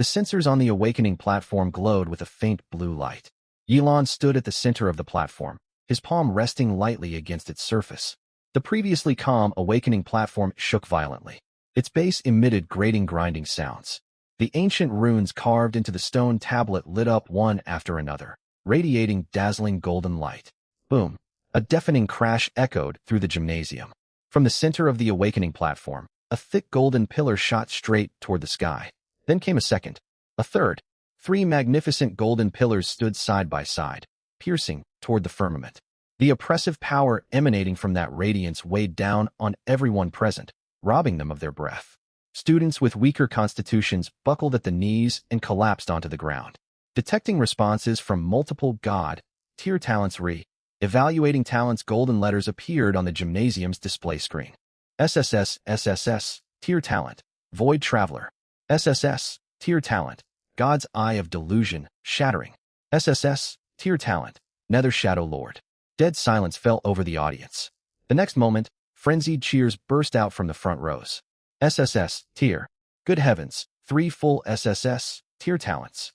The sensors on the awakening platform glowed with a faint blue light. Yilan stood at the center of the platform, his palm resting lightly against its surface. The previously calm awakening platform shook violently. Its base emitted grating grinding sounds. The ancient runes carved into the stone tablet lit up one after another, radiating dazzling golden light. Boom! A deafening crash echoed through the gymnasium. From the center of the awakening platform, a thick golden pillar shot straight toward the sky. Then came a second, a third. 3 magnificent golden pillars stood side by side, piercing toward the firmament. The oppressive power emanating from that radiance weighed down on everyone present, robbing them of their breath. Students with weaker constitutions buckled at the knees and collapsed onto the ground. Detecting responses from multiple God-tier talents evaluating talents golden letters appeared on the gymnasium's display screen. SSS, tier talent, Void Traveler. SSS, tier talent, God's Eye of Delusion, Shattering. SSS, tier talent, Nether Shadow Lord. Dead silence fell over the audience. The next moment, frenzied cheers burst out from the front rows. SSS, tier. Good heavens, 3 full SSS, tier talents.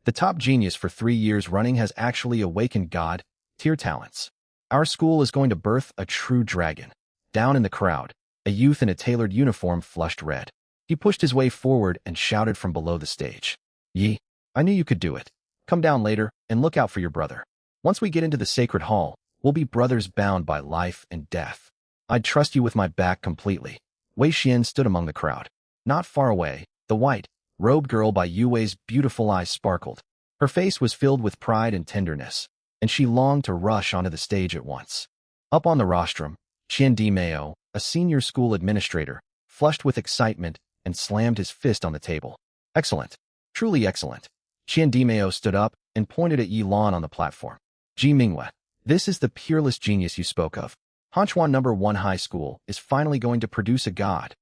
The top genius for 3 years running has actually awakened God-tier talents. Our school is going to birth a true dragon. Down in the crowd, a youth in a tailored uniform flushed red. He pushed his way forward and shouted from below the stage. Yi, I knew you could do it. Come down later and look out for your brother. Once we get into the sacred hall, we'll be brothers bound by life and death. I'd trust you with my back completely. Wei Xian stood among the crowd. Not far away, the white-robed girl by Yu Wei's beautiful eyes sparkled. Her face was filled with pride and tenderness, and she longed to rush onto the stage at once. Up on the rostrum, Qian Di Meo, a senior school administrator, flushed with excitement and slammed his fist on the table. Excellent. Truly excellent. Qian Di Meo stood up and pointed at Yi Lan on the platform. Ji Minghua, this is the peerless genius you spoke of. Hanchuan No. 1 High School is finally going to produce a god.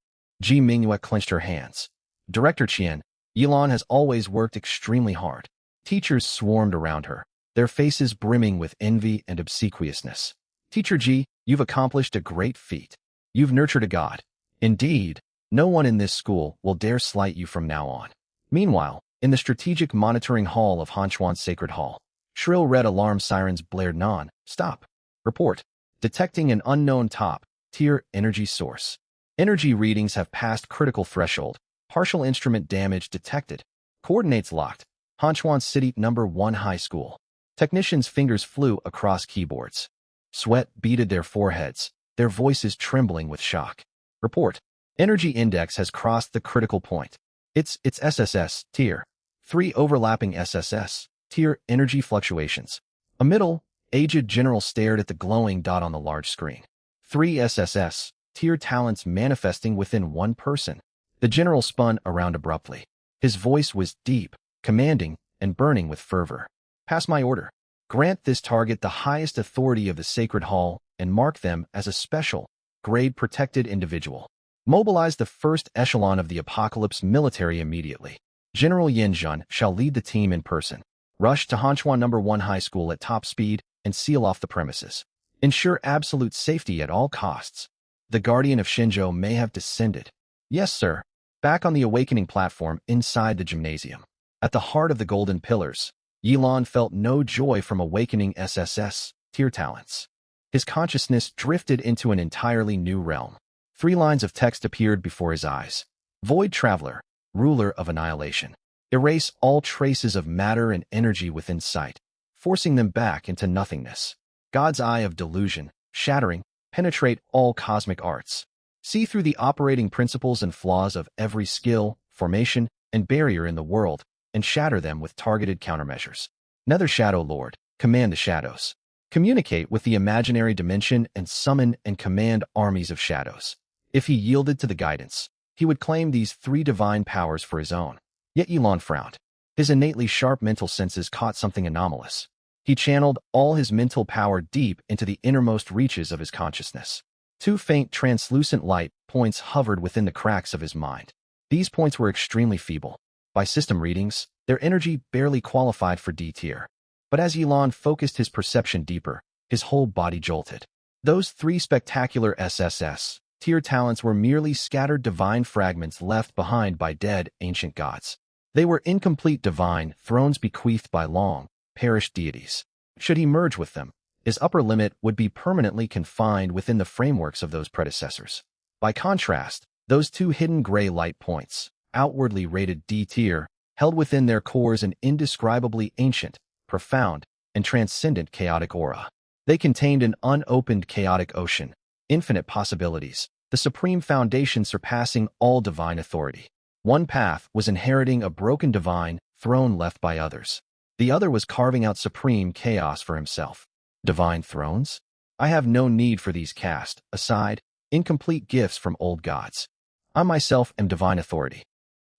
Ji Minghua clenched her hands. Director Qian, Yi Lan has always worked extremely hard. Teachers swarmed around her, their faces brimming with envy and obsequiousness. Teacher Ji, you've accomplished a great feat. You've nurtured a god. Indeed, no one in this school will dare slight you from now on. Meanwhile, in the strategic monitoring hall of Hanchuan's Sacred Hall, shrill red alarm sirens blared non-stop. Report. Detecting an unknown top-tier energy source. Energy readings have passed critical threshold. Partial instrument damage detected. Coordinates locked. Hanchuan City No. 1 High School. Technicians' fingers flew across keyboards. Sweat beaded their foreheads, their voices trembling with shock. Report. Energy index has crossed the critical point. It's SSS tier. 3 overlapping SSS tier energy fluctuations. A middle-aged general stared at the glowing dot on the large screen. 3 SSS tier talents manifesting within one person. The general spun around abruptly. His voice was deep, commanding, and burning with fervor. Pass my order. Grant this target the highest authority of the Sacred Hall and mark them as a special, grade-protected individual. Mobilize the first echelon of the Apocalypse military immediately. General Yinzhun shall lead the team in person. Rush to Hanchuan No. 1 High School at top speed and seal off the premises. Ensure absolute safety at all costs. The Guardian of Shenzhou may have descended. Yes, sir. Back on the awakening platform inside the gymnasium. At the heart of the golden pillars, Yi Lan felt no joy from awakening SSS tier talents. His consciousness drifted into an entirely new realm. 3 lines of text appeared before his eyes. Void Traveler, ruler of annihilation. Erase all traces of matter and energy within sight, forcing them back into nothingness. God's Eye of Delusion, shattering, penetrate all cosmic arts. See through the operating principles and flaws of every skill, formation, and barrier in the world, and shatter them with targeted countermeasures. Nether Shadow Lord, command the shadows. Communicate with the imaginary dimension and summon and command armies of shadows. If he yielded to the guidance, he would claim these 3 divine powers for his own. Yet Yi Lan frowned. His innately sharp mental senses caught something anomalous. He channeled all his mental power deep into the innermost reaches of his consciousness. 2 faint translucent light points hovered within the cracks of his mind. These points were extremely feeble. By system readings, their energy barely qualified for D tier. But as Yi Lan focused his perception deeper, his whole body jolted. Those 3 spectacular SSS tier talents were merely scattered divine fragments left behind by dead ancient gods. They were incomplete divine thrones bequeathed by long, perished deities. Should he merge with them, his upper limit would be permanently confined within the frameworks of those predecessors. By contrast, those two hidden gray light points, outwardly rated D tier, held within their cores an indescribably ancient, profound, and transcendent chaotic aura. They contained an unopened chaotic ocean, infinite possibilities, the supreme foundation surpassing all divine authority. One path was inheriting a broken divine throne left by others. The other was carving out supreme chaos for himself. Divine thrones? I have no need for these cast aside, incomplete gifts from old gods. I myself am divine authority.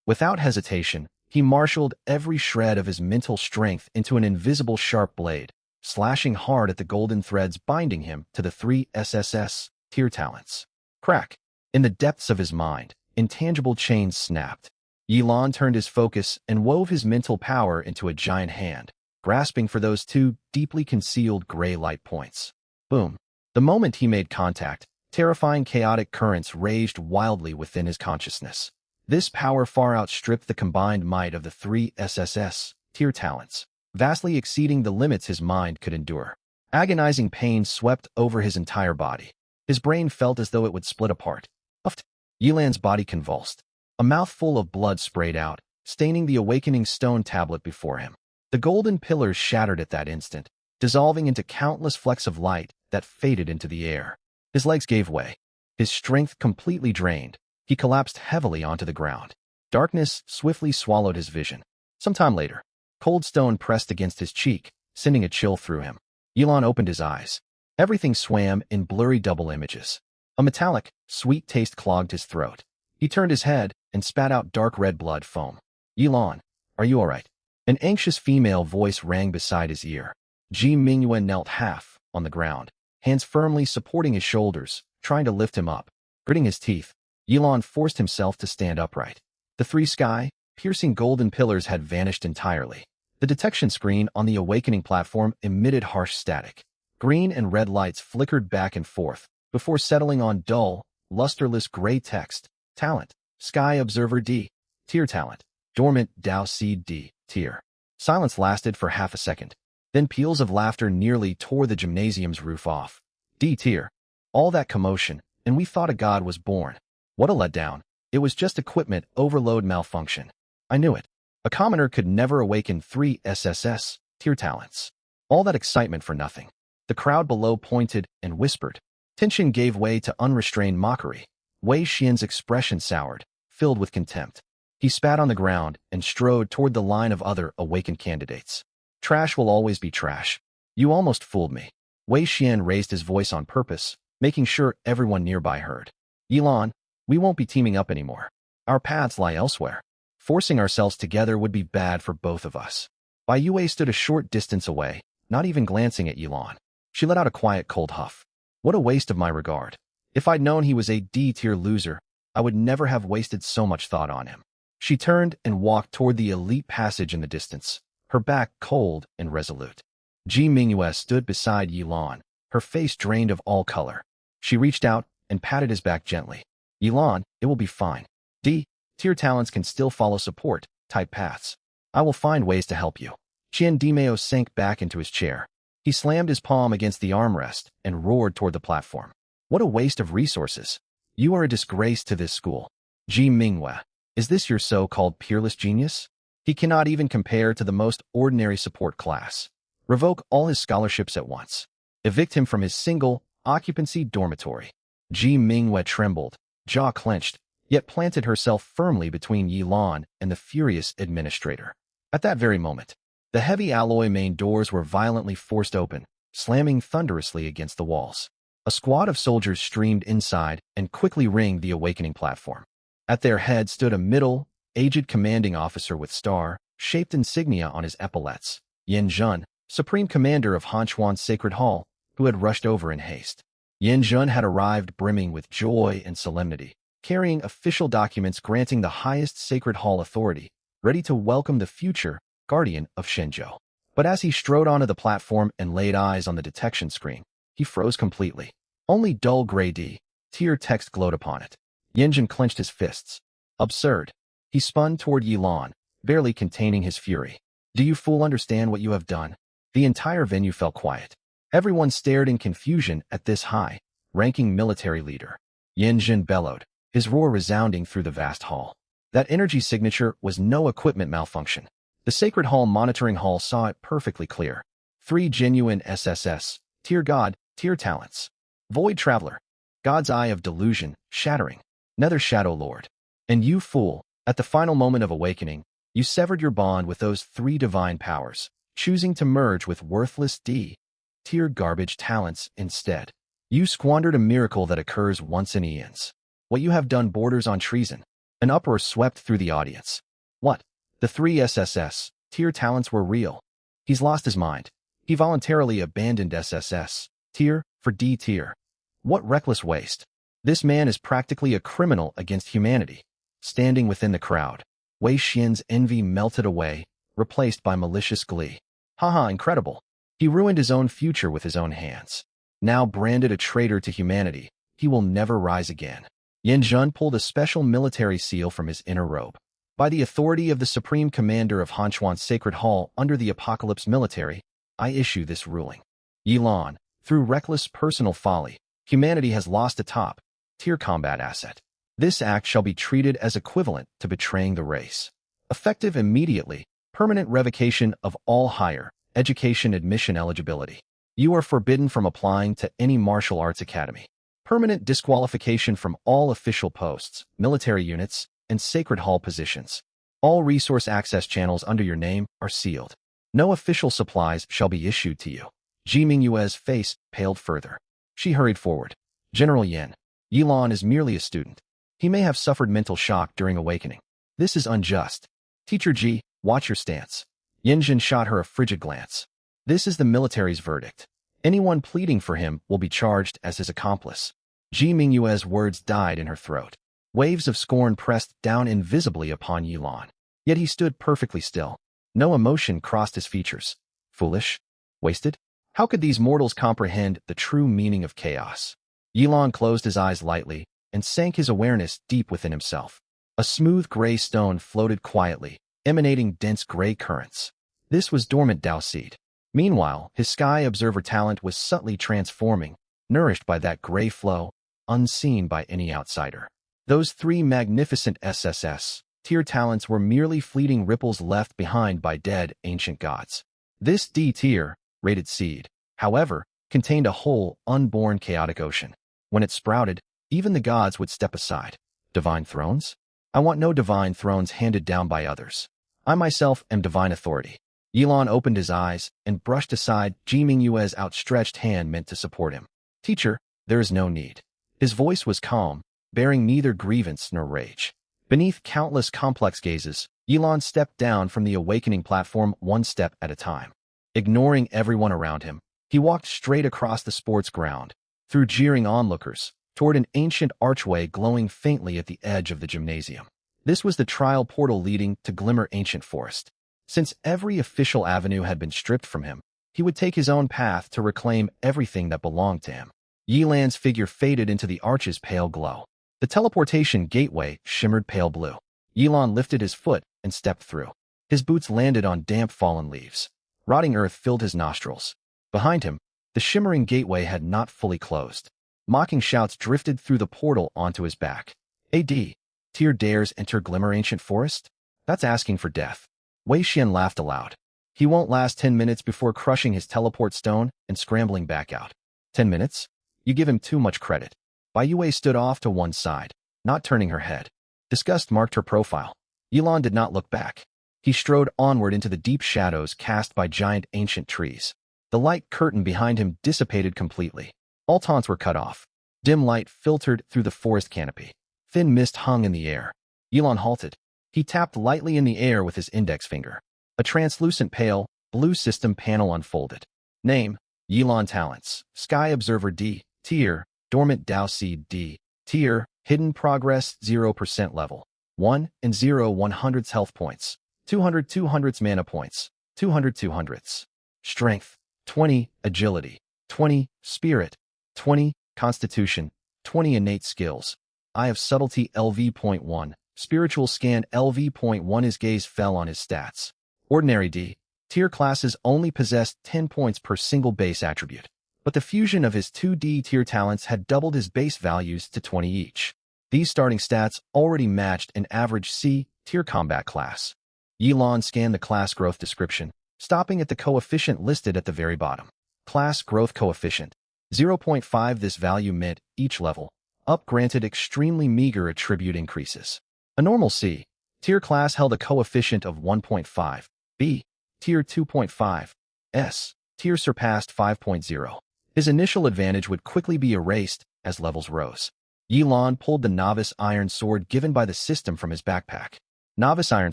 Without hesitation, he marshaled every shred of his mental strength into an invisible sharp blade, slashing hard at the golden threads binding him to the three SSS tier talents. Crack! In the depths of his mind, intangible chains snapped. Yilan turned his focus and wove his mental power into a giant hand, grasping for those two deeply concealed gray light points. Boom! The moment he made contact, terrifying chaotic currents raged wildly within his consciousness. This power far outstripped the combined might of the three SSS tier talents, vastly exceeding the limits his mind could endure. Agonizing pain swept over his entire body. His brain felt as though it would split apart. Puffed. Yilan's body convulsed. A mouthful of blood sprayed out, staining the awakening stone tablet before him. The golden pillars shattered at that instant, dissolving into countless flecks of light that faded into the air. His legs gave way. His strength completely drained. He collapsed heavily onto the ground. Darkness swiftly swallowed his vision. Sometime later, cold stone pressed against his cheek, sending a chill through him. Yilan opened his eyes. Everything swam in blurry double images. A metallic, sweet taste clogged his throat. He turned his head and spat out dark red blood foam. Yilan, are you all right? An anxious female voice rang beside his ear. Ji Mingyue knelt half on the ground, hands firmly supporting his shoulders, trying to lift him up. Gritting his teeth, Yilan forced himself to stand upright. The three sky-piercing golden pillars had vanished entirely. The detection screen on the awakening platform emitted harsh static. Green and red lights flickered back and forth, before settling on dull, lusterless gray text. Talent. Sky Observer D. Tier talent. Dormant Dao Seed D. Tier. Silence lasted for half a second. Then peals of laughter nearly tore the gymnasium's roof off. D tier. All that commotion, and we thought a god was born. What a letdown. It was just equipment overload malfunction. I knew it. A commoner could never awaken three SSS tier talents. All that excitement for nothing. The crowd below pointed and whispered. Tension gave way to unrestrained mockery. Wei Xian's expression soured, filled with contempt. He spat on the ground and strode toward the line of other awakened candidates. Trash will always be trash. You almost fooled me. Wei Xian raised his voice on purpose, making sure everyone nearby heard. Yilan, we won't be teaming up anymore. Our paths lie elsewhere. Forcing ourselves together would be bad for both of us. Bai Yue stood a short distance away, not even glancing at Yilan. She let out a quiet cold huff. What a waste of my regard. If I'd known he was a D-tier loser, I would never have wasted so much thought on him. She turned and walked toward the elite passage in the distance, her back cold and resolute. Ji Mingyue stood beside Yilan, her face drained of all color. She reached out and patted his back gently. Yilan, it will be fine. D-tier talents can still follow support-type paths. I will find ways to help you. Qian Dimeo sank back into his chair. He slammed his palm against the armrest and roared toward the platform. What a waste of resources. You are a disgrace to this school. Ji Mingyue, is this your so-called peerless genius? He cannot even compare to the most ordinary support class. Revoke all his scholarships at once. Evict him from his single-occupancy dormitory. Ji Mingyue trembled, jaw clenched, yet planted herself firmly between Yilan and the furious administrator. At that very moment, the heavy alloy main doors were violently forced open, slamming thunderously against the walls. A squad of soldiers streamed inside and quickly ringed the awakening platform. At their head stood a middle-aged commanding officer with star-shaped insignia on his epaulets, Yin Zhen, supreme commander of Hanchuan's Sacred Hall, who had rushed over in haste. Yin Zhen had arrived brimming with joy and solemnity, carrying official documents granting the highest Sacred Hall authority, ready to welcome the future guardian of Shenzhou. But as he strode onto the platform and laid eyes on the detection screen, he froze completely. Only dull gray D-tier text glowed upon it. Yin Zhen clenched his fists. Absurd. He spun toward Yilan, barely containing his fury. Do you fool understand what you have done? The entire venue fell quiet. Everyone stared in confusion at this high-ranking military leader. Yin Jin bellowed, his roar resounding through the vast hall. That energy signature was no equipment malfunction. The Sacred Hall Monitoring Hall saw it perfectly clear. 3 genuine SSS, Tier God, Tier Talents. Void Traveler, God's Eye of Delusion, Shattering, Nether Shadow Lord. And you fool, at the final moment of awakening, you severed your bond with those 3 divine powers, choosing to merge with worthless D-tier garbage talents instead. You squandered a miracle that occurs once in eons. What you have done borders on treason. An uproar swept through the audience. What? The 3 SSS tier talents were real. He's lost his mind. He voluntarily abandoned SSS tier for D tier. What reckless waste. This man is practically a criminal against humanity. Standing within the crowd, Wei Xian's envy melted away, replaced by malicious glee. Haha, incredible. He ruined his own future with his own hands. Now branded a traitor to humanity, he will never rise again. Yin Jun pulled a special military seal from his inner robe. By the authority of the Supreme Commander of Hanchuan's Sacred Hall under the Apocalypse Military, I issue this ruling. Yilan, through reckless personal folly, humanity has lost a top-tier combat asset. This act shall be treated as equivalent to betraying the race. Effective immediately, permanent revocation of all higher education admission eligibility. You are forbidden from applying to any martial arts academy. Permanent disqualification from all official posts, military units, and Sacred Hall positions. All resource access channels under your name are sealed. No official supplies shall be issued to you. Ji Mingyue's face paled further. She hurried forward. General Yin, Yilan is merely a student. He may have suffered mental shock during awakening. This is unjust. Teacher Ji, watch your stance. Yinjin shot her a frigid glance. This is the military's verdict. Anyone pleading for him will be charged as his accomplice. Ji Mingyue's words died in her throat. Waves of scorn pressed down invisibly upon Yilan. Yet he stood perfectly still. No emotion crossed his features. Foolish? Wasted? How could these mortals comprehend the true meaning of chaos? Yilan closed his eyes lightly and sank his awareness deep within himself. A smooth gray stone floated quietly, emanating dense gray currents. This was dormant Dao Seed. Meanwhile, his Sky Observer talent was subtly transforming, nourished by that gray flow, unseen by any outsider. Those 3 magnificent SSS tier talents were merely fleeting ripples left behind by dead ancient gods. This D tier, rated seed, however, contained a whole, unborn chaotic ocean. When it sprouted, even the gods would step aside. Divine thrones? I want no divine thrones handed down by others. I myself am divine authority. Yilan opened his eyes and brushed aside Ji Mingyue's outstretched hand meant to support him. Teacher, there is no need. His voice was calm, bearing neither grievance nor rage. Beneath countless complex gazes, Yilan stepped down from the awakening platform one step at a time. Ignoring everyone around him, he walked straight across the sports ground, through jeering onlookers, toward an ancient archway glowing faintly at the edge of the gymnasium. This was the trial portal leading to Glimmer Ancient Forest. Since every official avenue had been stripped from him, he would take his own path to reclaim everything that belonged to him. Yilan's figure faded into the arch's pale glow. The teleportation gateway shimmered pale blue. Yilan lifted his foot and stepped through. His boots landed on damp fallen leaves. Rotting earth filled his nostrils. Behind him, the shimmering gateway had not fully closed. Mocking shouts drifted through the portal onto his back. AD, Tier dares enter Glimmer Ancient Forest? That's asking for death. Wei Xian laughed aloud. He won't last 10 minutes before crushing his teleport stone and scrambling back out. 10 minutes? You give him too much credit. Bai Yue stood off to one side, not turning her head. Disgust marked her profile. Yilan did not look back. He strode onward into the deep shadows cast by giant ancient trees. The light curtain behind him dissipated completely. All taunts were cut off. Dim light filtered through the forest canopy. Thin mist hung in the air. Yilan halted. He tapped lightly in the air with his index finger. A translucent pale, blue system panel unfolded. Name, Yilan Talents, Sky Observer D, Tier, Dormant Dao Seed D, Tier, Hidden Progress 0% level, 1 and 0 100ths health points, 200 200ths mana points, 200 200ths. Strength, 20, Agility, 20, Spirit, 20, Constitution, 20 Innate Skills, Eye of Subtlety LV.1, Spiritual Scan LV.1. His gaze fell on his stats. Ordinary D. Tier classes only possessed 10 points per single base attribute, but the fusion of his 2D tier talents had doubled his base values to 20 each. These starting stats already matched an average C tier combat class. Yelan scanned the class growth description, stopping at the coefficient listed at the very bottom. Class growth coefficient 0.5. This value meant each level up granted extremely meager attribute increases. A normal C tier class held a coefficient of 1.5, B tier 2.5, S tier surpassed 5.0. His initial advantage would quickly be erased as levels rose. Yelan pulled the Novice Iron Sword given by the system from his backpack. Novice Iron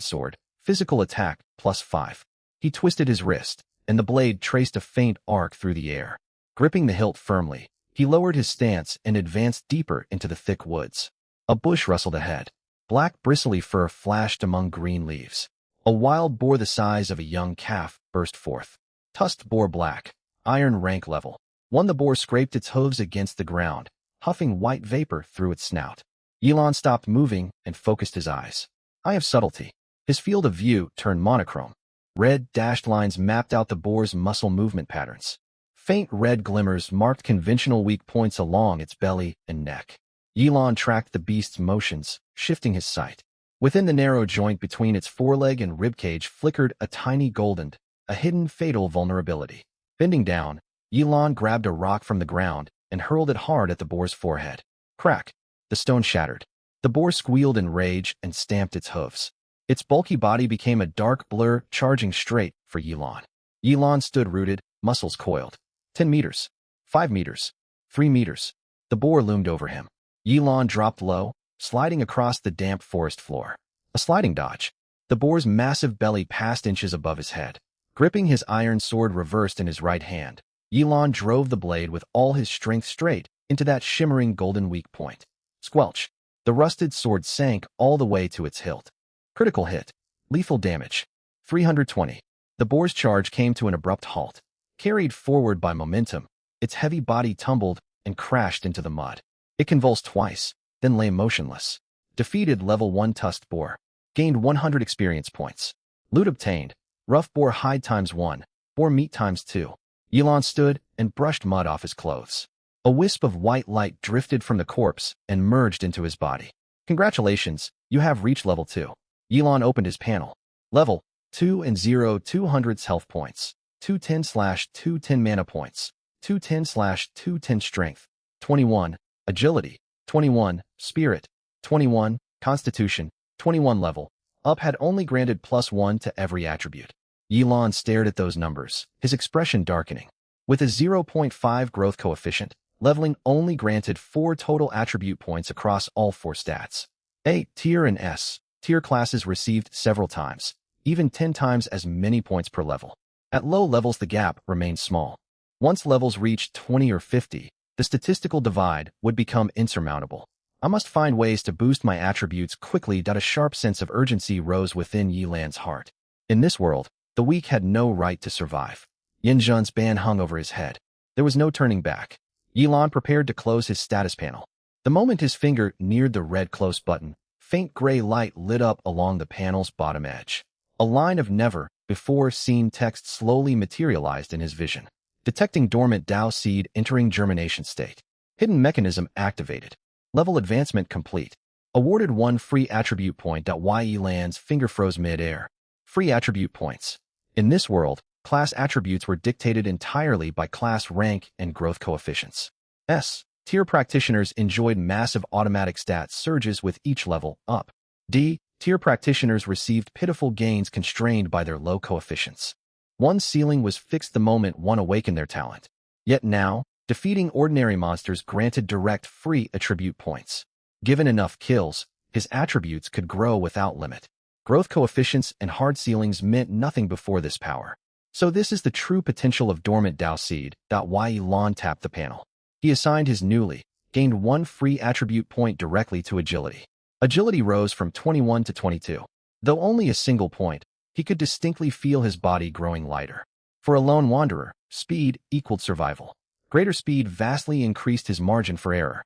Sword, physical attack, +5. He twisted his wrist, and the blade traced a faint arc through the air. Gripping the hilt firmly, he lowered his stance and advanced deeper into the thick woods. A bush rustled ahead. Black bristly fur flashed among green leaves. A wild boar the size of a young calf burst forth. Tusked boar black, iron rank level. The boar scraped its hooves against the ground, huffing white vapor through its snout. Yelan stopped moving and focused his eyes. Eye of subtlety. His field of view turned monochrome. Red dashed lines mapped out the boar's muscle movement patterns. Faint red glimmers marked conventional weak points along its belly and neck. Yelan tracked the beast's motions, shifting his sight. Within the narrow joint between its foreleg and ribcage flickered a tiny golden, a hidden fatal vulnerability. Bending down, Yelan grabbed a rock from the ground and hurled it hard at the boar's forehead. Crack! The stone shattered. The boar squealed in rage and stamped its hooves. Its bulky body became a dark blur, charging straight for Yelan. Yelan stood rooted, muscles coiled. 10 meters. 5 meters. 3 meters. The boar loomed over him. Yelan dropped low, sliding across the damp forest floor. A sliding dodge. The boar's massive belly passed inches above his head. Gripping his iron sword reversed in his right hand, Yelan drove the blade with all his strength straight into that shimmering golden weak point. Squelch! The rusted sword sank all the way to its hilt. Critical hit. Lethal damage. 320. The boar's charge came to an abrupt halt. Carried forward by momentum, its heavy body tumbled and crashed into the mud. It convulsed twice, then lay motionless. Defeated level 1 tusked boar. Gained 100 experience points. Loot obtained. Rough boar hide ×1, boar meat ×2. Yelan stood and brushed mud off his clothes. A wisp of white light drifted from the corpse and merged into his body. Congratulations, you have reached level 2. Yelan opened his panel. Level 2 and 0 200 health points. 210/210 mana points. 210/210 strength. 21 agility. 21 spirit. 21 constitution. 21 level. Up had only granted +1 to every attribute. Yelan stared at those numbers, his expression darkening. With a 0.5 growth coefficient, leveling only granted 4 total attribute points across all 4 stats. A tier and S tier classes received several times, even 10 times as many points per level. At low levels the gap remained small. Once levels reached 20 or 50, the statistical divide would become insurmountable. I must find ways to boost my attributes quickly. A sharp sense of urgency rose within Yelan's heart. In this world, the weak had no right to survive. Yinzhen's ban hung over his head. There was no turning back. Yelan prepared to close his status panel. The moment his finger neared the red close button, faint gray light lit up along the panel's bottom edge. A line of never-before-seen text slowly materialized in his vision. Detecting dormant Dao seed entering germination state. Hidden mechanism activated. Level advancement complete. Awarded 1 free attribute point. Yelan's finger froze mid-air. Free attribute points. In this world, class attributes were dictated entirely by class rank and growth coefficients. S tier practitioners enjoyed massive automatic stat surges with each level up. D tier practitioners received pitiful gains constrained by their low coefficients. One ceiling was fixed the moment one awakened their talent. Yet now, defeating ordinary monsters granted direct free attribute points. Given enough kills, his attributes could grow without limit. Growth coefficients and hard ceilings meant nothing before this power. So this is the true potential of dormant Dao seed. Yelan tapped the panel. He assigned his newly gained 1 free attribute point directly to agility. Agility rose from 21 to 22. Though only a single point, he could distinctly feel his body growing lighter. For a lone wanderer, speed equaled survival. Greater speed vastly increased his margin for error.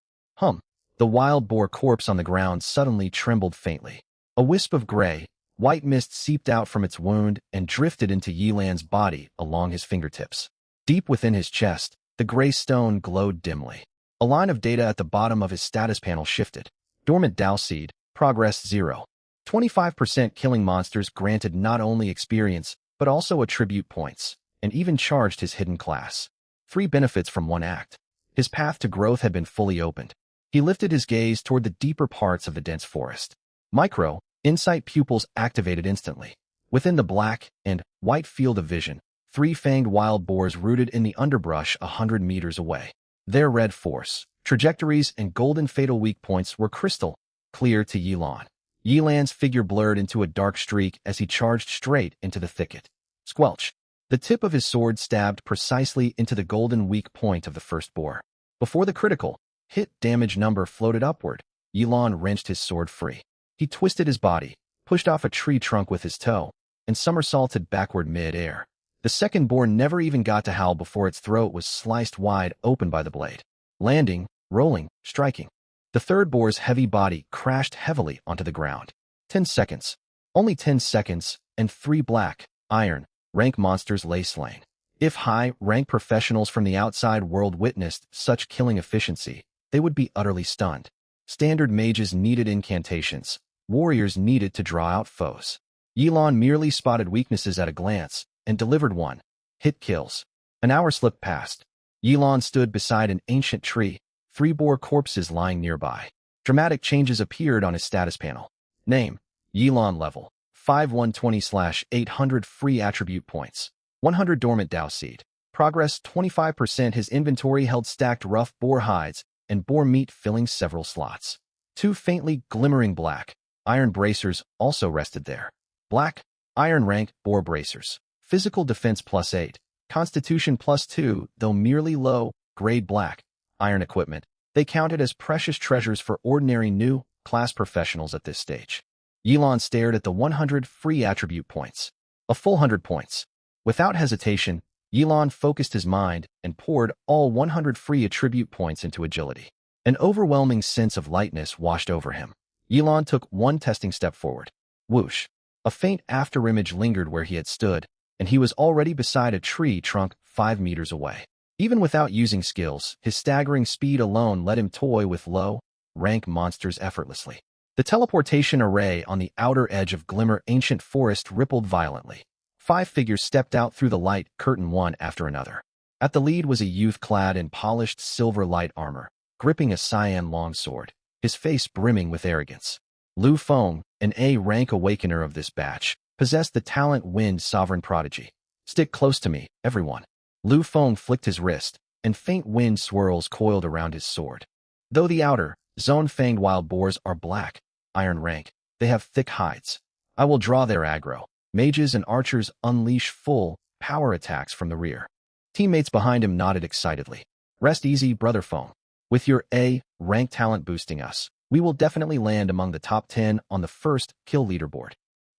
The wild boar corpse on the ground suddenly trembled faintly. A wisp of gray, white mist seeped out from its wound and drifted into Yilan's body along his fingertips. Deep within his chest, the gray stone glowed dimly. A line of data at the bottom of his status panel shifted. Dormant Dao Seed, Progress 0. 25% killing monsters granted not only experience, but also attribute points, and even charged his hidden class. 3 benefits from one act. His path to growth had been fully opened. He lifted his gaze toward the deeper parts of the dense forest. Micro, insight pupils activated instantly. Within the black and white field of vision, 3 fanged wild boars rooted in the underbrush 100 meters away. Their red force, trajectories, and golden fatal weak points were crystal clear to Yilan. Yilan's figure blurred into a dark streak as he charged straight into the thicket. Squelch. The tip of his sword stabbed precisely into the golden weak point of the first boar. Before the critical hit damage number floated upward, Yilan wrenched his sword free. He twisted his body, pushed off a tree trunk with his toe, and somersaulted backward mid-air. The second boar never even got to howl before its throat was sliced wide open by the blade. Landing, rolling, striking. The third boar's heavy body crashed heavily onto the ground. 10 seconds. Only 10 seconds, and 3 black, iron, rank monsters lay slain. If high-rank professionals from the outside world witnessed such killing efficiency, they would be utterly stunned. Standard mages needed incantations. Warriors needed to draw out foes. Yilan merely spotted weaknesses at a glance and delivered one. Hit kills. An hour slipped past. Yilan stood beside an ancient tree, 3 boar corpses lying nearby. Dramatic changes appeared on his status panel. Name: Yilan level 5120/800 free attribute points. 100 dormant Dao Seed. Progress 25%. His inventory held stacked rough boar hides and boar meat filling several slots. 2 faintly glimmering black, iron bracers also rested there. Black, iron rank boar bracers. Physical defense +8, constitution +2, though merely low, grade black, iron equipment. They counted as precious treasures for ordinary new class professionals at this stage. Yilan stared at the 100 free attribute points. A full 100 points. Without hesitation, Yilan focused his mind and poured all 100 free attribute points into agility. An overwhelming sense of lightness washed over him. Yilan took one testing step forward. Whoosh. A faint afterimage lingered where he had stood, and he was already beside a tree trunk 5 meters away. Even without using skills, his staggering speed alone let him toy with low-rank monsters effortlessly. The teleportation array on the outer edge of Glimmer Ancient Forest rippled violently. 5 figures stepped out through the light curtain one after another. At the lead was a youth clad in polished silver light armor, gripping a cyan longsword, his face brimming with arrogance. Lu Feng, an A-rank awakener of this batch, possessed the talent Wind Sovereign Prodigy. Stick close to me, everyone. Lu Feng flicked his wrist, and faint wind swirls coiled around his sword. Though the outer, zone-fanged wild boars are black, iron rank, they have thick hides. I will draw their aggro. Mages and archers unleash full power attacks from the rear. Teammates behind him nodded excitedly. Rest easy, Brother Feng. With your A-rank talent boosting us, we will definitely land among the top 10 on the first kill leaderboard.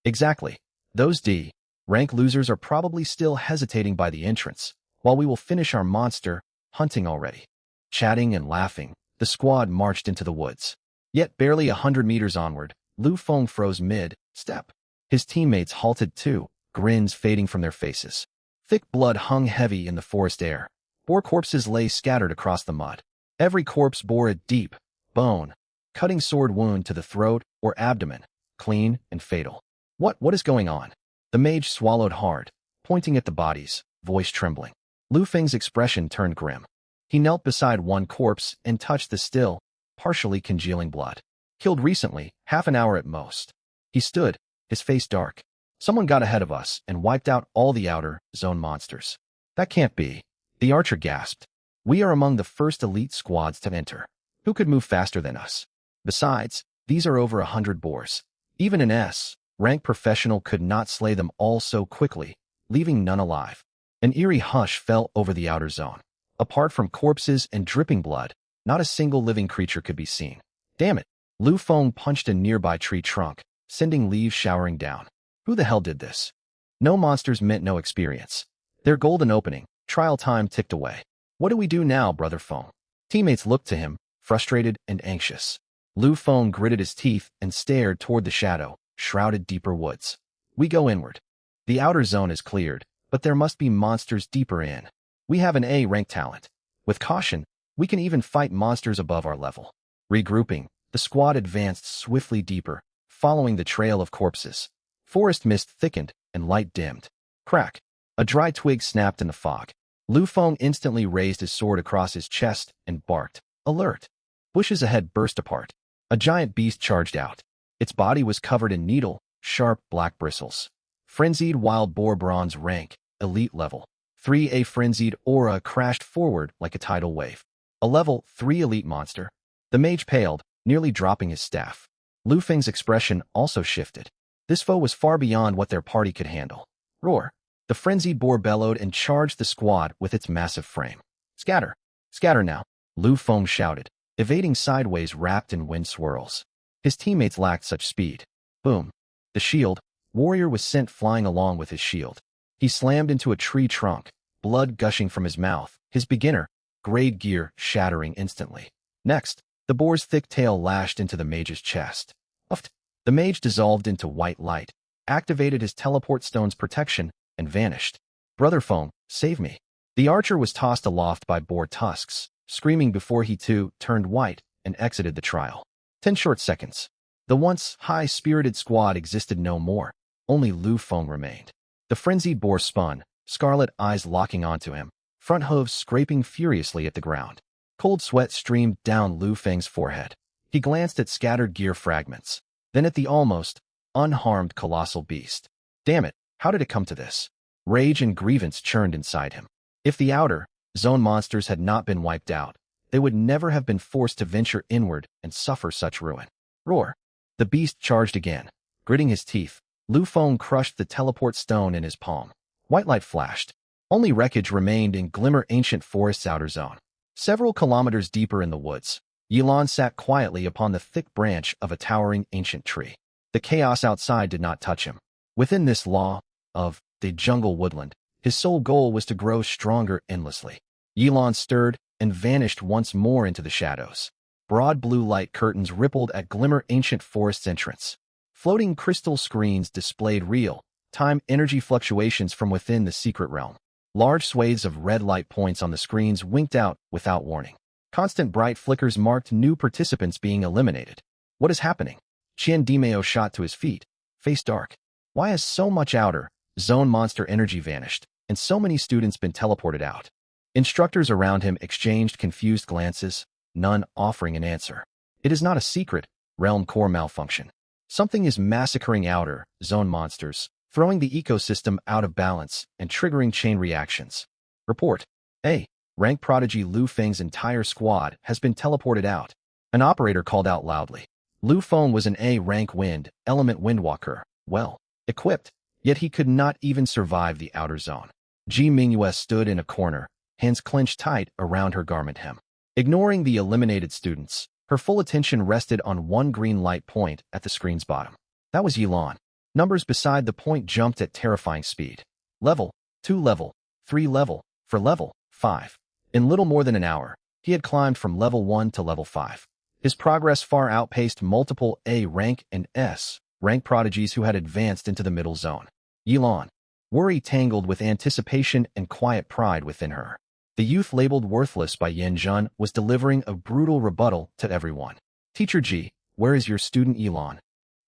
Exactly. Those D-rank losers are probably still hesitating by the entrance, while we will finish our monster hunting already. Chatting and laughing, the squad marched into the woods. Yet barely 100 meters onward, Lu Feng froze mid-step. His teammates halted too, grins fading from their faces. Thick blood hung heavy in the forest air. Boar corpses lay scattered across the mud. Every corpse bore a deep, bone-cutting sword wound to the throat or abdomen, clean and fatal. What is going on? The mage swallowed hard, pointing at the bodies, voice trembling. Lu Feng's expression turned grim. He knelt beside one corpse and touched the still, partially congealing blood. Killed recently, half an hour at most. He stood, his face dark. Someone got ahead of us and wiped out all the outer zone monsters. That can't be. The archer gasped. We are among the first elite squads to enter. Who could move faster than us? Besides, these are over 100 boars. Even an S-rank professional could not slay them all so quickly, leaving none alive. An eerie hush fell over the outer zone. Apart from corpses and dripping blood, not a single living creature could be seen. Damn it. Lu Feng punched a nearby tree trunk, sending leaves showering down. Who the hell did this? No monsters meant no experience. Their golden opening, trial time ticked away. What do we do now, Brother Feng? Teammates looked to him, frustrated and anxious. Lu Feng gritted his teeth and stared toward the shadow, shrouded deeper woods. We go inward. The outer zone is cleared, but there must be monsters deeper in. We have an A-rank talent. With caution, we can even fight monsters above our level. Regrouping, the squad advanced swiftly deeper, following the trail of corpses. Forest mist thickened and light dimmed. Crack. A dry twig snapped in the fog. Lu Feng instantly raised his sword across his chest and barked, "Alert!" Bushes ahead burst apart. A giant beast charged out. Its body was covered in needle-sharp black bristles. Frenzied wild boar bronze rank, elite level 3. A frenzied aura crashed forward like a tidal wave. A level 3 elite monster. The mage paled, nearly dropping his staff. Lu Feng's expression also shifted. This foe was far beyond what their party could handle. Roar. The frenzied boar bellowed and charged the squad with its massive frame. Scatter! Scatter now! Lu Feng shouted, evading sideways wrapped in wind swirls. His teammates lacked such speed. Boom! The shield warrior was sent flying along with his shield. He slammed into a tree trunk, blood gushing from his mouth, his beginner-grade gear shattering instantly. Next, the boar's thick tail lashed into the mage's chest. Uffed! The mage dissolved into white light, activated his teleport stone's protection, and vanished. Brother Feng, save me. The archer was tossed aloft by boar tusks, screaming before he too turned white and exited the trial. 10 short seconds. The once high-spirited squad existed no more. Only Lu Feng remained. The frenzied boar spun, scarlet eyes locking onto him, front hooves scraping furiously at the ground. Cold sweat streamed down Lu Feng's forehead. He glanced at scattered gear fragments, then at the almost unharmed colossal beast. Damn it, how did it come to this? Rage and grievance churned inside him. If the outer zone monsters had not been wiped out, they would never have been forced to venture inward and suffer such ruin. Roar! The beast charged again. Gritting his teeth, Lu Feng crushed the teleport stone in his palm. White light flashed. Only wreckage remained in Glimmer Ancient Forest's outer zone. Several kilometers deeper in the woods, Yilan sat quietly upon the thick branch of a towering ancient tree. The chaos outside did not touch him. Within this law of the jungle woodland, his sole goal was to grow stronger endlessly. Yilan stirred and vanished once more into the shadows. Broad blue light curtains rippled at Glimmer Ancient Forest's entrance. Floating crystal screens displayed real-time energy fluctuations from within the secret realm. Large swathes of red light points on the screens winked out without warning. Constant bright flickers marked new participants being eliminated. What is happening? Qian Dimeo shot to his feet, face dark. Why has so much outer zone monster energy vanished, and so many students been teleported out? Instructors around him exchanged confused glances, none offering an answer. It is not a secret realm core malfunction. Something is massacring outer zone monsters, throwing the ecosystem out of balance and triggering chain reactions. Report. A. Rank prodigy Lu Feng's entire squad has been teleported out. An operator called out loudly. Lu Feng was an A-rank wind element windwalker, well equipped, yet he could not even survive the outer zone. Ji Mingyue stood in a corner, hands clenched tight around her garment hem. Ignoring the eliminated students, her full attention rested on one green light point at the screen's bottom. That was Yilan. Numbers beside the point jumped at terrifying speed. Level 2 level 3 level 4 level 5. In little more than an hour, he had climbed from level 1 to level 5. His progress far outpaced multiple A-rank and S-rank prodigies who had advanced into the middle zone. Yilan. Worry tangled with anticipation and quiet pride within her. The youth labeled worthless by Yan Zhen was delivering a brutal rebuttal to everyone. Teacher Ji, where is your student Yilan?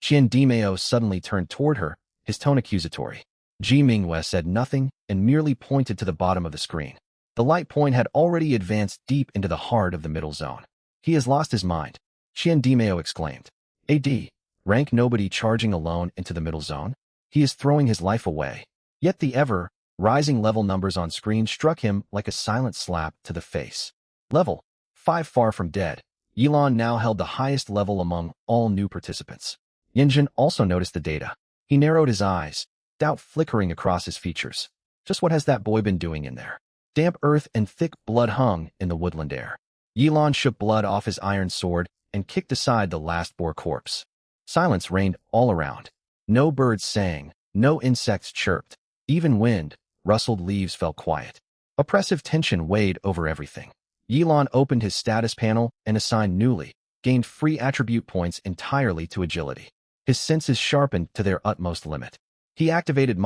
Qian Dimeo suddenly turned toward her, his tone accusatory. Ji Mingyue said nothing and merely pointed to the bottom of the screen. The light point had already advanced deep into the heart of the middle zone. He has lost his mind, Qian Dimeo exclaimed. AD, rank nobody charging alone into the middle zone? He is throwing his life away. Yet the ever-rising level numbers on screen struck him like a silent slap to the face. Level 5 far from dead, Yilan now held the highest level among all new participants. Yinjin also noticed the data. He narrowed his eyes, doubt flickering across his features. Just what has that boy been doing in there? Damp earth and thick blood hung in the woodland air. Yilan shook blood off his iron sword and kicked aside the last boar corpse. Silence reigned all around. No birds sang, no insects chirped. Even wind, rustled leaves fell quiet. Oppressive tension weighed over everything. Yilan opened his status panel and assigned newly gained free attribute points entirely to agility. His senses sharpened to their utmost limit. He activated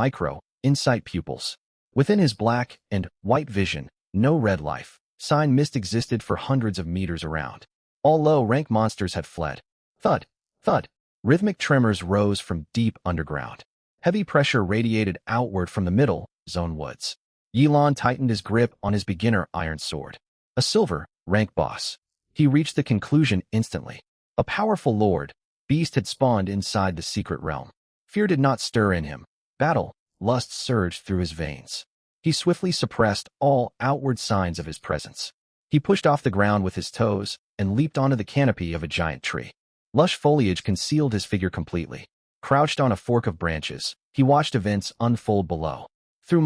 insight pupils. Within his black and white vision, no red life sign mist existed for hundreds of meters around. All low-rank monsters had fled. Thud, thud. Rhythmic tremors rose from deep underground. Heavy pressure radiated outward from the middle zone woods. Yilon tightened his grip on his beginner iron sword. A silver rank boss. He reached the conclusion instantly. A powerful lord beast had spawned inside the secret realm. Fear did not stir in him. Battle lust surged through his veins. He swiftly suppressed all outward signs of his presence. He pushed off the ground with his toes and leaped onto the canopy of a giant tree. Lush foliage concealed his figure completely. Crouched on a fork of branches, he watched events unfold below. Through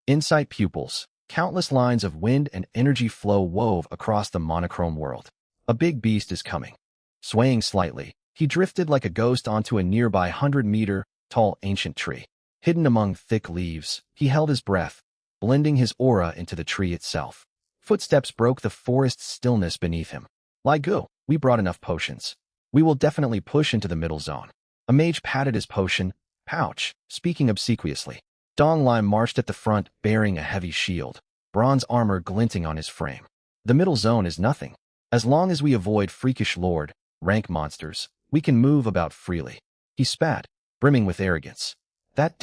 insight pupils, countless lines of wind and energy flow wove across the monochrome world. A big beast is coming. Swaying slightly, he drifted like a ghost onto a nearby 100-meter-tall ancient tree. Hidden among thick leaves, he held his breath, blending his aura into the tree itself. Footsteps broke the forest's stillness beneath him. Ligu, we brought enough potions. We will definitely push into the middle zone. A mage patted his potion pouch, speaking obsequiously. Dong Lai marched at the front, bearing a heavy shield, bronze armor glinting on his frame. The middle zone is nothing. As long as we avoid freakish lord rank monsters, we can move about freely. He spat, brimming with arrogance. That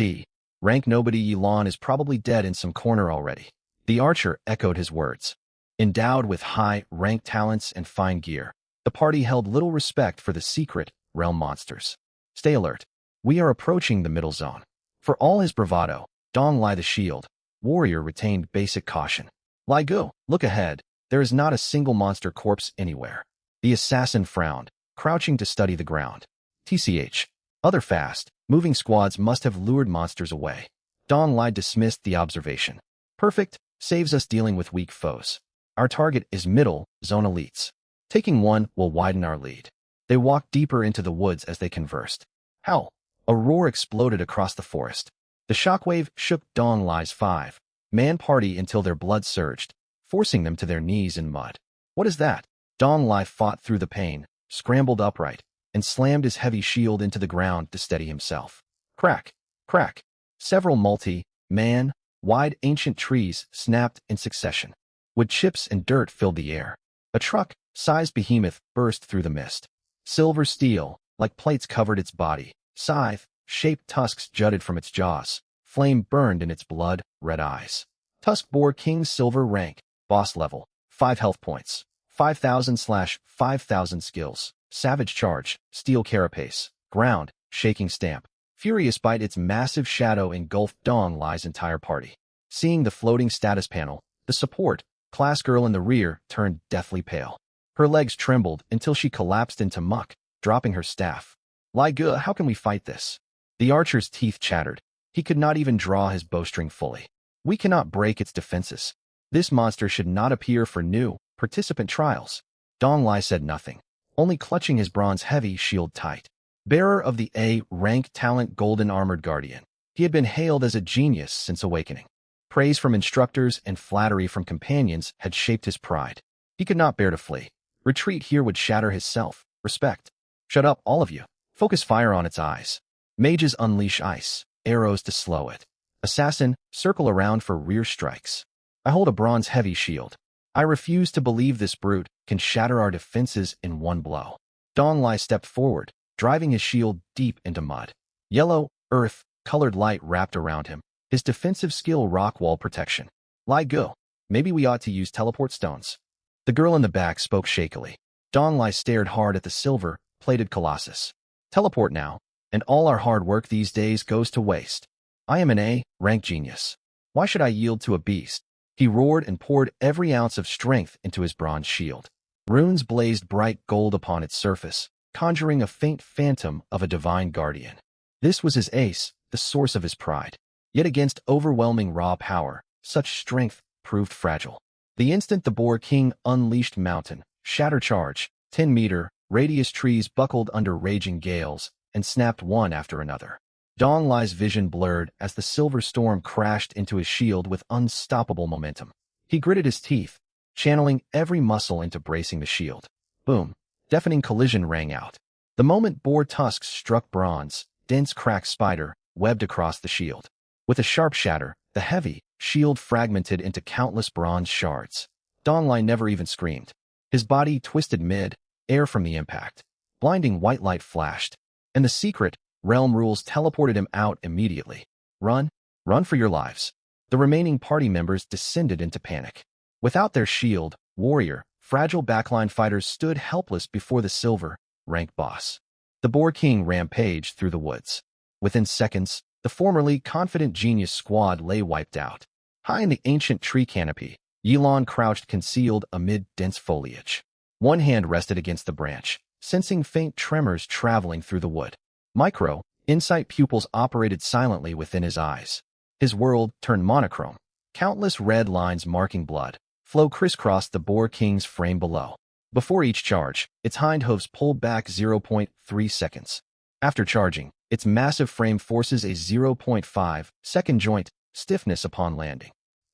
rank nobody Yilon is probably dead in some corner already. The archer echoed his words. Endowed with high-rank talents and fine gear, the party held little respect for the secret realm monsters. Stay alert. We are approaching the middle zone. For all his bravado, Dong Lai the shield warrior retained basic caution. Ligu, look ahead. There is not a single monster corpse anywhere. The assassin frowned, crouching to study the ground. TCH. Other fast-moving squads must have lured monsters away. Dong Lai dismissed the observation. Perfect, saves us dealing with weak foes. Our target is middle zone elites. Taking one will widen our lead. They walked deeper into the woods as they conversed. Howl! A roar exploded across the forest. The shockwave shook Dong Lai's 5-man party until their blood surged, forcing them to their knees in mud. What is that? Dong Lai fought through the pain, scrambled upright, and slammed his heavy shield into the ground to steady himself. Crack! Crack! Several wide ancient trees snapped in succession. Wood chips and dirt filled the air. A truck-sized behemoth burst through the mist. Silver steel, like plates, covered its body. Scythe-shaped tusks jutted from its jaws. Flame burned in its blood-red eyes. Tusk bore King's silver rank, boss level, 5 health points, 5,000/5,000 skills, savage charge, steel carapace, ground, shaking stamp. Furious bite, its massive shadow engulfed Dong Lai's entire party. Seeing the floating status panel, the support class girl in the rear turned deathly pale. Her legs trembled until she collapsed into muck, dropping her staff. Ligu, how can we fight this? The archer's teeth chattered. He could not even draw his bowstring fully. We cannot break its defenses. This monster should not appear for new participant trials. Dong Lai said nothing, only clutching his bronze-heavy shield tight. Bearer of the A-rank talent golden armored guardian, he had been hailed as a genius since awakening. Praise from instructors and flattery from companions had shaped his pride. He could not bear to flee. Retreat here would shatter his self-respect. Shut up, all of you. Focus fire on its eyes. Mages unleash ice, arrows to slow it. Assassin, circle around for rear strikes. I hold a bronze-heavy shield. I refuse to believe this brute can shatter our defenses in one blow. Dong Lai stepped forward, driving his shield deep into mud. Yellow, earth-colored light wrapped around him. His defensive skill rock wall protection. Ligu, maybe we ought to use teleport stones. The girl in the back spoke shakily. Dong Lai stared hard at the silver-plated colossus. Teleport now, and all our hard work these days goes to waste. I am an A-rank genius. Why should I yield to a beast? He roared and poured every ounce of strength into his bronze shield. Runes blazed bright gold upon its surface, conjuring a faint phantom of a divine guardian. This was his ace, the source of his pride. Yet against overwhelming raw power, such strength proved fragile. The instant the Boar King unleashed mountain, shatter charge, 10-meter, radius trees buckled under raging gales and snapped one after another. Dong Lai's vision blurred as the silver storm crashed into his shield with unstoppable momentum. He gritted his teeth, channeling every muscle into bracing the shield. Boom! Deafening collision rang out. The moment boar tusks struck bronze, dense cracked spider webbed across the shield. With a sharp shatter, the heavy shield fragmented into countless bronze shards. Donglai never even screamed. His body twisted mid-air from the impact. Blinding white light flashed, and the secret realm rules teleported him out immediately. Run, run for your lives. The remaining party members descended into panic. Without their shield, warrior, fragile backline fighters stood helpless before the silver-rank boss. The Boar King rampaged through the woods. Within seconds, the formerly confident genius squad lay wiped out. High in the ancient tree canopy, Yilan crouched concealed amid dense foliage. One hand rested against the branch, sensing faint tremors traveling through the wood. Insight pupils operated silently within his eyes. His world turned monochrome. Countless red lines marking blood flow crisscrossed the Boar King's frame below. Before each charge, its hind hooves pulled back 0.3 seconds. After charging, its massive frame forces a 0.5-second joint stiffness upon landing.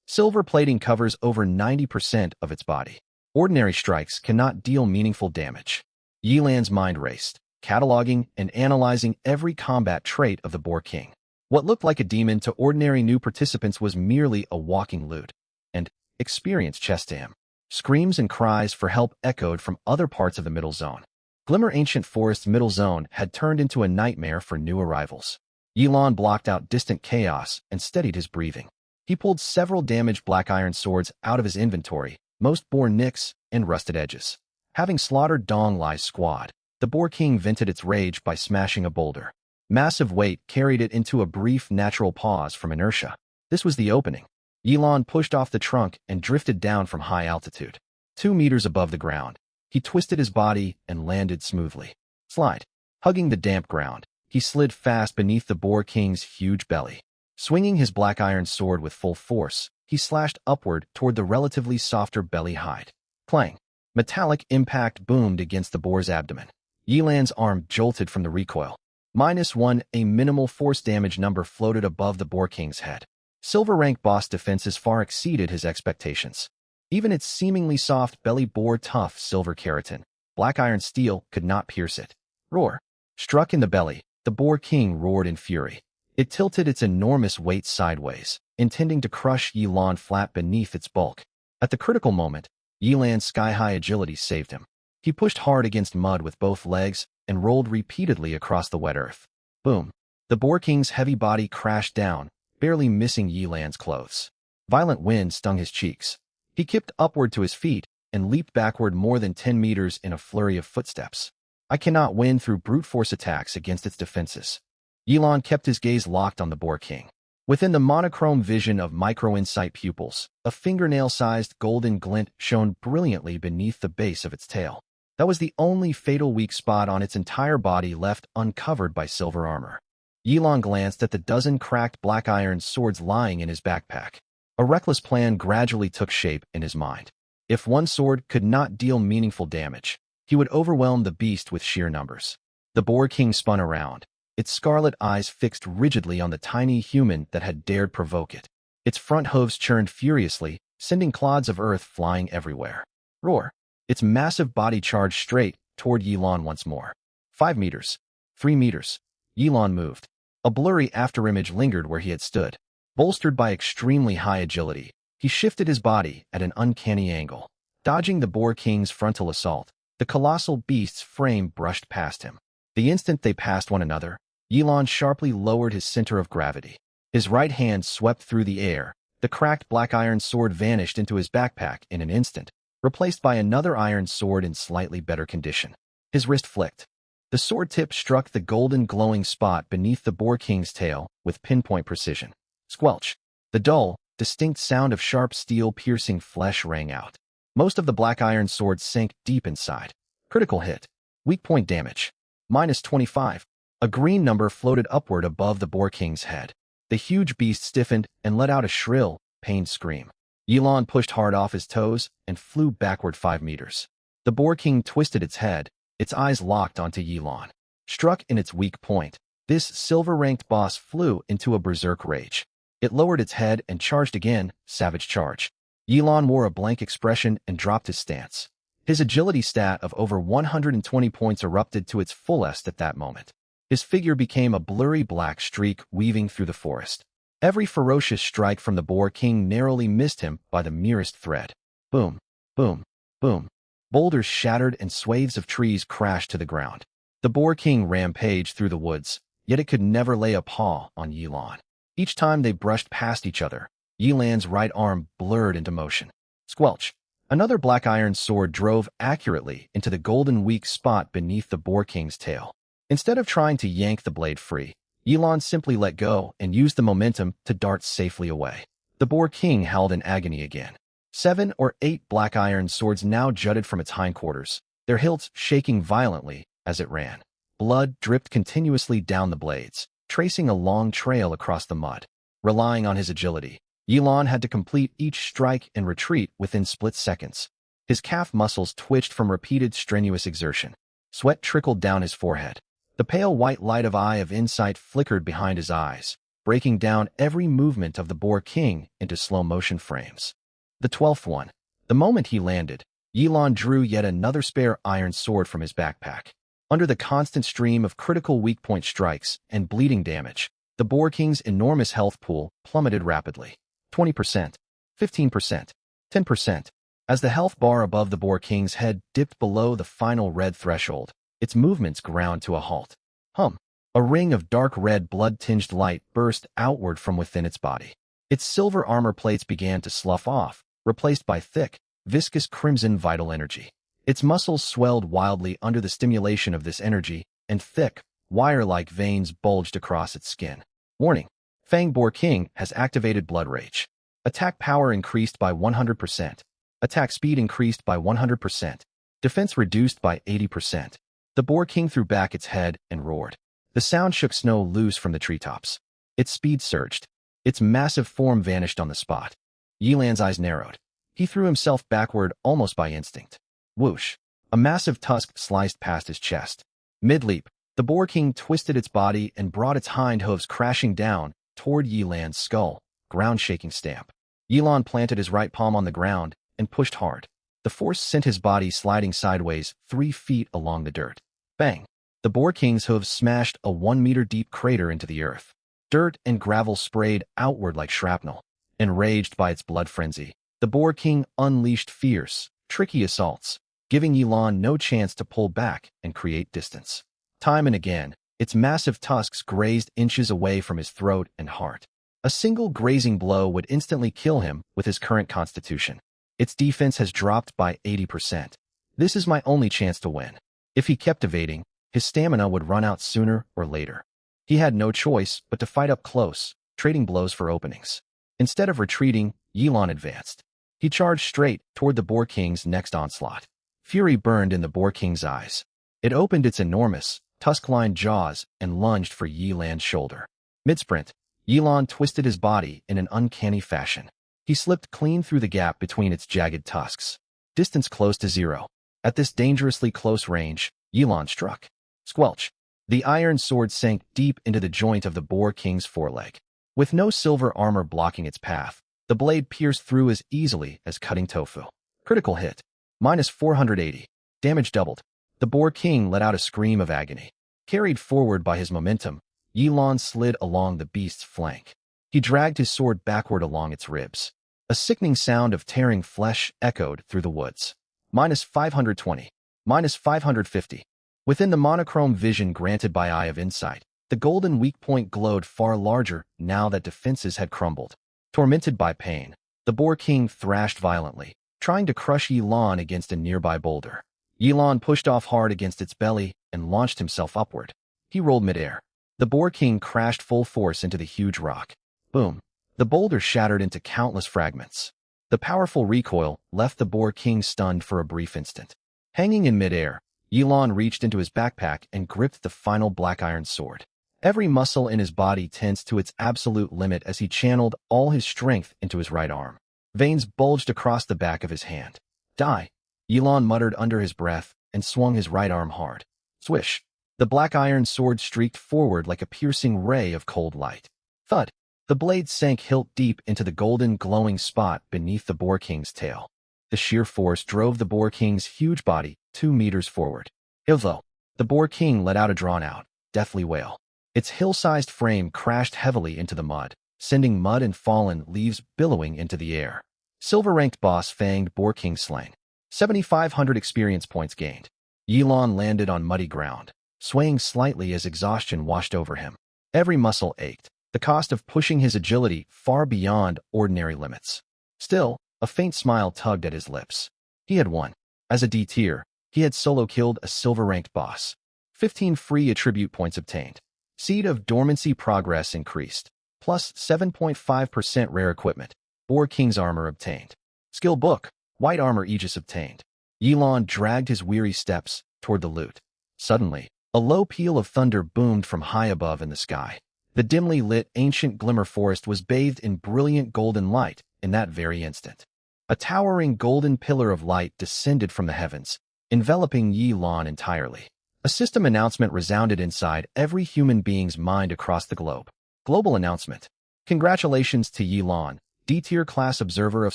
Silver plating covers over 90% of its body. Ordinary strikes cannot deal meaningful damage. Yilan's mind raced, cataloging and analyzing every combat trait of the Boar King. What looked like a demon to ordinary new participants was merely a walking lute. And experience chest to him. Screams and cries for help echoed from other parts of the Middle Zone. Glimmer Ancient Forest's Middle Zone had turned into a nightmare for new arrivals. Yilan blocked out distant chaos and steadied his breathing. He pulled several damaged black iron swords out of his inventory, most bore nicks and rusted edges. Having slaughtered Donglai's squad, the Boar King vented its rage by smashing a boulder. Massive weight carried it into a brief natural pause from inertia. This was the opening. Yilan pushed off the trunk and drifted down from high altitude. 2 meters above the ground, he twisted his body and landed smoothly. Slide. Hugging the damp ground, he slid fast beneath the Boar King's huge belly. Swinging his black iron sword with full force, he slashed upward toward the relatively softer belly hide. Clang. Metallic impact boomed against the boar's abdomen. Yilan's arm jolted from the recoil. -1, a minimal force damage number floated above the Boar King's head. Silver rank boss defenses far exceeded his expectations. Even its seemingly soft belly bore tough silver keratin. Black iron steel could not pierce it. Roar. Struck in the belly, the Boar King roared in fury. It tilted its enormous weight sideways, intending to crush Yilan flat beneath its bulk. At the critical moment, Yilan's sky-high agility saved him. He pushed hard against mud with both legs and rolled repeatedly across the wet earth. Boom. The Boar King's heavy body crashed down, barely missing Yilan's clothes. Violent wind stung his cheeks. He kipped upward to his feet and leaped backward more than 10 meters in a flurry of footsteps. I cannot win through brute force attacks against its defenses. Yilan kept his gaze locked on the Boar King. Within the monochrome vision of micro-insight pupils, a fingernail-sized golden glint shone brilliantly beneath the base of its tail. That was the only fatal weak spot on its entire body left uncovered by silver armor. Yilan glanced at the dozen cracked black iron swords lying in his backpack. A reckless plan gradually took shape in his mind. If one sword could not deal meaningful damage, he would overwhelm the beast with sheer numbers. The Boar King spun around, its scarlet eyes fixed rigidly on the tiny human that had dared provoke it. Its front hooves churned furiously, sending clods of earth flying everywhere. Roar. Its massive body charged straight toward Yilan once more. 5 meters. 3 meters. Yilan moved. A blurry afterimage lingered where he had stood. Bolstered by extremely high agility, he shifted his body at an uncanny angle. Dodging the Boar King's frontal assault, the colossal beast's frame brushed past him. The instant they passed one another, Yilan sharply lowered his center of gravity. His right hand swept through the air. The cracked black iron sword vanished into his backpack in an instant, replaced by another iron sword in slightly better condition. His wrist flicked. The sword tip struck the golden glowing spot beneath the Boar King's tail with pinpoint precision. Squelch. The dull, distinct sound of sharp steel piercing flesh rang out. Most of the black iron sword sank deep inside. Critical hit. Weak point damage. -25. A green number floated upward above the Boar King's head. The huge beast stiffened and let out a shrill, pained scream. Yilan pushed hard off his toes and flew backward 5 meters. The Boar King twisted its head, its eyes locked onto Yilan. Struck in its weak point, this silver-ranked boss flew into a berserk rage. It lowered its head and charged again, savage charge. Yilan wore a blank expression and dropped his stance. His agility stat of over 120 points erupted to its fullest at that moment. His figure became a blurry black streak weaving through the forest. Every ferocious strike from the Boar King narrowly missed him by the merest thread. Boom, boom, boom. Boulders shattered and swathes of trees crashed to the ground. The Boar King rampaged through the woods, yet it could never lay a paw on Yilan. Each time they brushed past each other, Yilan's right arm blurred into motion. Squelch! Another black iron sword drove accurately into the golden weak spot beneath the Boar King's tail. Instead of trying to yank the blade free, Yilan simply let go and used the momentum to dart safely away. The Boar King howled in agony again. 7 or 8 black iron swords now jutted from its hindquarters, their hilts shaking violently as it ran. Blood dripped continuously down the blades, tracing a long trail across the mud. Relying on his agility, Yilan had to complete each strike and retreat within split seconds. His calf muscles twitched from repeated strenuous exertion. Sweat trickled down his forehead. The pale white light of Eye of Insight flickered behind his eyes, breaking down every movement of the Boar King into slow-motion frames. The 12th one. The moment he landed, Yilan drew yet another spare iron sword from his backpack. Under the constant stream of critical weak point strikes and bleeding damage, the Boar King's enormous health pool plummeted rapidly. 20%, 15%, 10%. As the health bar above the Boar King's head dipped below the final red threshold, its movements ground to a halt. Hum! A ring of dark red blood-tinged light burst outward from within its body. Its silver armor plates began to slough off, replaced by thick, viscous crimson vital energy. Its muscles swelled wildly under the stimulation of this energy, and thick, wire-like veins bulged across its skin. Warning! Fang Boar King has activated Blood Rage. Attack power increased by 100%. Attack speed increased by 100%. Defense reduced by 80%. The Boar King threw back its head and roared. The sound shook snow loose from the treetops. Its speed surged. Its massive form vanished on the spot. Yilan's eyes narrowed. He threw himself backward almost by instinct. Whoosh! A massive tusk sliced past his chest. Mid-leap, the Boar King twisted its body and brought its hind hooves crashing down toward Yilan's skull, ground-shaking stamp. Yilan planted his right palm on the ground and pushed hard. The force sent his body sliding sideways 3 feet along the dirt. Bang! The Boar King's hooves smashed a 1-meter-deep crater into the earth. Dirt and gravel sprayed outward like shrapnel. Enraged by its blood frenzy, the Boar King unleashed fierce, tricky assaults, giving Yilan no chance to pull back and create distance. Time and again, its massive tusks grazed inches away from his throat and heart. A single grazing blow would instantly kill him with his current constitution. Its defense has dropped by 80%. This is my only chance to win. If he kept evading, his stamina would run out sooner or later. He had no choice but to fight up close, trading blows for openings. Instead of retreating, Yilan advanced. He charged straight toward the Boar King's next onslaught. Fury burned in the Boar King's eyes. It opened its enormous, tusk-lined jaws and lunged for Yilan's shoulder. Mid-sprint, Yilan twisted his body in an uncanny fashion. He slipped clean through the gap between its jagged tusks. Distance close to 0. At this dangerously close range, Yilan struck. Squelch! The iron sword sank deep into the joint of the Boar King's foreleg. With no silver armor blocking its path, the blade pierced through as easily as cutting tofu. Critical hit. Minus 480. Damage doubled. The Boar King let out a scream of agony. Carried forward by his momentum, Yilan slid along the beast's flank. He dragged his sword backward along its ribs. A sickening sound of tearing flesh echoed through the woods. Minus 520. Minus 550. Within the monochrome vision granted by Eye of Insight, the golden weak point glowed far larger now that defenses had crumbled. Tormented by pain, the Boar King thrashed violently, trying to crush Yilan against a nearby boulder. Yilan pushed off hard against its belly and launched himself upward. He rolled midair. The Boar King crashed full force into the huge rock. Boom! The boulder shattered into countless fragments. The powerful recoil left the Boar King stunned for a brief instant. Hanging in midair, Yilan reached into his backpack and gripped the final black iron sword. Every muscle in his body tensed to its absolute limit as he channeled all his strength into his right arm. Veins bulged across the back of his hand. Die! Yilan muttered under his breath and swung his right arm hard. Swish! The black iron sword streaked forward like a piercing ray of cold light. Thud! The blade sank hilt deep into the golden glowing spot beneath the Boar King's tail. The sheer force drove the Boar King's huge body 2 meters forward. Although, the Boar King let out a drawn-out, deathly wail. Its hill-sized frame crashed heavily into the mud, sending mud and fallen leaves billowing into the air. Silver-ranked boss Fanged Boar King slain. 7,500 experience points gained. Yilon landed on muddy ground, swaying slightly as exhaustion washed over him. Every muscle ached, the cost of pushing his agility far beyond ordinary limits. Still, a faint smile tugged at his lips. He had won. As a D tier, he had solo killed a silver-ranked boss. 15 free attribute points obtained. Seed of Dormancy progress increased. Plus 7.5% rare equipment. Boar King's armor obtained. Skill book. White armor Aegis obtained. Yilon dragged his weary steps toward the loot. Suddenly, a low peal of thunder boomed from high above in the sky. The dimly lit ancient Glimmer Forest was bathed in brilliant golden light in that very instant. A towering golden pillar of light descended from the heavens, enveloping Yilon entirely. A system announcement resounded inside every human being's mind across the globe. Global announcement. Congratulations to Yilon, D-tier class observer of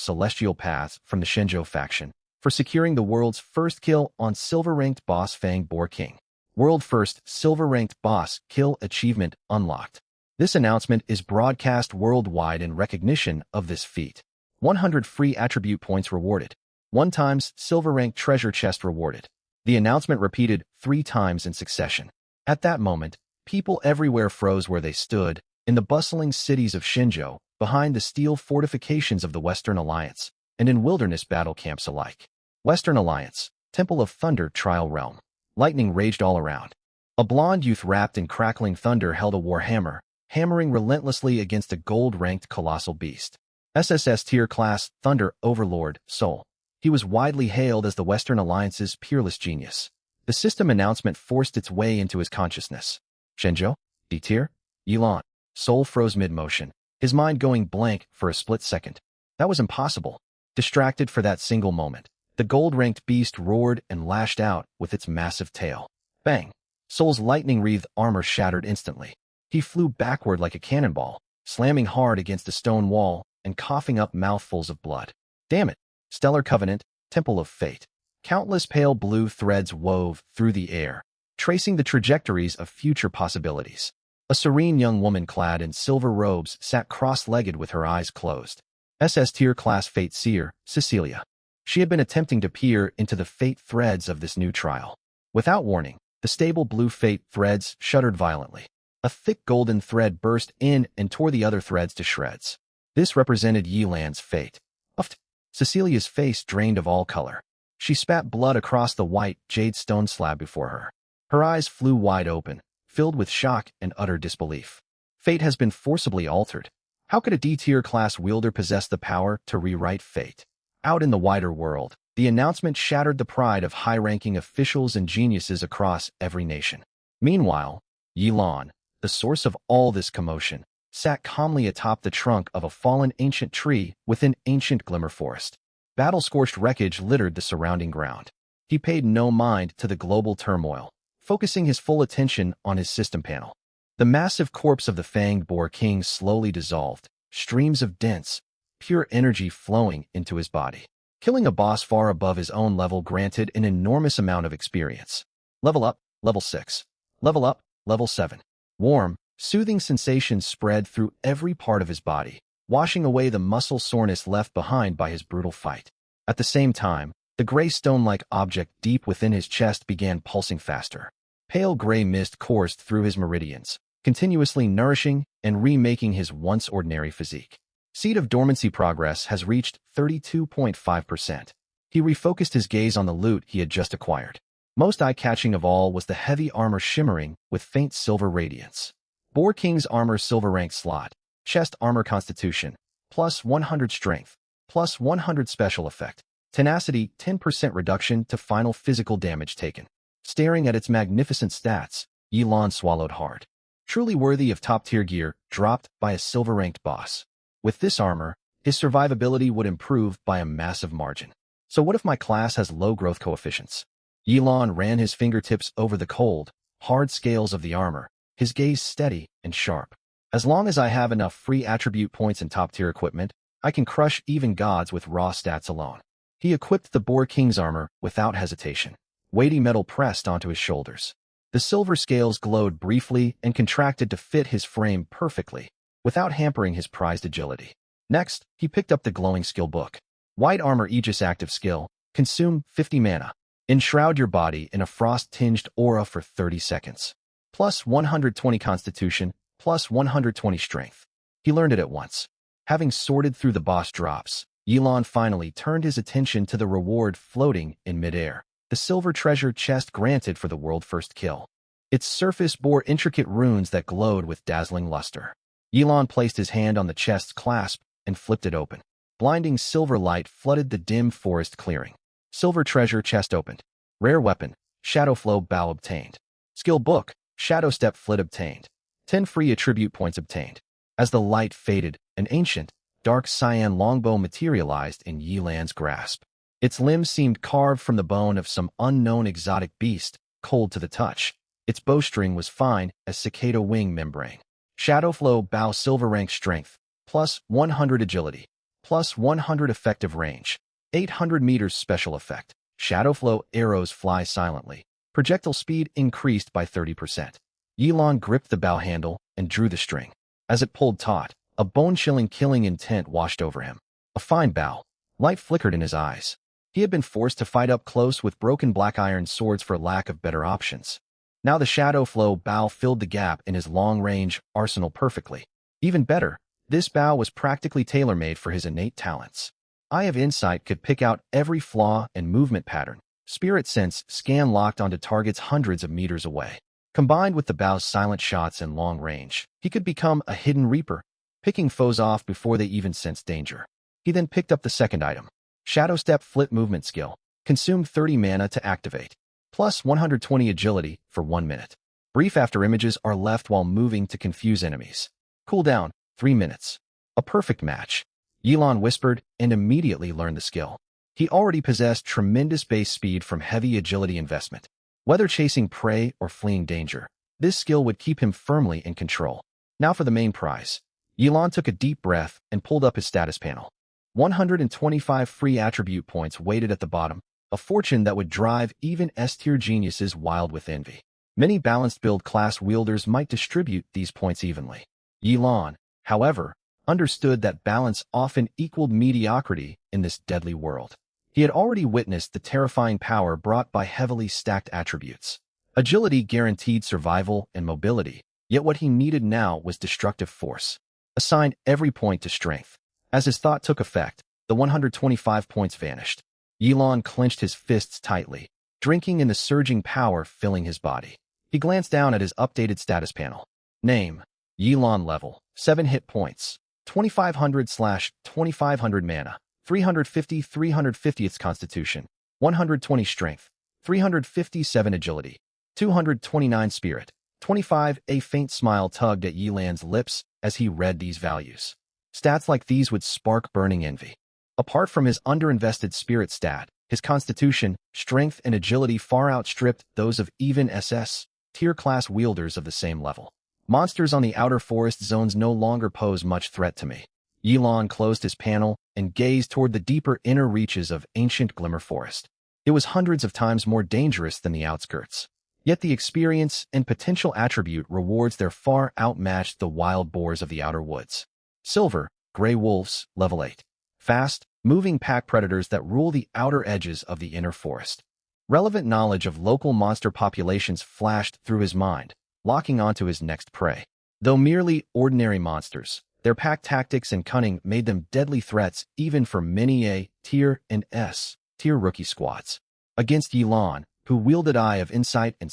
Celestial Paths from the Shenzhou faction, for securing the world's first kill on silver-ranked boss Fanged Boar King. World first silver-ranked boss kill achievement unlocked. This announcement is broadcast worldwide in recognition of this feat. 100 free attribute points rewarded. 1 times silver-ranked treasure chest rewarded. The announcement repeated 3 times in succession. At that moment, people everywhere froze where they stood, in the bustling cities of Shenzhou, behind the steel fortifications of the Western Alliance, and in wilderness battle camps alike. Western Alliance, Temple of Thunder Trial Realm. Lightning raged all around. A blonde youth wrapped in crackling thunder held a warhammer, hammering relentlessly against a gold-ranked colossal beast. SSS tier class Thunder Overlord Soul. He was widely hailed as the Western Alliance's peerless genius. The system announcement forced its way into his consciousness. Shenzhou? D-tier? Yilon. Soul froze mid-motion, his mind going blank for a split second. That was impossible. Distracted for that single moment, the gold-ranked beast roared and lashed out with its massive tail. Bang! Soul's lightning-wreathed armor shattered instantly. He flew backward like a cannonball, slamming hard against a stone wall and coughing up mouthfuls of blood. Damn it! Stellar Covenant, Temple of Fate. Countless pale blue threads wove through the air, tracing the trajectories of future possibilities. A serene young woman clad in silver robes sat cross-legged with her eyes closed. SS-tier class Fate Seer, Cecilia. She had been attempting to peer into the fate threads of this new trial. Without warning, the stable blue fate threads shuddered violently. A thick golden thread burst in and tore the other threads to shreds. This represented Yilan's fate. Uffed. Cecilia's face drained of all color. She spat blood across the white jade stone slab before her. Her eyes flew wide open, filled with shock and utter disbelief. Fate has been forcibly altered. How could a D-tier class wielder possess the power to rewrite fate? Out in the wider world, the announcement shattered the pride of high-ranking officials and geniuses across every nation. Meanwhile, Yilon, the source of all this commotion, sat calmly atop the trunk of a fallen ancient tree within ancient Glimmer Forest. Battle-scorched wreckage littered the surrounding ground. He paid no mind to the global turmoil, focusing his full attention on his system panel. The massive corpse of the Fanged Boar King slowly dissolved, streams of dense, pure energy flowing into his body. Killing a boss far above his own level granted an enormous amount of experience. Level up, level 6. Level up, level 7. Warm, soothing sensations spread through every part of his body, washing away the muscle soreness left behind by his brutal fight. At the same time, the gray stone-like object deep within his chest began pulsing faster. Pale gray mist coursed through his meridians, continuously nourishing and remaking his once ordinary physique. Seed of Dormancy progress has reached 32.5%. He refocused his gaze on the loot he had just acquired. Most eye-catching of all was the heavy armor shimmering with faint silver radiance. Boar King's armor silver rank slot. Chest armor constitution. Plus 100 strength. Plus 100 special effect. Tenacity 10% reduction to final physical damage taken. Staring at its magnificent stats, Yilon swallowed hard. Truly worthy of top-tier gear dropped by a silver-ranked boss. With this armor, his survivability would improve by a massive margin. So what if my class has low growth coefficients? Yilon ran his fingertips over the cold, hard scales of the armor, his gaze steady and sharp. As long as I have enough free attribute points and top-tier equipment, I can crush even gods with raw stats alone. He equipped the Boar King's armor without hesitation. Weighty metal pressed onto his shoulders. The silver scales glowed briefly and contracted to fit his frame perfectly, without hampering his prized agility. Next, he picked up the glowing skill book. White Armor Aegis Active Skill. Consume 50 mana. Enshroud your body in a frost-tinged aura for 30 seconds. Plus 120 Constitution, plus 120 Strength. He learned it at once. Having sorted through the boss drops, Yelan finally turned his attention to the reward floating in midair. The silver treasure chest granted for the world-first kill. Its surface bore intricate runes that glowed with dazzling luster. Yelan placed his hand on the chest's clasp and flipped it open. Blinding silver light flooded the dim forest clearing. Silver treasure chest opened. Rare weapon, Shadowflow Bow obtained. Skill book, Shadow Step Flit obtained. 10 free attribute points obtained. As the light faded, an ancient, dark cyan longbow materialized in Yelan's grasp. Its limbs seemed carved from the bone of some unknown exotic beast, cold to the touch. Its bowstring was fine as cicada wing membrane. Shadowflow Bow Silver Rank Strength, plus 100 Agility, plus 100 Effective Range, 800 meters Special Effect. Shadowflow Arrows Fly Silently. Projectile speed increased by 30%. Yelan gripped the bow handle and drew the string. As it pulled taut, a bone-chilling killing intent washed over him. A fine bow. Light flickered in his eyes. He had been forced to fight up close with broken black iron swords for lack of better options. Now the Shadowflow bow filled the gap in his long-range arsenal perfectly. Even better, this bow was practically tailor-made for his innate talents. Eye of Insight could pick out every flaw and movement pattern. Spirit Sense scan locked onto targets hundreds of meters away. Combined with the bow's silent shots and long range, he could become a hidden reaper, picking foes off before they even sensed danger. He then picked up the second item. Shadow Step Flit Movement Skill. Consume 30 mana to activate. Plus 120 agility for 1 minute. Brief after images are left while moving to confuse enemies. Cooldown, 3 minutes. A perfect match. Yelan whispered and immediately learned the skill. He already possessed tremendous base speed from heavy agility investment. Whether chasing prey or fleeing danger, this skill would keep him firmly in control. Now for the main prize. Yelan took a deep breath and pulled up his status panel. 125 free attribute points waited at the bottom, a fortune that would drive even S-tier geniuses wild with envy. Many balanced build class wielders might distribute these points evenly. Yelan, however, understood that balance often equaled mediocrity in this deadly world. He had already witnessed the terrifying power brought by heavily stacked attributes. Agility guaranteed survival and mobility, yet what he needed now was destructive force. Assign every point to strength. As his thought took effect, the 125 points vanished. Yelan clenched his fists tightly, drinking in the surging power filling his body. He glanced down at his updated status panel. Name: Yelan level, 7 hit points, 2500/2500 mana, 350 its constitution, 120 strength, 357 agility, 229 spirit, 25. A faint smile tugged at Yelan's lips as he read these values. Stats like these would spark burning envy. Apart from his underinvested spirit stat, his constitution, strength, and agility far outstripped those of even SS-tier class wielders of the same level. Monsters on the outer forest zones no longer pose much threat to me. Yelan closed his panel and gazed toward the deeper inner reaches of ancient Glimmer Forest. It was hundreds of times more dangerous than the outskirts. Yet the experience and potential attribute rewards there far outmatched the wild boars of the outer woods. Silver, Gray Wolves, level 8. Fast, moving pack predators that rule the outer edges of the inner forest. Relevant knowledge of local monster populations flashed through his mind, locking onto his next prey. Though merely ordinary monsters, their pack tactics and cunning made them deadly threats even for many A-tier and S-tier rookie squads. Against Yelan, who wielded Eye of Insight and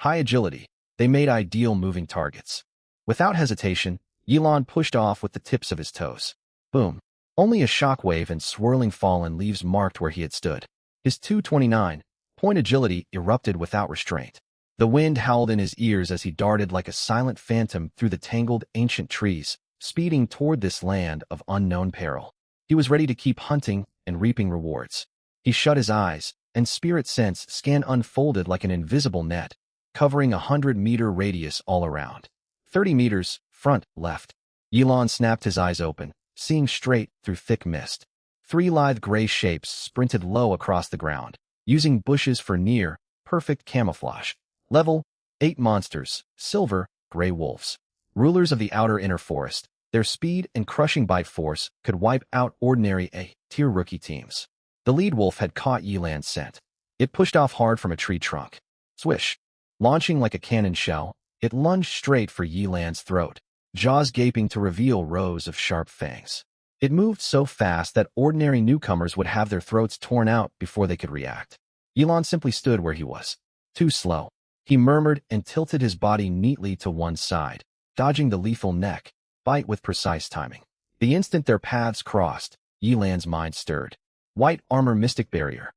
high agility, they made ideal moving targets. Without hesitation, Yelan pushed off with the tips of his toes. Boom. Only a shockwave and swirling fallen leaves marked where he had stood. His 229-point agility erupted without restraint. The wind howled in his ears as he darted like a silent phantom through the tangled ancient trees, speeding toward this land of unknown peril. He was ready to keep hunting and reaping rewards. He shut his eyes, and Spirit Sense scan unfolded like an invisible net, covering 100-meter radius all around. 30 meters, front, left. Yelan snapped his eyes open, seeing straight through thick mist. Three lithe gray shapes sprinted low across the ground, using bushes for near-perfect camouflage. Level 8 monsters, silver, gray wolves. Rulers of the outer inner forest, their speed and crushing bite force could wipe out ordinary A-tier rookie teams. The lead wolf had caught Yilan's scent. It pushed off hard from a tree trunk. Swish! Launching like a cannon shell, it lunged straight for Yilan's throat, jaws gaping to reveal rows of sharp fangs. It moved so fast that ordinary newcomers would have their throats torn out before they could react. Yilan simply stood where he was. Too slow. He murmured and tilted his body neatly to one side, dodging the lethal neck bite with precise timing. The instant their paths crossed, Yilan's mind stirred. White armor mystic barrier.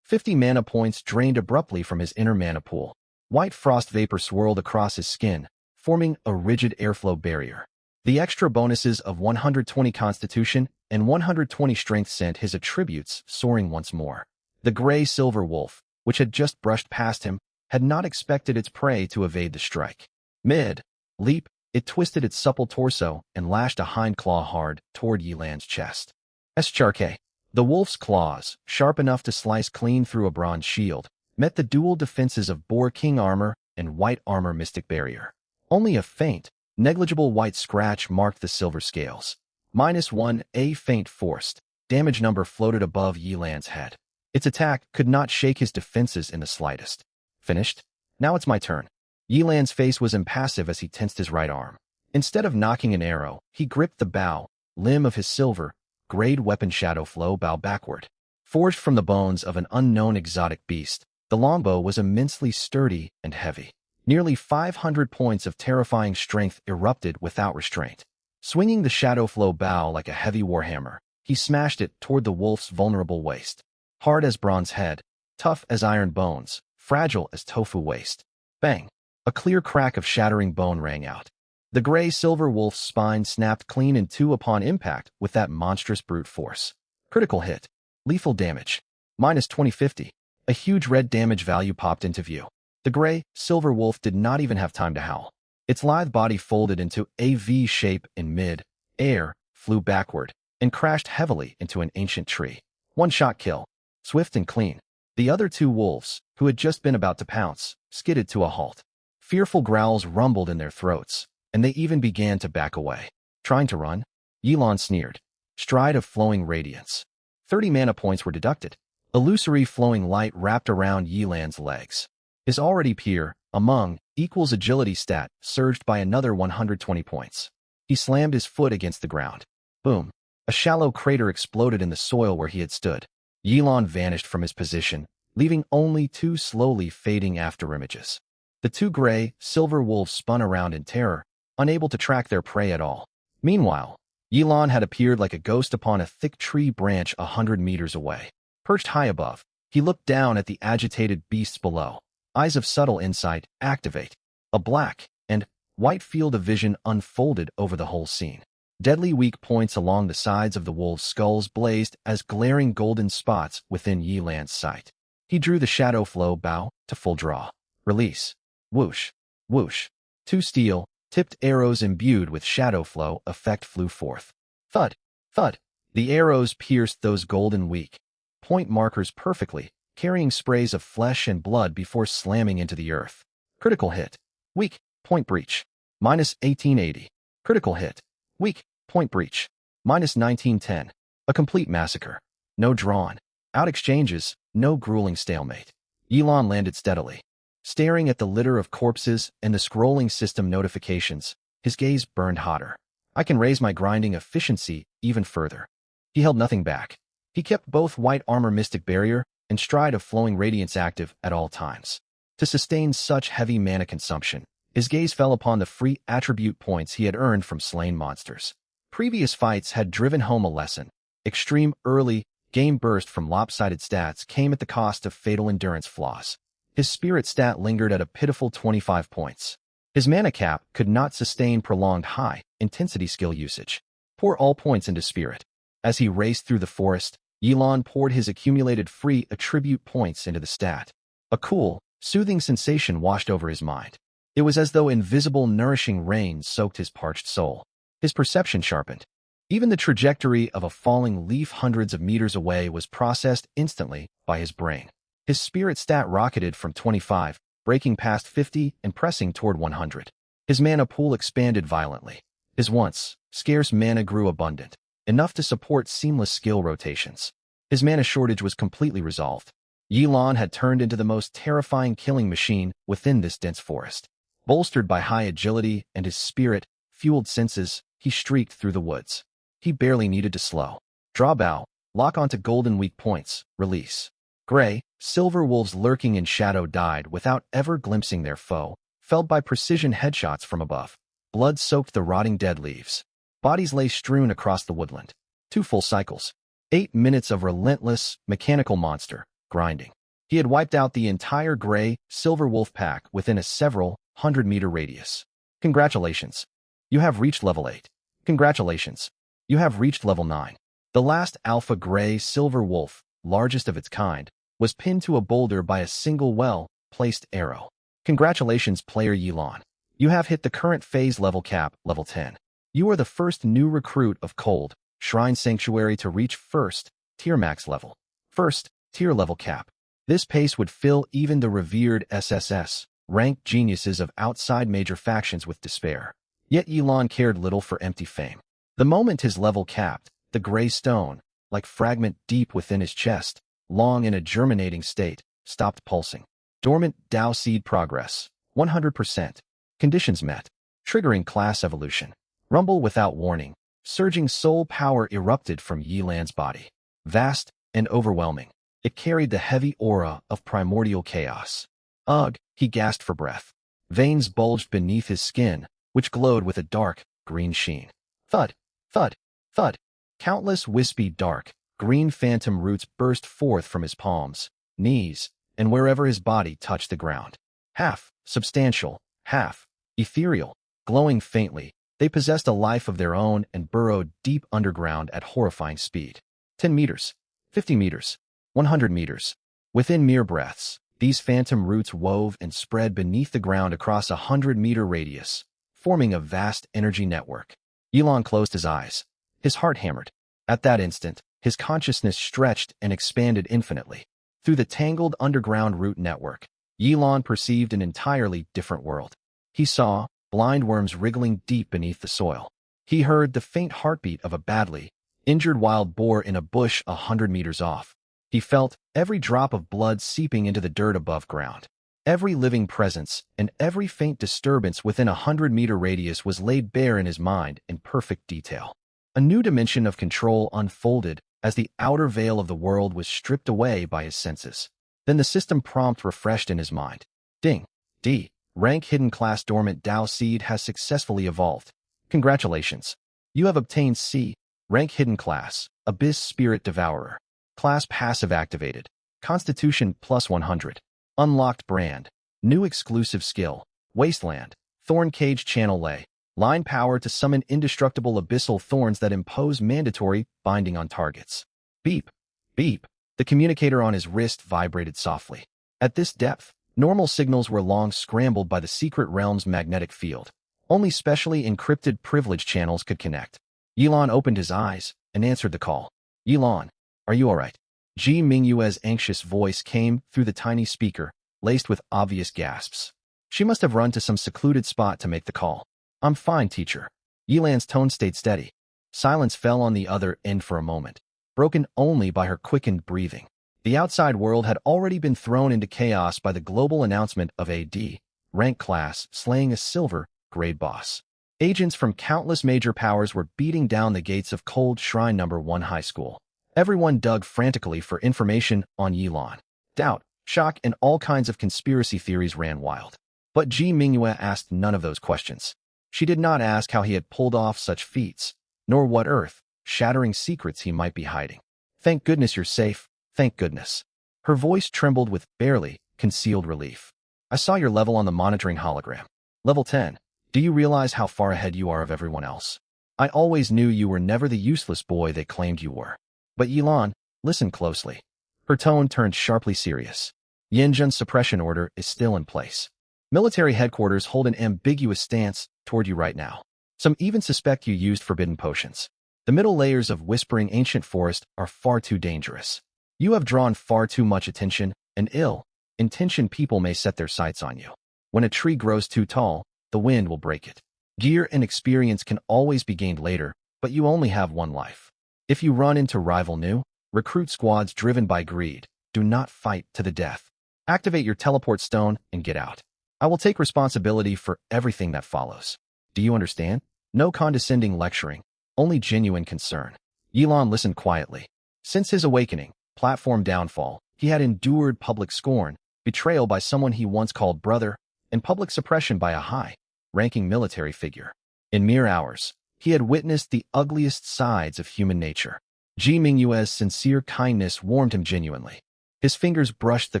50 mana points drained abruptly from his inner mana pool. White frost vapor swirled across his skin, forming a rigid airflow barrier. The extra bonuses of 120 Constitution and 120 Strength sent his attributes soaring once more. The gray-silver wolf, which had just brushed past him, had not expected its prey to evade the strike. Mid-leap, it twisted its supple torso and lashed a hind claw hard toward Yilan's chest. Escharke. The wolf's claws, sharp enough to slice clean through a bronze shield, met the dual defenses of Boar King armor and white armor mystic barrier. Only a faint, negligible white scratch marked the silver scales. -1, a faint forced. Damage number floated above Yilan's head. Its attack could not shake his defenses in the slightest. Finished? Now it's my turn. Yilan's face was impassive as he tensed his right arm. Instead of knocking an arrow, he gripped the bow, limb of his silver, grade weapon shadow flow bow backward. Forged from the bones of an unknown exotic beast, the longbow was immensely sturdy and heavy. Nearly 500 points of terrifying strength erupted without restraint. Swinging the shadow flow bow like a heavy warhammer, he smashed it toward the wolf's vulnerable waist. Hard as bronze head, tough as iron bones, fragile as tofu waist. Bang! A clear crack of shattering bone rang out. The gray-silver wolf's spine snapped clean in two upon impact with that monstrous brute force. Critical hit. Lethal damage. -2050. A huge red damage value popped into view. The gray-silver wolf did not even have time to howl. Its lithe body folded into a V shape in mid-air, flew backward, and crashed heavily into an ancient tree. One-shot kill. Swift and clean. The other two wolves, who had just been about to pounce, skidded to a halt. Fearful growls rumbled in their throats, and they even began to back away. Trying to run? Yilan sneered. Stride of flowing radiance. 30 mana points were deducted. Illusory flowing light wrapped around Yilan's legs. His already peer, among, equals agility stat, surged by another 120 points. He slammed his foot against the ground. Boom. A shallow crater exploded in the soil where he had stood. Yilan vanished from his position, leaving only two slowly fading afterimages. The two gray, silver wolves spun around in terror, unable to track their prey at all. Meanwhile, Yilan had appeared like a ghost upon a thick tree branch 100 meters away. Perched high above, he looked down at the agitated beasts below. Eyes of subtle insight activate. A black and white field of vision unfolded over the whole scene. Deadly weak points along the sides of the wolves' skulls blazed as glaring golden spots within Yilan's sight. He drew the shadow flow bow to full draw. Release. Whoosh. Whoosh. Two steel, tipped arrows imbued with shadow flow effect flew forth. Thud. Thud. The arrows pierced those golden weak point markers perfectly, carrying sprays of flesh and blood before slamming into the earth. Critical hit. Weak point breach. -1880. Critical hit. Weak point breach. -1910. A complete massacre. No drawn out exchanges, no grueling stalemate. Yilan landed steadily. Staring at the litter of corpses and the scrolling system notifications, his gaze burned hotter. I can raise my grinding efficiency even further. He held nothing back. He kept both white armor mystic barrier and stride of flowing radiance active at all times. To sustain such heavy mana consumption, his gaze fell upon the free attribute points he had earned from slain monsters. Previous fights had driven home a lesson. Extreme early game burst from lopsided stats came at the cost of fatal endurance flaws. His spirit stat lingered at a pitiful 25 points. His mana cap could not sustain prolonged high-intensity skill usage. Pour all points into spirit. As he raced through the forest, Yilan poured his accumulated free attribute points into the stat. A cool, soothing sensation washed over his mind. It was as though invisible, nourishing rain soaked his parched soul. His perception sharpened. Even the trajectory of a falling leaf hundreds of meters away was processed instantly by his brain. His spirit stat rocketed from 25, breaking past 50 and pressing toward 100. His mana pool expanded violently. His once scarce mana grew abundant, enough to support seamless skill rotations. His mana shortage was completely resolved. Yilan had turned into the most terrifying killing machine within this dense forest. Bolstered by high agility and his spirit-fueled senses, he streaked through the woods. He barely needed to slow. Draw bow, lock onto golden weak points, release. Gray, silver wolves lurking in shadow died without ever glimpsing their foe, felled by precision headshots from above. Blood soaked the rotting dead leaves. Bodies lay strewn across the woodland. 2 full cycles. 8 minutes of relentless, mechanical monster, grinding. He had wiped out the entire gray, silver wolf pack within a several 100-meter radius. Congratulations. You have reached level 8. Congratulations. You have reached level 9. The last alpha gray silver wolf, largest of its kind, was pinned to a boulder by a single well-placed arrow. Congratulations, player Yilan. You have hit the current phase level cap, level 10. You are the first new recruit of Cold Shrine Sanctuary to reach first tier max level. First tier level cap. This pace would fill even the revered SSS ranked geniuses of outside major factions with despair. Yet Yilan cared little for empty fame. The moment his level capped, the gray stone, like fragment deep within his chest, long in a germinating state, stopped pulsing. Dormant Dao seed progress. 100%. Conditions met. Triggering class evolution. Rumble without warning. Surging soul power erupted from Yilan's body. Vast and overwhelming. It carried the heavy aura of primordial chaos. Ugh, he gasped for breath. Veins bulged beneath his skin, which glowed with a dark, green sheen. Thud, thud, thud. Countless wispy dark, green phantom roots burst forth from his palms, knees, and wherever his body touched the ground. Half substantial, half ethereal, glowing faintly, they possessed a life of their own and burrowed deep underground at horrifying speed. 10 meters, 50 meters, 100 meters. Within mere breaths, these phantom roots wove and spread beneath the ground across a 100-meter radius, forming a vast energy network. Yilan closed his eyes. His heart hammered. At that instant, his consciousness stretched and expanded infinitely. Through the tangled underground root network, Yilan perceived an entirely different world. He saw blind worms wriggling deep beneath the soil. He heard the faint heartbeat of a badly injured wild boar in a bush 100 meters off. He felt every drop of blood seeping into the dirt above ground. Every living presence and every faint disturbance within a 100-meter radius was laid bare in his mind in perfect detail. A new dimension of control unfolded as the outer veil of the world was stripped away by his senses. Then the system prompt refreshed in his mind. Ding. D. Rank Hidden Class Dormant Dao Seed has successfully evolved. Congratulations. You have obtained C. Rank Hidden Class, Abyss Spirit Devourer. Class Passive Activated. Constitution plus 100. Unlocked Brand. New Exclusive Skill. Wasteland. Thorn Cage Channel Lay. Line power to summon indestructible abyssal thorns that impose mandatory binding on targets. Beep. Beep. The communicator on his wrist vibrated softly. At this depth, normal signals were long scrambled by the secret realm's magnetic field. Only specially encrypted privilege channels could connect. Yilan opened his eyes and answered the call. Yilan, are you all right? Ji Mingyue's anxious voice came through the tiny speaker, laced with obvious gasps. She must have run to some secluded spot to make the call. I'm fine, teacher. Yilan's tone stayed steady. Silence fell on the other end for a moment, broken only by her quickened breathing. The outside world had already been thrown into chaos by the global announcement of a D rank class slaying a silver grade boss. Agents from countless major powers were beating down the gates of Cold Shrine No. 1 High School. Everyone dug frantically for information on Yilan. Doubt, shock, and all kinds of conspiracy theories ran wild. But Ji Mingyue asked none of those questions. She did not ask how he had pulled off such feats, nor what earth-shattering secrets he might be hiding. Thank goodness you're safe, thank goodness. Her voice trembled with barely concealed relief. I saw your level on the monitoring hologram. Level 10. Do you realize how far ahead you are of everyone else? I always knew you were never the useless boy they claimed you were. But Yilan, listen closely. Her tone turned sharply serious. Yanjun's suppression order is still in place. Military headquarters hold an ambiguous stance toward you right now. Some even suspect you used forbidden potions. The middle layers of whispering ancient forest are far too dangerous. You have drawn far too much attention, and ill-intentioned people may set their sights on you. When a tree grows too tall, the wind will break it. Gear and experience can always be gained later, but you only have one life. If you run into rival new, recruit squads driven by greed, do not fight to the death. Activate your teleport stone and get out. I will take responsibility for everything that follows. Do you understand? No condescending lecturing, only genuine concern. Yilon listened quietly. Since his awakening, platform downfall, he had endured public scorn, betrayal by someone he once called brother, and public suppression by a high-ranking military figure. In mere hours, he had witnessed the ugliest sides of human nature. Ji Mingyue's sincere kindness warmed him genuinely. His fingers brushed the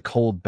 cold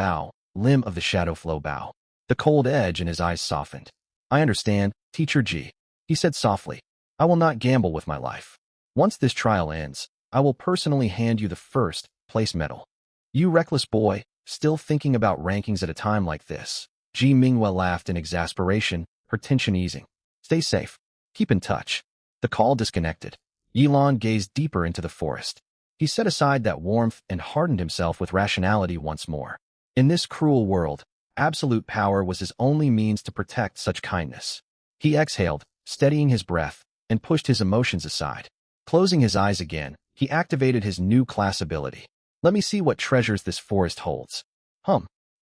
limb of the shadow flow bow. The cold edge in his eyes softened. I understand, Teacher Ji, he said softly. I will not gamble with my life. Once this trial ends, I will personally hand you the first place medal. You reckless boy, still thinking about rankings at a time like this. Ji Mingyue laughed in exasperation, her tension easing. Stay safe. Keep in touch. The call disconnected. Yilon gazed deeper into the forest. He set aside that warmth and hardened himself with rationality once more. In this cruel world, absolute power was his only means to protect such kindness. He exhaled, steadying his breath, and pushed his emotions aside. Closing his eyes again, he activated his new class ability. Let me see what treasures this forest holds.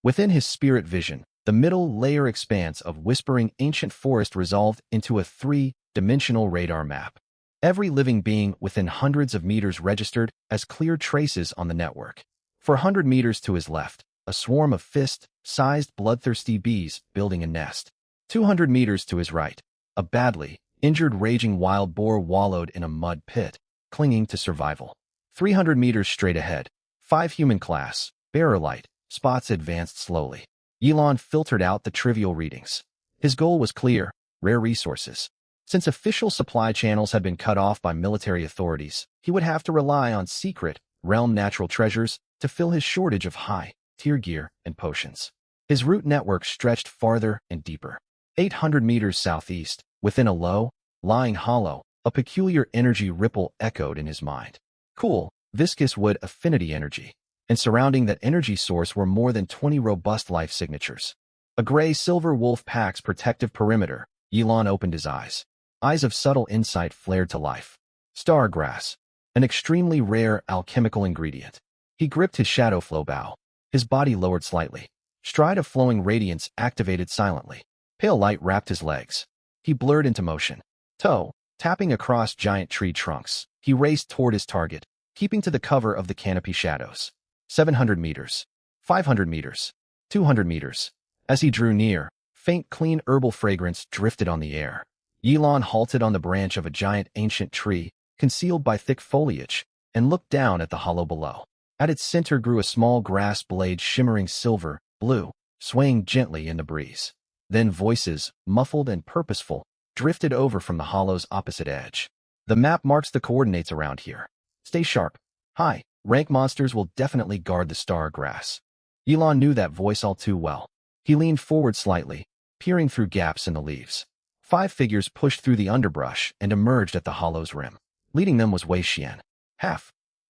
Within his spirit vision, the middle layer expanse of whispering ancient forest resolved into a three-dimensional radar map. Every living being within hundreds of meters registered as clear traces on the network. For 100 meters to his left, a swarm of fist-sized bloodthirsty bees building a nest. 200 meters to his right, a badly injured raging wild boar wallowed in a mud pit, clinging to survival. 300 meters straight ahead, 5 human class, bearer light, spots advanced slowly. Yilon filtered out the trivial readings. His goal was clear: rare resources. Since official supply channels had been cut off by military authorities, he would have to rely on secret, realm natural treasures to fill his shortage of high-tier gear and potions. His route network stretched farther and deeper. 800 meters southeast, within a low-lying hollow, a peculiar energy ripple echoed in his mind. Cool, viscous wood affinity energy. And surrounding that energy source were more than 20 robust life signatures. A gray-silver wolf pack's protective perimeter. Yilon opened his eyes. Eyes of subtle insight flared to life. Star grass, an extremely rare alchemical ingredient. He gripped his shadow flow bow. His body lowered slightly. Stride of flowing radiance activated silently. Pale light wrapped his legs. He blurred into motion. Tapping across giant tree trunks, he raced toward his target, keeping to the cover of the canopy shadows. 700 meters, 500 meters, 200 meters. As he drew near, faint clean herbal fragrance drifted on the air. Yilon halted on the branch of a giant ancient tree, concealed by thick foliage, and looked down at the hollow below. At its center grew a small grass blade shimmering silver-blue, swaying gently in the breeze. Then voices, muffled and purposeful, drifted over from the hollow's opposite edge. The map marks the coordinates around here. Stay sharp. High-rank monsters will definitely guard the star grass. Yilon knew that voice all too well. He leaned forward slightly, peering through gaps in the leaves. 5 figures pushed through the underbrush and emerged at the hollow's rim. Leading them was Wei Xian.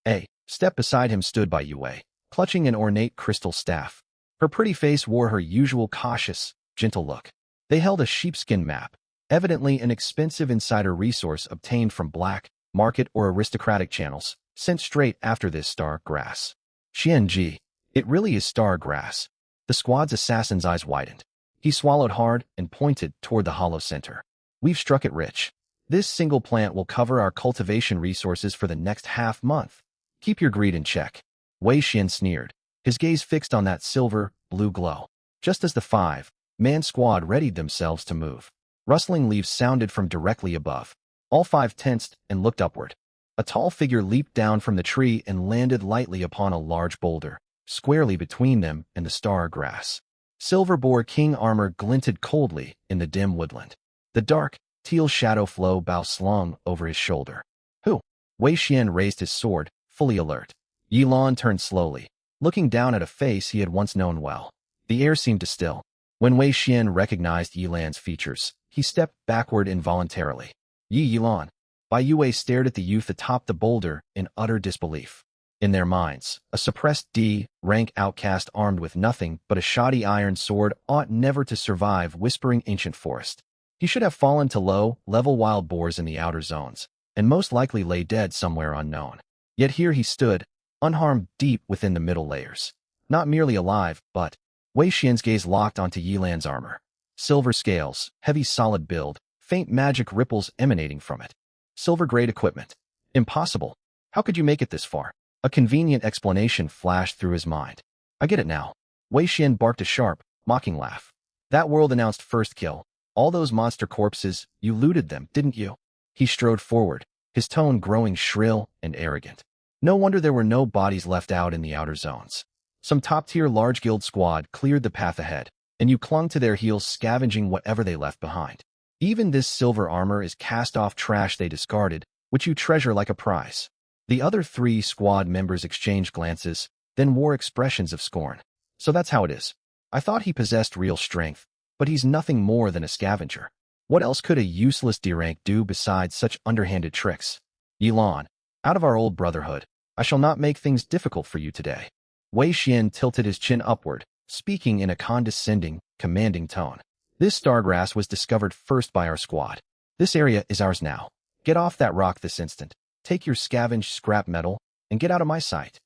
A step beside him stood Bai Yue, clutching an ornate crystal staff. Her pretty face wore her usual cautious, gentle look. They held a sheepskin map, evidently an expensive insider resource obtained from black market or aristocratic channels, sent straight after this star grass. Xianji, it really is star grass. The squad's assassin's eyes widened. He swallowed hard and pointed toward the hollow center. We've struck it rich. This single plant will cover our cultivation resources for the next half-month. Keep your greed in check. Wei Xian sneered, his gaze fixed on that silver-blue glow. Just as the 5-man squad readied themselves to move, rustling leaves sounded from directly above. All 5 tensed and looked upward. A tall figure leaped down from the tree and landed lightly upon a large boulder, squarely between them and the star grass. Silver boar king armor glinted coldly in the dim woodland. The dark, teal shadow flow bow slung over his shoulder. Who? Wei Xian raised his sword, fully alert. Yilon turned slowly, looking down at a face he had once known well. The air seemed to still. When Wei Xian recognized Yilan's features, he stepped backward involuntarily. Yilon. Bai Yue stared at the youth atop the boulder in utter disbelief. In their minds, a suppressed D-rank outcast armed with nothing but a shoddy iron sword ought never to survive Whispering Ancient Forest. He should have fallen to low-level wild boars in the outer zones, and most likely lay dead somewhere unknown. Yet here he stood, unharmed deep within the middle layers. Not merely alive, but Wei Xian's gaze locked onto Yilan's armor. Silver scales, heavy solid build, faint magic ripples emanating from it. Silver-grade equipment. Impossible. How could you make it this far? A convenient explanation flashed through his mind. I get it now. Wei Xian barked a sharp, mocking laugh. That world announced first kill. All those monster corpses, you looted them, didn't you? He strode forward, his tone growing shrill and arrogant. No wonder there were no bodies left out in the outer zones. Some top-tier large guild squad cleared the path ahead, and you clung to their heels scavenging whatever they left behind. Even this silver armor is cast-off trash they discarded, which you treasure like a prize. The other 3 squad members exchanged glances, then wore expressions of scorn. So that's how it is. I thought he possessed real strength, but he's nothing more than a scavenger. What else could a useless D-rank do besides such underhanded tricks? Yilan, out of our old brotherhood, I shall not make things difficult for you today. Wei Xian tilted his chin upward, speaking in a condescending, commanding tone. This stargrass was discovered first by our squad. This area is ours now. Get off that rock this instant. Take your scavenged scrap metal, and get out of my sight.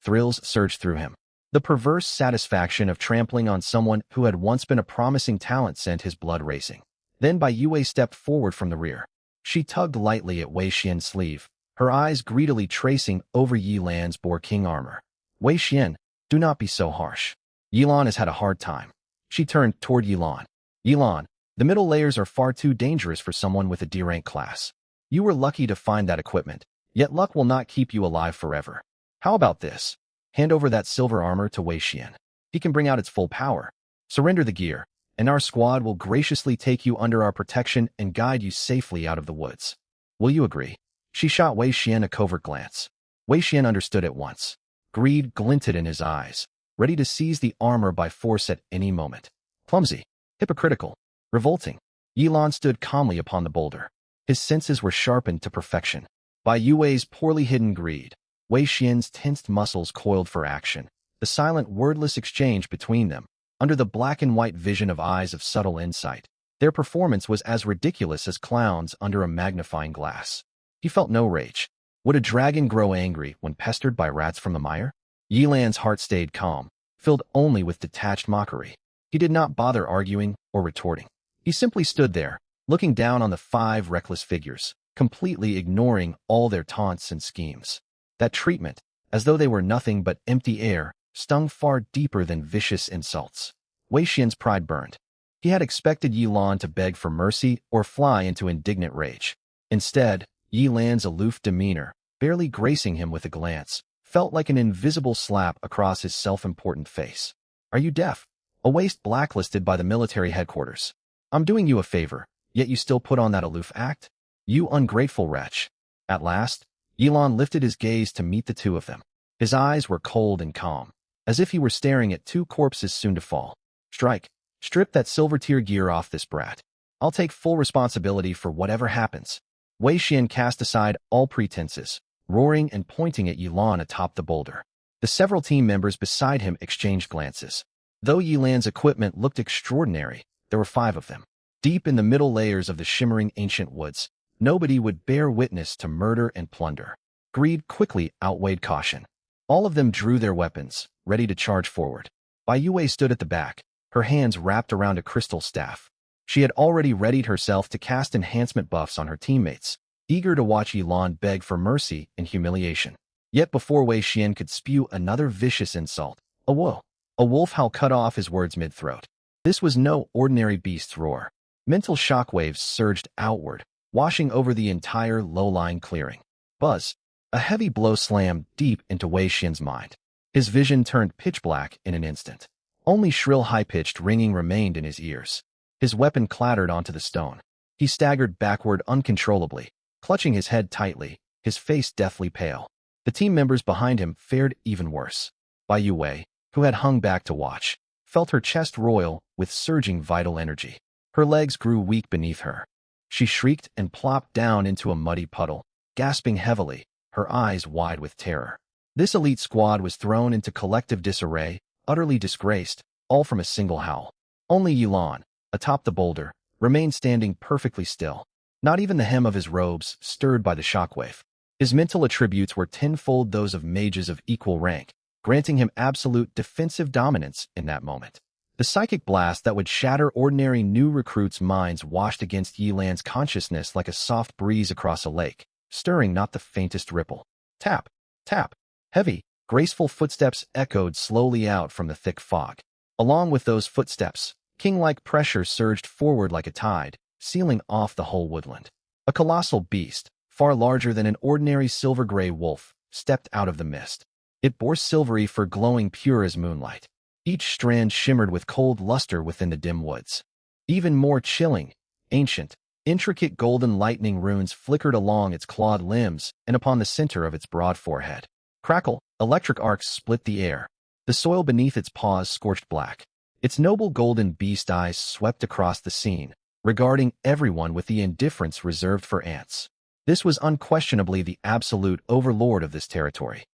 Thrills surged through him. The perverse satisfaction of trampling on someone who had once been a promising talent sent his blood racing. Then Bai Yue stepped forward from the rear. She tugged lightly at Wei Xian's sleeve, her eyes greedily tracing over Yilan's Boar King armor. Wei Xian, do not be so harsh. Yilan has had a hard time. She turned toward Yilan. Yilan, the middle layers are far too dangerous for someone with a D-rank class. You were lucky to find that equipment, yet luck will not keep you alive forever. How about this? Hand over that silver armor to Wei Xian. He can bring out its full power. Surrender the gear, and our squad will graciously take you under our protection and guide you safely out of the woods. Will you agree? She shot Wei Xian a covert glance. Wei Xian understood at once. Greed glinted in his eyes, ready to seize the armor by force at any moment. Clumsy, hypocritical, revolting. Yilan stood calmly upon the boulder. His senses were sharpened to perfection. Bai Yue's poorly hidden greed, Wei Xian's tensed muscles coiled for action, the silent, wordless exchange between them, under the black-and-white vision of eyes of subtle insight. Their performance was as ridiculous as clowns under a magnifying glass. He felt no rage. Would a dragon grow angry when pestered by rats from the mire? Yilan's heart stayed calm, filled only with detached mockery. He did not bother arguing or retorting. He simply stood there, looking down on the 5 reckless figures, completely ignoring all their taunts and schemes. That treatment, as though they were nothing but empty air, stung far deeper than vicious insults. Wei Xian's pride burned. He had expected Yilan to beg for mercy or fly into indignant rage. Instead, Yilan's aloof demeanor, barely gracing him with a glance, felt like an invisible slap across his self-important face. Are you deaf? A waste blacklisted by the military headquarters. I'm doing you a favor, yet you still put on that aloof act? You ungrateful wretch. At last, Yilan lifted his gaze to meet the 2 of them. His eyes were cold and calm, as if he were staring at 2 corpses soon to fall. Strike. Strip that silver-tier gear off this brat. I'll take full responsibility for whatever happens. Wei Xian cast aside all pretenses, roaring and pointing at Yilan atop the boulder. The several team members beside him exchanged glances. Though Yilan's equipment looked extraordinary, there were 5 of them. Deep in the middle layers of the shimmering ancient woods, nobody would bear witness to murder and plunder. Greed quickly outweighed caution. All of them drew their weapons, ready to charge forward. Bai Yue stood at the back, her hands wrapped around a crystal staff. She had already readied herself to cast enhancement buffs on her teammates, eager to watch Yilan beg for mercy and humiliation. Yet before Wei Xian could spew another vicious insult, a wolf howl cut off his words mid-throat. This was no ordinary beast's roar. Mental shockwaves surged outward, washing over the entire low-lying clearing. Buzz. A heavy blow slammed deep into Wei Xian's mind. His vision turned pitch black in an instant. Only shrill high-pitched ringing remained in his ears. His weapon clattered onto the stone. He staggered backward uncontrollably, clutching his head tightly, his face deathly pale. The team members behind him fared even worse. Bai Yue, who had hung back to watch, felt her chest roil with surging vital energy. Her legs grew weak beneath her. She shrieked and plopped down into a muddy puddle, gasping heavily, her eyes wide with terror. This elite squad was thrown into collective disarray, utterly disgraced, all from a single howl. Only Yulan, atop the boulder, remained standing perfectly still. Not even the hem of his robes stirred by the shockwave. His mental attributes were tenfold those of mages of equal rank, granting him absolute defensive dominance in that moment. The psychic blast that would shatter ordinary new recruits' minds washed against Yilan's consciousness like a soft breeze across a lake, stirring not the faintest ripple. Tap, tap. Heavy, graceful footsteps echoed slowly out from the thick fog. Along with those footsteps, king-like pressure surged forward like a tide, sealing off the whole woodland. A colossal beast, far larger than an ordinary silver-gray wolf, stepped out of the mist. It bore silvery fur glowing pure as moonlight. Each strand shimmered with cold luster within the dim woods. Even more chilling, ancient, intricate golden lightning runes flickered along its clawed limbs and upon the center of its broad forehead. Crackle, electric arcs split the air. The soil beneath its paws scorched black. Its noble golden beast eyes swept across the scene, regarding everyone with the indifference reserved for ants. This was unquestionably the absolute overlord of this territory.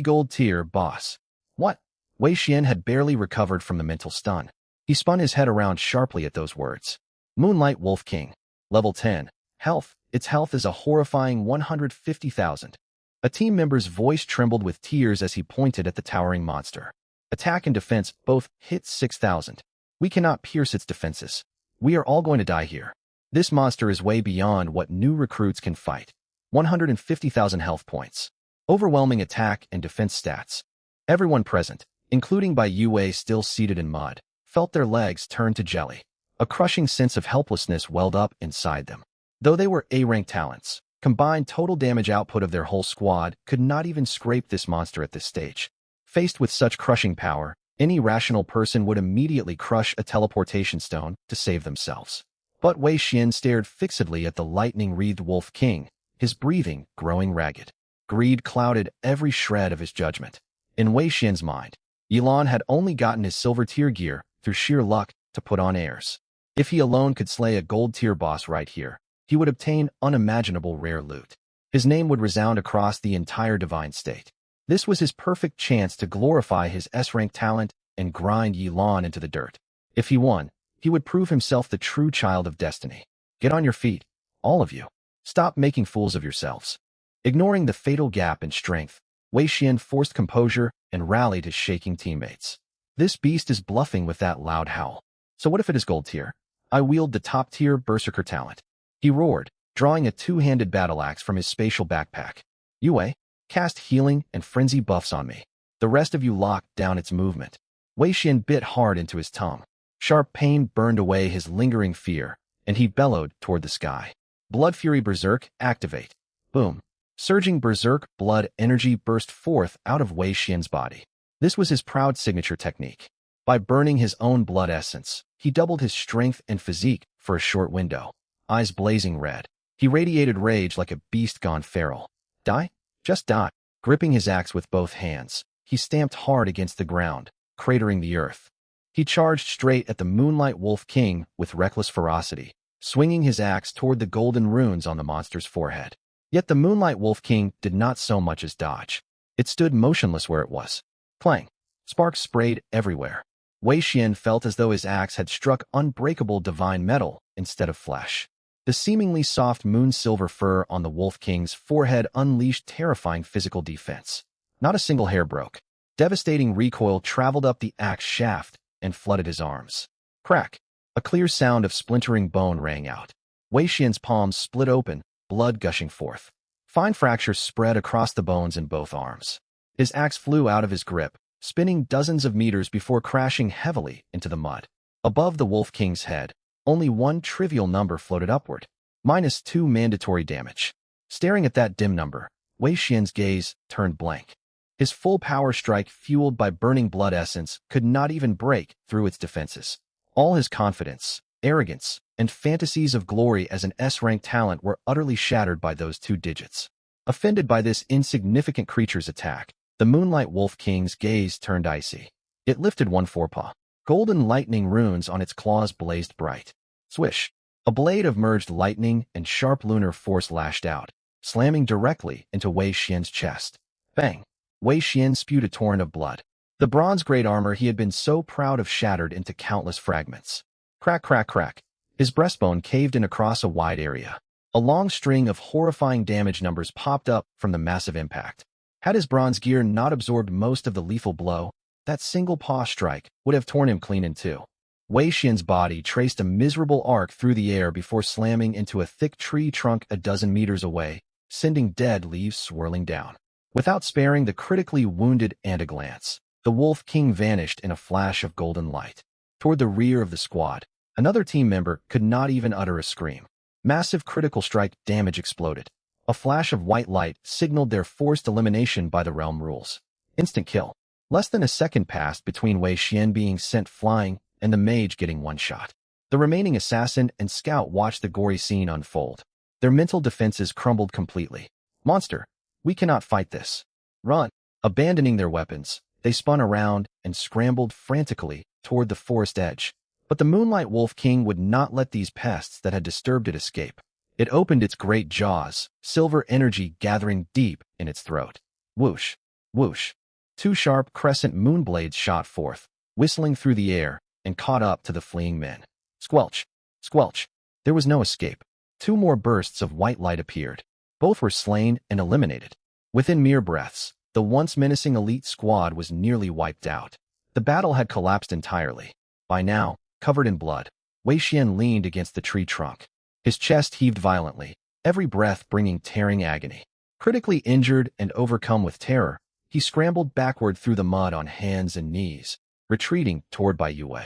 Gold tier boss. What? Wei Xian had barely recovered from the mental stun. He spun his head around sharply at those words. Moonlight Wolf King. Level 10. Health. Its health is a horrifying 150,000. A team member's voice trembled with tears as he pointed at the towering monster. Attack and defense both hit 6,000. We cannot pierce its defenses. We are all going to die here. This monster is way beyond what new recruits can fight. 150,000 health points. Overwhelming attack and defense stats. Everyone present, including Bai Yue still seated in mud, felt their legs turn to jelly. A crushing sense of helplessness welled up inside them. Though they were A-rank talents, combined total damage output of their whole squad could not even scrape this monster at this stage. Faced with such crushing power, any rational person would immediately crush a teleportation stone to save themselves. But Wei Xian stared fixedly at the lightning-wreathed Wolf King, his breathing growing ragged. Greed clouded every shred of his judgment. In Wei Xian's mind, Yilan had only gotten his silver-tier gear through sheer luck to put on airs. If he alone could slay a gold-tier boss right here, he would obtain unimaginable rare loot. His name would resound across the entire divine state. This was his perfect chance to glorify his S-rank talent and grind Yilan into the dirt. If he won, he would prove himself the true child of destiny. Get on your feet, all of you. Stop making fools of yourselves. Ignoring the fatal gap in strength, Wei Xian forced composure and rallied his shaking teammates. This beast is bluffing with that loud howl. So what if it is gold tier? I wield the top-tier berserker talent. He roared, drawing a two-handed battle axe from his spatial backpack. Yue, cast healing and frenzy buffs on me. The rest of you locked down its movement. Wei Xian bit hard into his tongue. Sharp pain burned away his lingering fear, and he bellowed toward the sky. Blood Fury Berserk, activate. Boom. Surging berserk blood energy burst forth out of Wei Xian's body. This was his proud signature technique. By burning his own blood essence, he doubled his strength and physique for a short window. Eyes blazing red, he radiated rage like a beast gone feral. Die? Just die. Gripping his axe with both hands, he stamped hard against the ground, cratering the earth. He charged straight at the Moonlight Wolf King with reckless ferocity, swinging his axe toward the golden runes on the monster's forehead. Yet the Moonlight Wolf King did not so much as dodge. It stood motionless where it was. Clang. Sparks sprayed everywhere. Wei Xian felt as though his axe had struck unbreakable divine metal instead of flesh. The seemingly soft moon-silver fur on the Wolf King's forehead unleashed terrifying physical defense. Not a single hair broke. Devastating recoil traveled up the axe shaft and flooded his arms. Crack. A clear sound of splintering bone rang out. Wei Xian's palms split open, blood gushing forth. Fine fractures spread across the bones in both arms. His axe flew out of his grip, spinning dozens of meters before crashing heavily into the mud. Above the Wolf King's head, only one trivial number floated upward. -2 mandatory damage. Staring at that dim number, Wei Xian's gaze turned blank. His full power strike, fueled by burning blood essence, could not even break through its defenses. All his confidence, arrogance, and fantasies of glory as an S-rank talent were utterly shattered by those 2 digits. Offended by this insignificant creature's attack, the Moonlight Wolf King's gaze turned icy. It lifted one forepaw. Golden lightning runes on its claws blazed bright. Swish. A blade of merged lightning and sharp lunar force lashed out, slamming directly into Wei Xian's chest. Bang! Wei Xian spewed a torrent of blood. The bronze-grade armor he had been so proud of shattered into countless fragments. Crack, crack, crack. His breastbone caved in across a wide area. A long string of horrifying damage numbers popped up from the massive impact. Had his bronze gear not absorbed most of the lethal blow, that single paw strike would have torn him clean in two. Wei Xian's body traced a miserable arc through the air before slamming into a thick tree trunk a dozen meters away, sending dead leaves swirling down. Without sparing the critically wounded and a glance, the Wolf King vanished in a flash of golden light. Toward the rear of the squad, another team member could not even utter a scream. Massive critical strike damage exploded. A flash of white light signaled their forced elimination by the realm rules. Instant kill. Less than a second passed between Wei Xian being sent flying and the mage getting one shot. The remaining assassin and scout watched the gory scene unfold. Their mental defenses crumbled completely. Monster, we cannot fight this. Run. Abandoning their weapons, they spun around and scrambled frantically toward the forest edge. But the Moonlight Wolf King would not let these pests that had disturbed it escape. It opened its great jaws, silver energy gathering deep in its throat. Whoosh, whoosh. Two sharp crescent moon blades shot forth, whistling through the air, and caught up to the fleeing men. Squelch, squelch. There was no escape. Two more bursts of white light appeared. Both were slain and eliminated. Within mere breaths, the once menacing elite squad was nearly wiped out. The battle had collapsed entirely. By now, covered in blood, Wei Xian leaned against the tree trunk. His chest heaved violently, every breath bringing tearing agony. Critically injured and overcome with terror, he scrambled backward through the mud on hands and knees, retreating toward Bai Yue.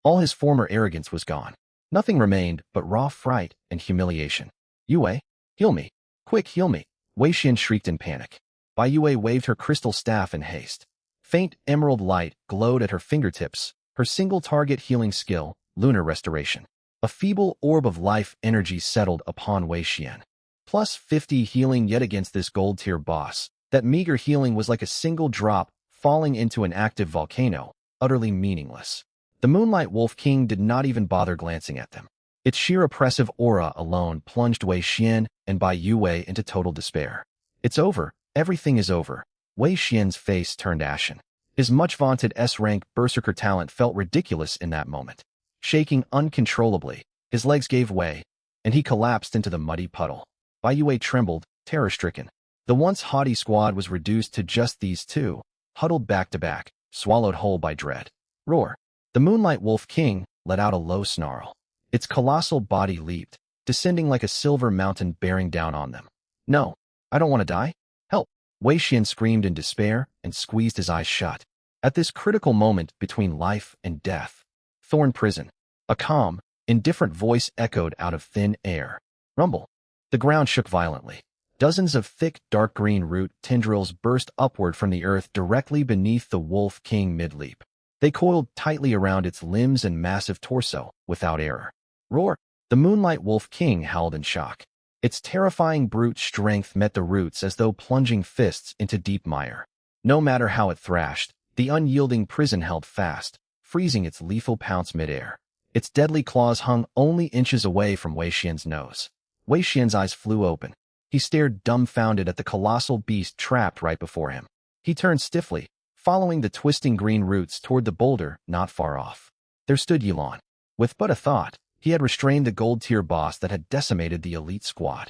All his former arrogance was gone. Nothing remained but raw fright and humiliation. Yue, heal me. Quick, heal me. Wei Xian shrieked in panic. Bai Yue waved her crystal staff in haste. Faint emerald light glowed at her fingertips, her single target healing skill, lunar restoration. A feeble orb of life energy settled upon Wei Xian. Plus 50 healing yet against this gold-tier boss. That meager healing was like a single drop falling into an active volcano, utterly meaningless. The Moonlight Wolf King did not even bother glancing at them. Its sheer oppressive aura alone plunged Wei Xian and Bai Yue into total despair. It's over. Everything is over. Wei Xian's face turned ashen. His much-vaunted S-rank berserker talent felt ridiculous in that moment. Shaking uncontrollably, his legs gave way, and he collapsed into the muddy puddle. Bai Yue trembled, terror-stricken. The once haughty squad was reduced to just these two, huddled back-to-back, swallowed whole by dread. Roar. The Moonlight Wolf King let out a low snarl. Its colossal body leaped, descending like a silver mountain bearing down on them. No, I don't want to die. Help. Wei Xian screamed in despair and squeezed his eyes shut. At this critical moment between life and death, Thorn Prison. A calm, indifferent voice echoed out of thin air. Rumble. The ground shook violently. Dozens of thick, dark green root tendrils burst upward from the earth directly beneath the Wolf King mid-leap. They coiled tightly around its limbs and massive torso, without error. Roar! The Moonlight Wolf King howled in shock. Its terrifying brute strength met the roots as though plunging fists into deep mire. No matter how it thrashed, the unyielding prison held fast, freezing its lethal pounce midair. Its deadly claws hung only inches away from Wei Xian's nose. Wei Xian's eyes flew open. He stared dumbfounded at the colossal beast trapped right before him. He turned stiffly, following the twisting green roots toward the boulder not far off. There stood Yulon. With but a thought, he had restrained the gold-tier boss that had decimated the elite squad.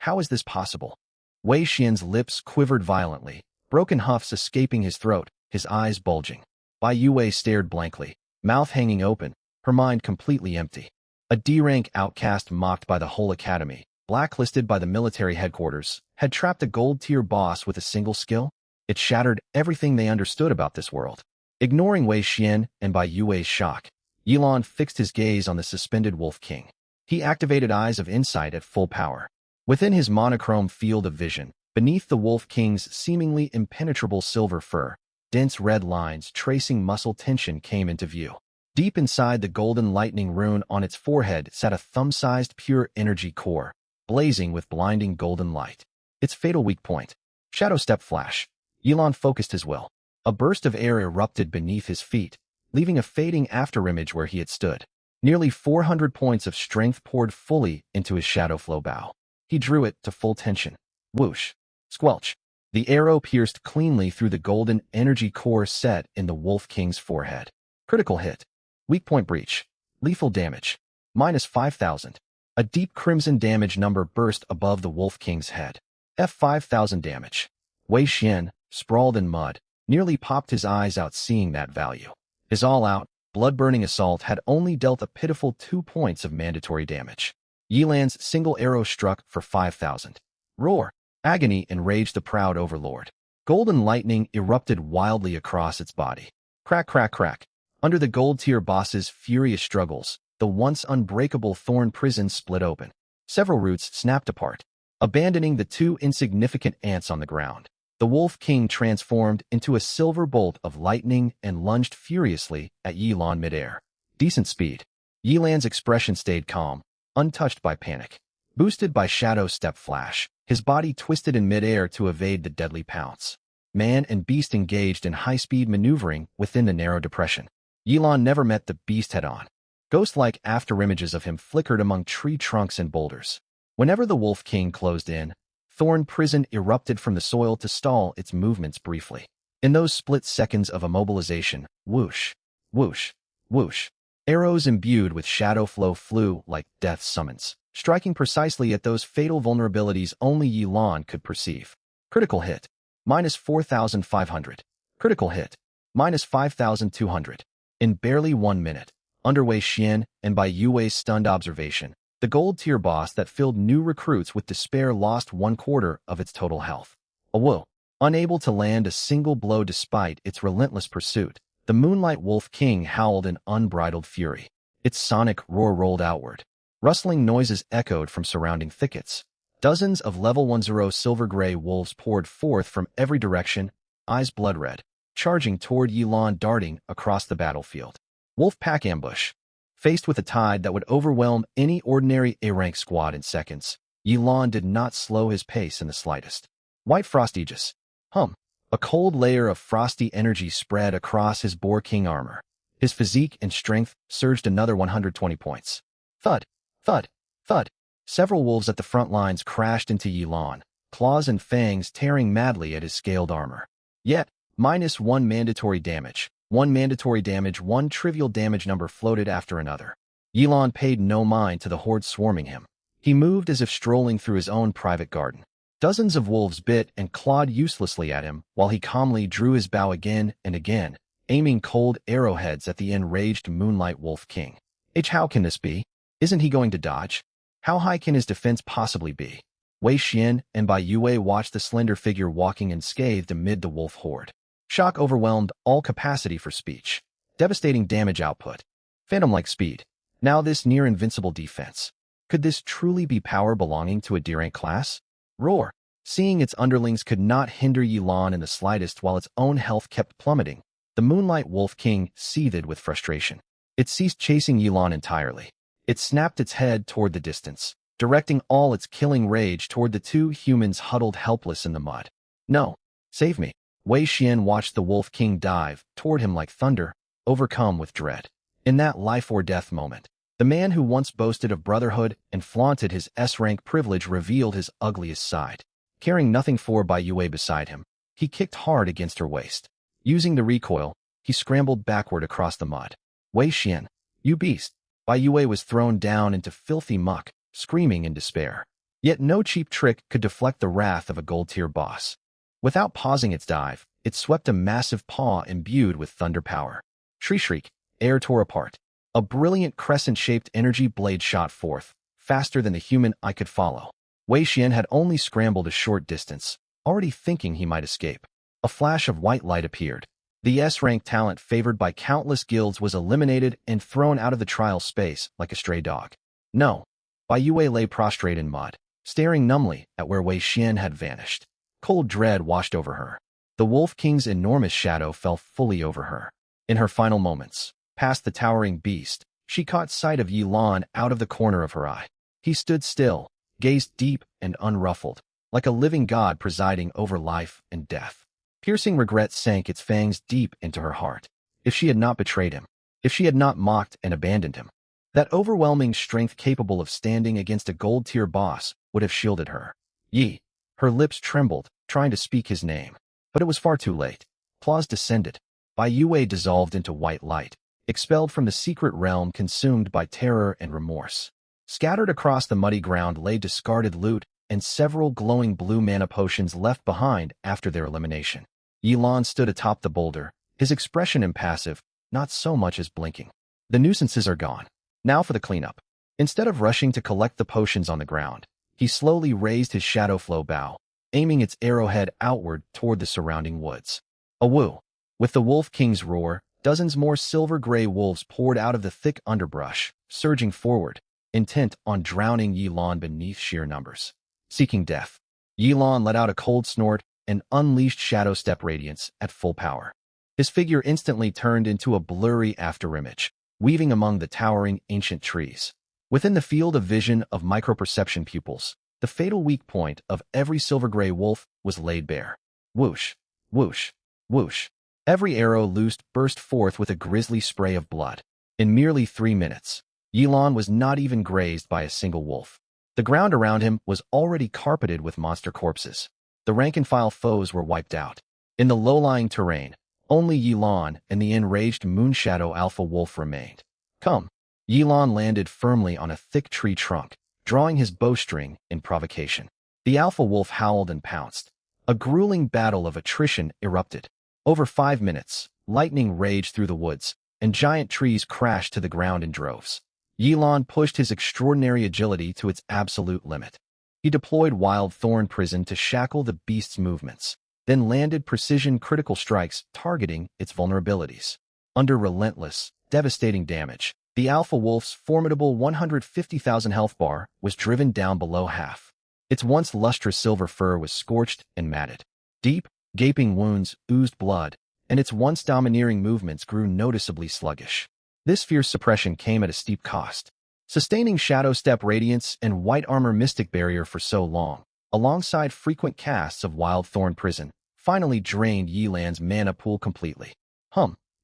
How is this possible? Wei Xian's lips quivered violently, broken huffs escaping his throat, his eyes bulging. Bai Yue stared blankly, mouth hanging open, her mind completely empty. A D-rank outcast mocked by the whole academy, blacklisted by the military headquarters, had trapped a gold-tier boss with a single skill? It shattered everything they understood about this world. Ignoring Wei Xian and Bai Yue's shock, Yilon fixed his gaze on the suspended Wolf King. He activated Eyes of Insight at full power. Within his monochrome field of vision, beneath the Wolf King's seemingly impenetrable silver fur, dense red lines tracing muscle tension came into view. Deep inside the golden lightning rune on its forehead sat a thumb-sized pure energy core, blazing with blinding golden light. Its fatal weak point. Shadow Step Flash. Yilon focused his will. A burst of air erupted beneath his feet, leaving a fading afterimage where he had stood. Nearly 400 points of strength poured fully into his shadow flow bow. He drew it to full tension. Whoosh. Squelch. The arrow pierced cleanly through the golden energy core set in the Wolf King's forehead. Critical hit. Weak point breach. Lethal damage. Minus 5,000. A deep crimson damage number burst above the Wolf King's head. F5,000 damage. Wei Xian, sprawled in mud, nearly popped his eyes out seeing that value. His all-out, blood-burning assault had only dealt a pitiful 2 points of mandatory damage. Yilan's single arrow struck for 5,000. Roar! Agony enraged the proud overlord. Golden lightning erupted wildly across its body. Crack, crack, crack. Under the gold-tier boss's furious struggles, the once unbreakable thorn prison split open. Several roots snapped apart, abandoning the 2 insignificant ants on the ground. The Wolf King transformed into a silver bolt of lightning and lunged furiously at Yilan midair. Decent speed. Yilan's expression stayed calm, untouched by panic. Boosted by Shadow Step Flash, his body twisted in midair to evade the deadly pounce. Man and beast engaged in high-speed maneuvering within the narrow depression. Yilan never met the beast head-on. Ghost-like afterimages of him flickered among tree trunks and boulders. Whenever the Wolf King closed in, Thorn Prison erupted from the soil to stall its movements briefly. In those split seconds of immobilization, whoosh, whoosh, whoosh, arrows imbued with shadow flow flew like death summons, striking precisely at those fatal vulnerabilities only Yilan could perceive. Critical hit. Minus 4,500. Critical hit. Minus 5,200. In barely 1 minute, under Wei Xian and by Yue's stunned observation, the gold-tier boss that filled new recruits with despair lost 1/4 of its total health. Awo! Unable to land a single blow despite its relentless pursuit, the Moonlight Wolf King howled in unbridled fury. Its sonic roar rolled outward. Rustling noises echoed from surrounding thickets. Dozens of level 10 silver-gray wolves poured forth from every direction, eyes blood-red, charging toward Yilan darting across the battlefield. Wolf Pack ambush. Faced with a tide that would overwhelm any ordinary A-rank squad in seconds, Yilan did not slow his pace in the slightest. White Frost Aegis. Hum. A cold layer of frosty energy spread across his Boar King armor. His physique and strength surged another 120 points. Thud, thud, thud. Several wolves at the front lines crashed into Yilan, claws and fangs tearing madly at his scaled armor. Yet, minus 1 mandatory damage. 1 mandatory damage, 1 trivial damage number floated after another. Yilan paid no mind to the horde swarming him. He moved as if strolling through his own private garden. Dozens of wolves bit and clawed uselessly at him while he calmly drew his bow again and again, aiming cold arrowheads at the enraged Moonlight Wolf King. How can this be? Isn't he going to dodge? How high can his defense possibly be? Wei Xian and Bai Yue watched the slender figure walking unscathed amid the wolf horde. Shock overwhelmed all capacity for speech. Devastating damage output. Phantom-like speed. Now this near-invincible defense. Could this truly be power belonging to a D-rank class? Roar. Seeing its underlings could not hinder Yilan in the slightest while its own health kept plummeting, the Moonlight Wolf King seethed with frustration. It ceased chasing Yilan entirely. It snapped its head toward the distance, directing all its killing rage toward the 2 humans huddled helpless in the mud. No. Save me. Wei Xian watched the Wolf King dive toward him like thunder, overcome with dread. In that life-or-death moment, the man who once boasted of brotherhood and flaunted his S-rank privilege revealed his ugliest side. Caring nothing for Bai Yue beside him, he kicked hard against her waist. Using the recoil, he scrambled backward across the mud. Wei Xian, you beast! Bai Yue was thrown down into filthy muck, screaming in despair. Yet no cheap trick could deflect the wrath of a gold-tier boss. Without pausing its dive, it swept a massive paw imbued with thunder power. Shriek, air tore apart. A brilliant crescent-shaped energy blade shot forth, faster than the human eye could follow. Wei Xian had only scrambled a short distance, already thinking he might escape. A flash of white light appeared. The S-rank talent favored by countless guilds was eliminated and thrown out of the trial space like a stray dog. No. Bai Yue lay prostrate in mud, staring numbly at where Wei Xian had vanished. Cold dread washed over her. The Wolf King's enormous shadow fell fully over her. In her final moments, past the towering beast, she caught sight of Yilan out of the corner of her eye. He stood still, gazed deep and unruffled, like a living god presiding over life and death. Piercing regret sank its fangs deep into her heart. If she had not betrayed him, if she had not mocked and abandoned him, That overwhelming strength capable of standing against a gold-tier boss would have shielded her. Yi. Her lips trembled, trying to speak his name. But it was far too late. Claws descended. Bai Yue dissolved into white light, expelled from the secret realm, consumed by terror and remorse. Scattered across the muddy ground lay discarded loot and several glowing blue mana potions left behind after their elimination. Yilan stood atop the boulder, his expression impassive, not so much as blinking. The nuisances are gone. Now for the cleanup. Instead of rushing to collect the potions on the ground, he slowly raised his shadow flow bow, aiming its arrowhead outward toward the surrounding woods. A woo! With the Wolf King's roar, dozens more silver-gray wolves poured out of the thick underbrush, surging forward, intent on drowning Yilan beneath sheer numbers. Seeking death, Yilan let out a cold snort and unleashed Shadow Step Radiance at full power. His figure instantly turned into a blurry afterimage, weaving among the towering ancient trees. Within the field of vision of microperception pupils, the fatal weak point of every silver-gray wolf was laid bare. Whoosh, whoosh, whoosh. Every arrow loosed burst forth with a grisly spray of blood. In merely 3 minutes, Yilan was not even grazed by a single wolf. The ground around him was already carpeted with monster corpses. The rank-and-file foes were wiped out. In the low-lying terrain, only Yilan and the enraged Moonshadow Alpha Wolf remained. Come! Yilan landed firmly on a thick tree trunk, drawing his bowstring in provocation. The Alpha Wolf howled and pounced. A grueling battle of attrition erupted. Over 5 minutes, lightning raged through the woods, and giant trees crashed to the ground in droves. Yilan pushed his extraordinary agility to its absolute limit. He deployed Wild Thorn Prison to shackle the beast's movements, then landed precision critical strikes targeting its vulnerabilities. Under relentless, devastating damage, the Alpha Wolf's formidable 150,000 health bar was driven down below half. Its once lustrous silver fur was scorched and matted. Deep, gaping wounds oozed blood, and its once domineering movements grew noticeably sluggish. This fierce suppression came at a steep cost. Sustaining Shadow Step Radiance and White Armor Mystic Barrier for so long, alongside frequent casts of Wild Thorn Prison, finally drained Yilan's mana pool completely.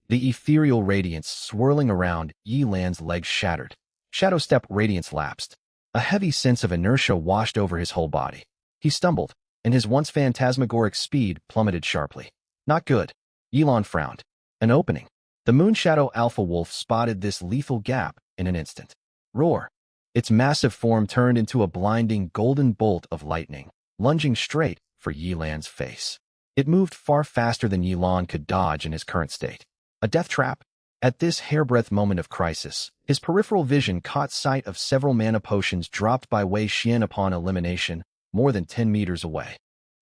The ethereal radiance swirling around Yilan's legs shattered. Shadow Step Radiance lapsed. A heavy sense of inertia washed over his whole body. He stumbled, and his once phantasmagoric speed plummeted sharply. Not good. Yilan frowned. An opening. The Moonshadow Alpha Wolf spotted this lethal gap in an instant. Roar! Its massive form turned into a blinding golden bolt of lightning, lunging straight for Yilan's face. It moved far faster than Yilan could dodge in his current state. A death trap? At this hairbreadth moment of crisis, his peripheral vision caught sight of several mana potions dropped by Wei Xian upon elimination, more than 10 meters away.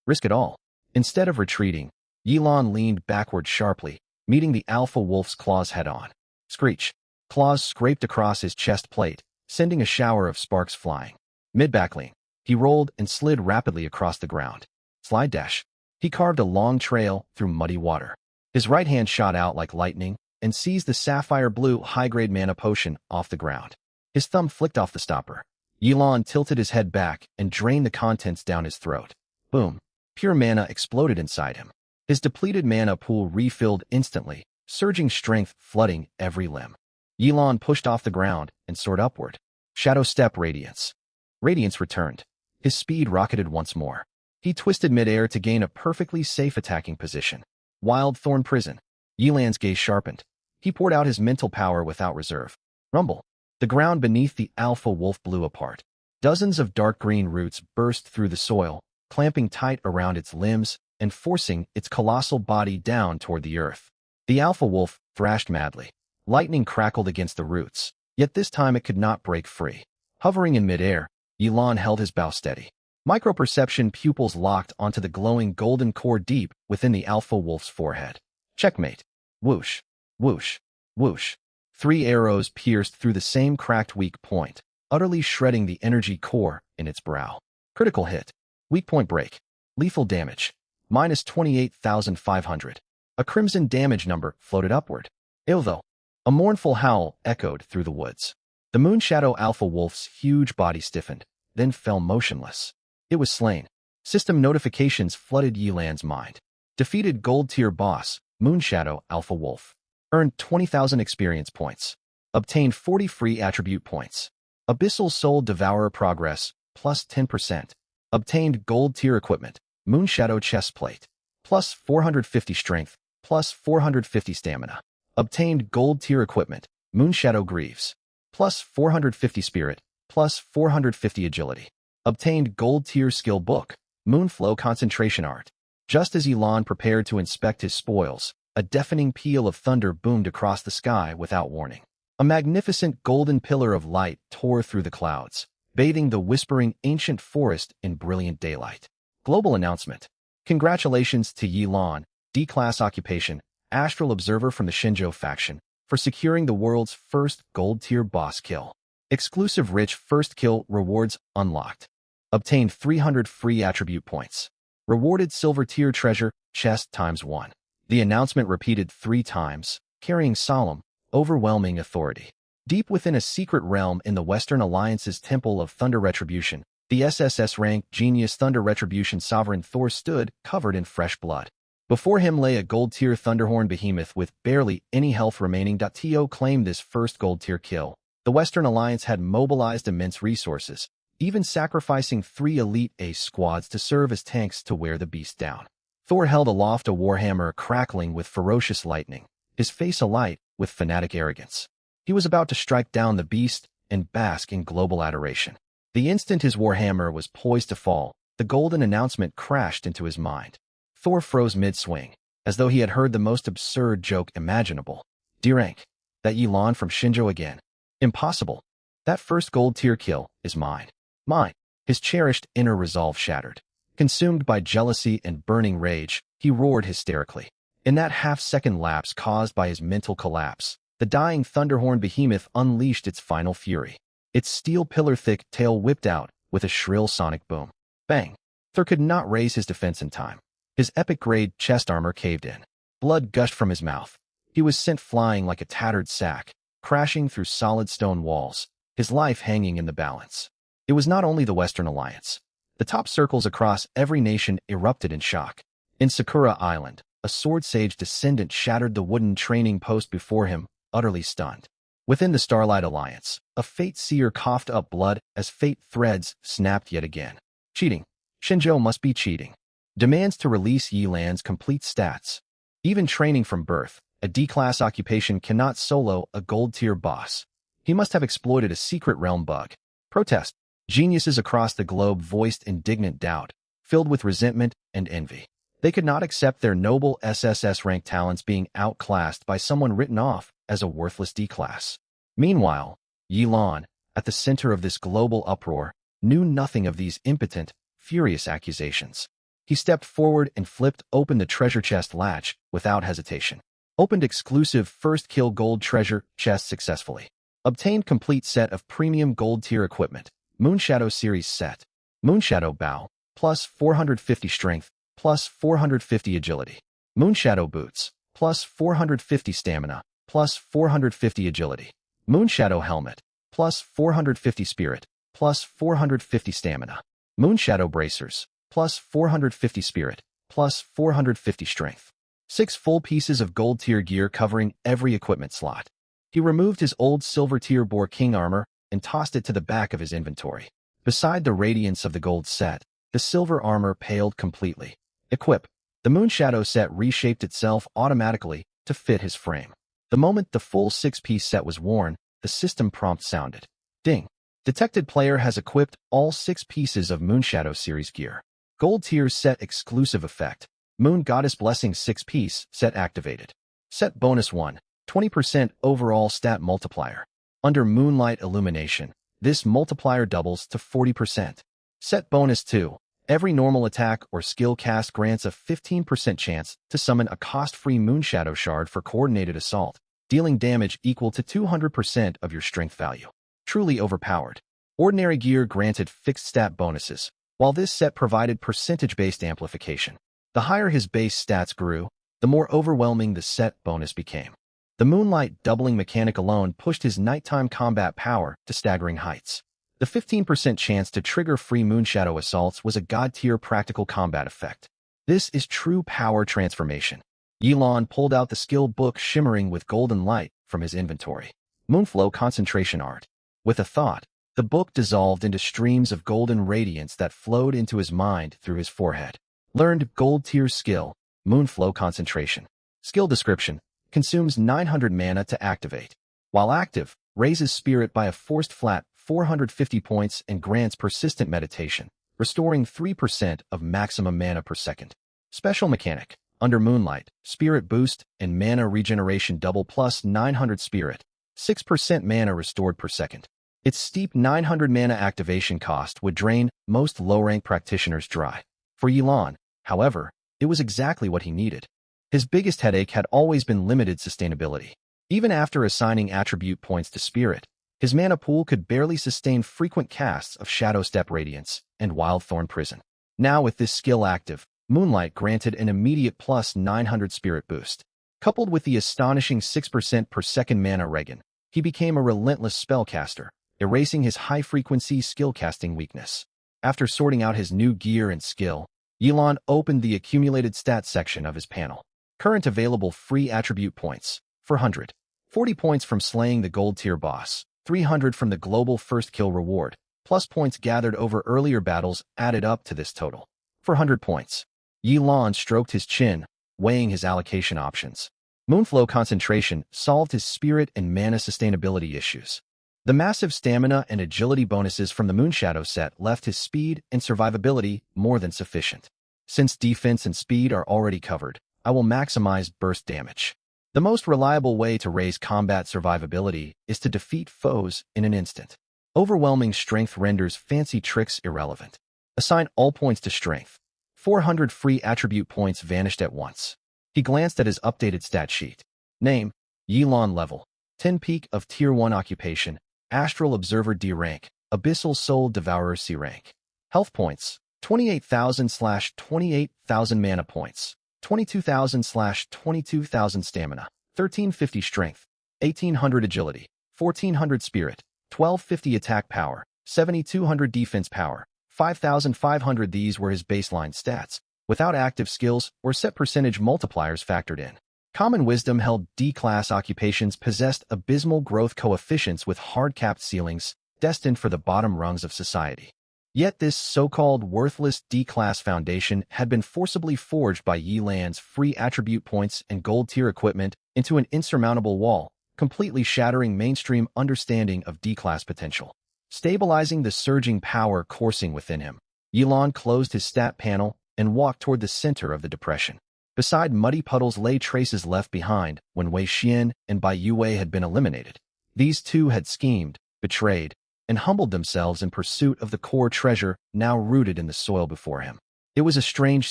Risk it all. Instead of retreating, Yilan leaned backward sharply, meeting the Alpha Wolf's claws head-on. Screech. Claws scraped across his chest plate, sending a shower of sparks flying. Mid-backlean, he rolled and slid rapidly across the ground. Slide dash. He carved a long trail through muddy water. His right hand shot out like lightning and seized the sapphire blue high-grade mana potion off the ground. His thumb flicked off the stopper. Yilan tilted his head back and drained the contents down his throat. Boom. Pure mana exploded inside him. His depleted mana pool refilled instantly, surging strength flooding every limb. Yilan pushed off the ground and soared upward. Shadow Step Radiance. Radiance returned. His speed rocketed once more. He twisted midair to gain a perfectly safe attacking position. Wild Thorn Prison. Yilan's gaze sharpened. He poured out his mental power without reserve. Rumble. The ground beneath the Alpha Wolf blew apart. Dozens of dark green roots burst through the soil, clamping tight around its limbs and forcing its colossal body down toward the earth. The Alpha Wolf thrashed madly. Lightning crackled against the roots, yet this time it could not break free. Hovering in midair, Yilan held his bow steady. Microperception pupils locked onto the glowing golden core deep within the Alpha Wolf's forehead. Checkmate. Whoosh, whoosh, whoosh. 3 arrows pierced through the same cracked weak point, utterly shredding the energy core in its brow. Critical hit. Weak point break. Lethal damage. Minus 28,500. A crimson damage number floated upward. Though. A mournful howl echoed through the woods. The Moonshadow Alpha Wolf's huge body stiffened, then fell motionless. It was slain. System notifications flooded Yilan's mind. Defeated gold-tier boss, Moonshadow Alpha Wolf. Earned 20,000 experience points. Obtained 40 free attribute points. Abyssal Soul Devourer Progress, plus 10%. Obtained Gold Tier Equipment, Moonshadow Chestplate, plus 450 Strength, plus 450 Stamina. Obtained Gold Tier Equipment, Moonshadow Greaves, plus 450 Spirit, plus 450 Agility. Obtained Gold Tier Skill Book, Moonflow Concentration Art. Just as Elon prepared to inspect his spoils, a deafening peal of thunder boomed across the sky without warning. A magnificent golden pillar of light tore through the clouds, bathing the whispering ancient forest in brilliant daylight. Global announcement. Congratulations to Elon, D-Class Occupation, Astral Observer from the Shinjo faction, for securing the world's first gold-tier boss kill. Exclusive rich first kill rewards unlocked. Obtained 300 free attribute points. Rewarded silver tier treasure chest ×1. The announcement repeated 3 times, carrying solemn, overwhelming authority. Deep within a secret realm in the Western Alliance's Temple of Thunder Retribution, the SSS-rank Genius Thunder Retribution Sovereign Thor stood, covered in fresh blood. Before him lay a gold-tier Thunderhorn behemoth with barely any health remaining. To claim this first gold-tier kill, the Western Alliance had mobilized immense resources, even sacrificing 3 elite ace squads to serve as tanks to wear the beast down. Thor held aloft a warhammer crackling with ferocious lightning, his face alight with fanatic arrogance. He was about to strike down the beast and bask in global adoration. The instant his warhammer was poised to fall, the golden announcement crashed into his mind. Thor froze mid-swing, as though he had heard the most absurd joke imaginable. D-rank. That Elon from Shinjo again. Impossible. That first gold-tier kill is mine. Mine. His cherished inner resolve shattered. Consumed by jealousy and burning rage, he roared hysterically. In that half-second lapse caused by his mental collapse, the dying Thunderhorn behemoth unleashed its final fury. Its steel pillar-thick tail whipped out with a shrill sonic boom. Bang! Thor could not raise his defense in time. His epic-grade chest armor caved in. Blood gushed from his mouth. He was sent flying like a tattered sack, crashing through solid stone walls, his life hanging in the balance. It was not only the Western Alliance. The top circles across every nation erupted in shock. In Sakura Island, a sword sage descendant shattered the wooden training post before him, utterly stunned. Within the Starlight Alliance, a Fate Seer coughed up blood as fate threads snapped yet again. Cheating. Shinjo must be cheating. Demands to release Yilan's complete stats. Even training from birth, a D-Class Occupation cannot solo a gold-tier boss. He must have exploited a secret realm bug. Protest. Geniuses across the globe voiced indignant doubt, filled with resentment and envy. They could not accept their noble SSS-rank talents being outclassed by someone written off as a worthless D-Class. Meanwhile, Yilan, at the center of this global uproar, knew nothing of these impotent, furious accusations. He stepped forward and flipped open the treasure chest latch without hesitation. Opened exclusive first kill gold treasure chest successfully. Obtained complete set of premium gold tier equipment. Moonshadow Series Set. Moonshadow Bow, plus 450 Strength, plus 450 Agility. Moonshadow Boots, plus 450 Stamina, plus 450 Agility. Moonshadow Helmet, plus 450 Spirit, plus 450 Stamina. Moonshadow Bracers, plus 450 Spirit, plus 450 Strength. 6 full pieces of gold tier gear covering every equipment slot. He removed his old silver tier Boar King armor and tossed it to the back of his inventory. Beside the radiance of the gold set, the silver armor paled completely. Equip. The Moonshadow set reshaped itself automatically to fit his frame. The moment the full 6-piece set was worn, the system prompt sounded. Ding. Detected player has equipped all 6 pieces of Moonshadow series gear. Gold tier set exclusive effect. Moon Goddess Blessing 6-piece set activated. Set bonus 1, 20% overall stat multiplier. Under Moonlight Illumination, this multiplier doubles to 40%. Set bonus 2, every normal attack or skill cast grants a 15% chance to summon a cost-free Moonshadow Shard for coordinated assault, dealing damage equal to 200% of your strength value. Truly overpowered. Ordinary gear granted fixed stat bonuses, while this set provided percentage-based amplification. The higher his base stats grew, the more overwhelming the set bonus became. The Moonlight doubling mechanic alone pushed his nighttime combat power to staggering heights. The 15% chance to trigger free Moonshadow assaults was a god-tier practical combat effect. This is true power transformation. Elon pulled out the skill book shimmering with golden light from his inventory. Moonflow Concentration Art. With a thought, the book dissolved into streams of golden radiance that flowed into his mind through his forehead. Learned Gold Tier Skill, Moonflow Concentration. Skill description: consumes 900 mana to activate. While active, raises spirit by a forced flat 450 points and grants persistent meditation, restoring 3% of maximum mana per second. Special mechanic: under Moonlight, spirit boost and mana regeneration double plus 900 spirit, 6% mana restored per second. Its steep 900 mana activation cost would drain most low-rank practitioners dry. For Yelan, however, it was exactly what he needed. His biggest headache had always been limited sustainability. Even after assigning attribute points to spirit, his mana pool could barely sustain frequent casts of Shadow Step Radiance and Wildthorn Prison. Now with this skill active, Moonlight granted an immediate plus 900 spirit boost. Coupled with the astonishing 6% per second mana regen, he became a relentless spellcaster, erasing his high-frequency skill-casting weakness. After sorting out his new gear and skill, Yelan opened the accumulated stats section of his panel. Current available free attribute points: 400. 40 points from slaying the gold tier boss, 300 from the global first kill reward, plus points gathered over earlier battles added up to this total. 400 points. Yelan stroked his chin, weighing his allocation options. Moonflow Concentration solved his spirit and mana sustainability issues. The massive stamina and agility bonuses from the Moonshadow set left his speed and survivability more than sufficient. Since defense and speed are already covered, I will maximize burst damage. The most reliable way to raise combat survivability is to defeat foes in an instant. Overwhelming strength renders fancy tricks irrelevant. Assign all points to strength. 400 free attribute points vanished at once. He glanced at his updated stat sheet. Name: Yelan. Level: 10. Peak of Tier 1 Occupation: Astral Observer D rank, Abyssal Soul Devourer C rank. Health points: 28,000/28,000 mana points, 22,000/22,000 stamina, 1350 strength, 1800 agility, 1400 spirit, 1250 attack power, 7200 defense power, 5500. These were his baseline stats, without active skills or set percentage multipliers factored in. Common wisdom held D-class occupations possessed abysmal growth coefficients with hard-capped ceilings, destined for the bottom rungs of society. Yet this so-called worthless D-class foundation had been forcibly forged by Yelan's free attribute points and gold-tier equipment into an insurmountable wall, completely shattering mainstream understanding of D-class potential. Stabilizing the surging power coursing within him, Yelan closed his stat panel and walked toward the center of the depression. Beside muddy puddles lay traces left behind when Wei Xian and Bai Yue had been eliminated. These two had schemed, betrayed, and humbled themselves in pursuit of the core treasure now rooted in the soil before him. It was a strange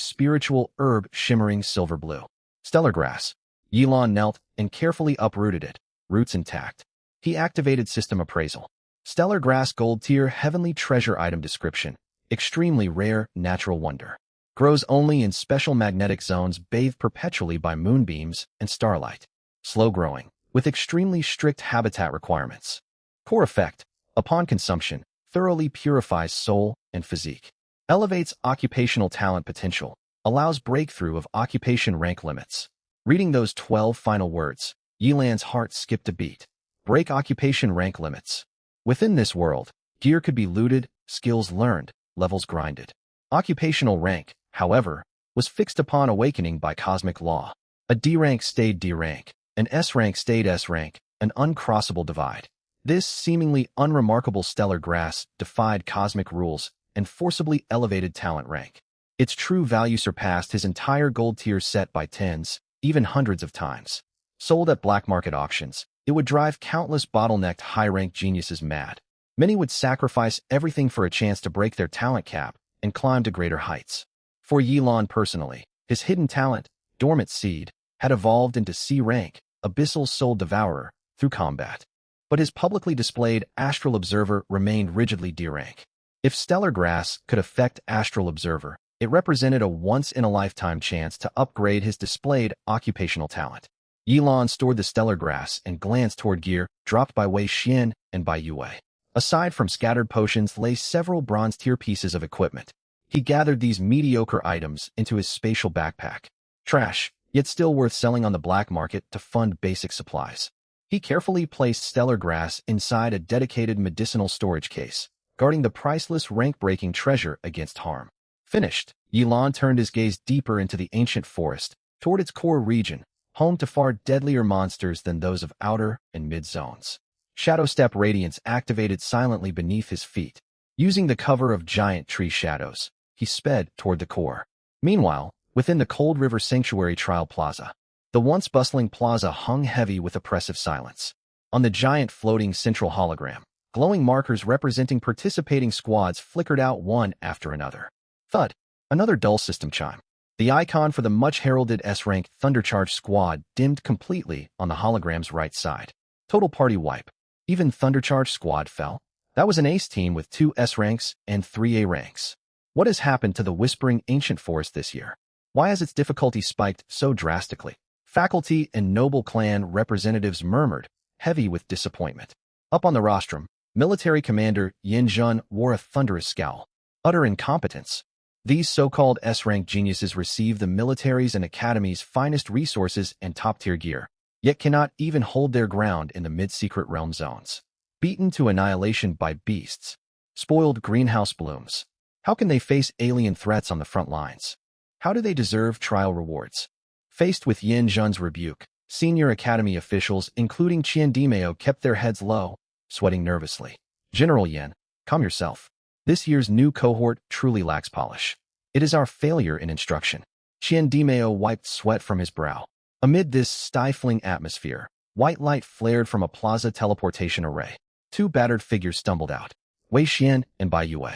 spiritual herb shimmering silver blue. Stellar grass. Yelan knelt and carefully uprooted it, roots intact. He activated system appraisal. Stellar grass gold tier heavenly treasure item description: extremely rare natural wonder. Grows only in special magnetic zones bathed perpetually by moonbeams and starlight. Slow growing, with extremely strict habitat requirements. Core effect: upon consumption, thoroughly purifies soul and physique. Elevates occupational talent potential, allows breakthrough of occupation rank limits. Reading those 12 final words, Yelan's heart skipped a beat. Break occupation rank limits. Within this world, gear could be looted, skills learned, levels grinded. Occupational rank, however, was fixed upon awakening by cosmic law. A D rank stayed D rank, an S rank stayed S rank, an uncrossable divide. This seemingly unremarkable stellar grass defied cosmic rules and forcibly elevated talent rank. Its true value surpassed his entire gold tier set by tens, even hundreds of times. Sold at black market auctions, it would drive countless bottlenecked high-rank geniuses mad. Many would sacrifice everything for a chance to break their talent cap and climb to greater heights. For Yelan personally, his hidden talent, Dormant Seed, had evolved into C rank, Abyssal Soul Devourer, through combat. But his publicly displayed Astral Observer remained rigidly D rank. If Stellar Grass could affect Astral Observer, it represented a once-in-a-lifetime chance to upgrade his displayed occupational talent. Yelan stored the Stellar Grass and glanced toward gear dropped by Wei Xian and Bai Yue. Aside from scattered potions lay several bronze-tier pieces of equipment. He gathered these mediocre items into his spatial backpack. Trash, yet still worth selling on the black market to fund basic supplies. He carefully placed stellar grass inside a dedicated medicinal storage case, guarding the priceless rank-breaking treasure against harm. Finished, Yilan turned his gaze deeper into the ancient forest, toward its core region, home to far deadlier monsters than those of outer and mid-zones. Shadow Step radiance activated silently beneath his feet. Using the cover of giant tree shadows, he sped toward the core. Meanwhile, within the Cold River Sanctuary Trial Plaza, the once bustling plaza hung heavy with oppressive silence. On the giant floating central hologram, glowing markers representing participating squads flickered out one after another. Thud! Another dull system chime. The icon for the much-heralded S-rank Thundercharge squad dimmed completely on the hologram's right side. Total party wipe. Even Thundercharge squad fell. That was an ace team with 2 S ranks and 3 A ranks. What has happened to the Whispering Ancient Forest this year? Why has its difficulty spiked so drastically? Faculty and noble clan representatives murmured, heavy with disappointment. Up on the rostrum, military commander Yin Jun wore a thunderous scowl. Utter incompetence. These so-called S-rank geniuses receive the military's and academy's finest resources and top-tier gear, yet cannot even hold their ground in the mid-secret realm zones. Beaten to annihilation by beasts. Spoiled greenhouse blooms. How can they face alien threats on the front lines? How do they deserve trial rewards? Faced with Yin Jun's rebuke, senior academy officials, including Qian Dimeo, kept their heads low, sweating nervously. General Yin, calm yourself. This year's new cohort truly lacks polish. It is our failure in instruction. Qian Dimeo wiped sweat from his brow. Amid this stifling atmosphere, white light flared from a plaza teleportation array. 2 battered figures stumbled out. Wei Xian and Bai Yue.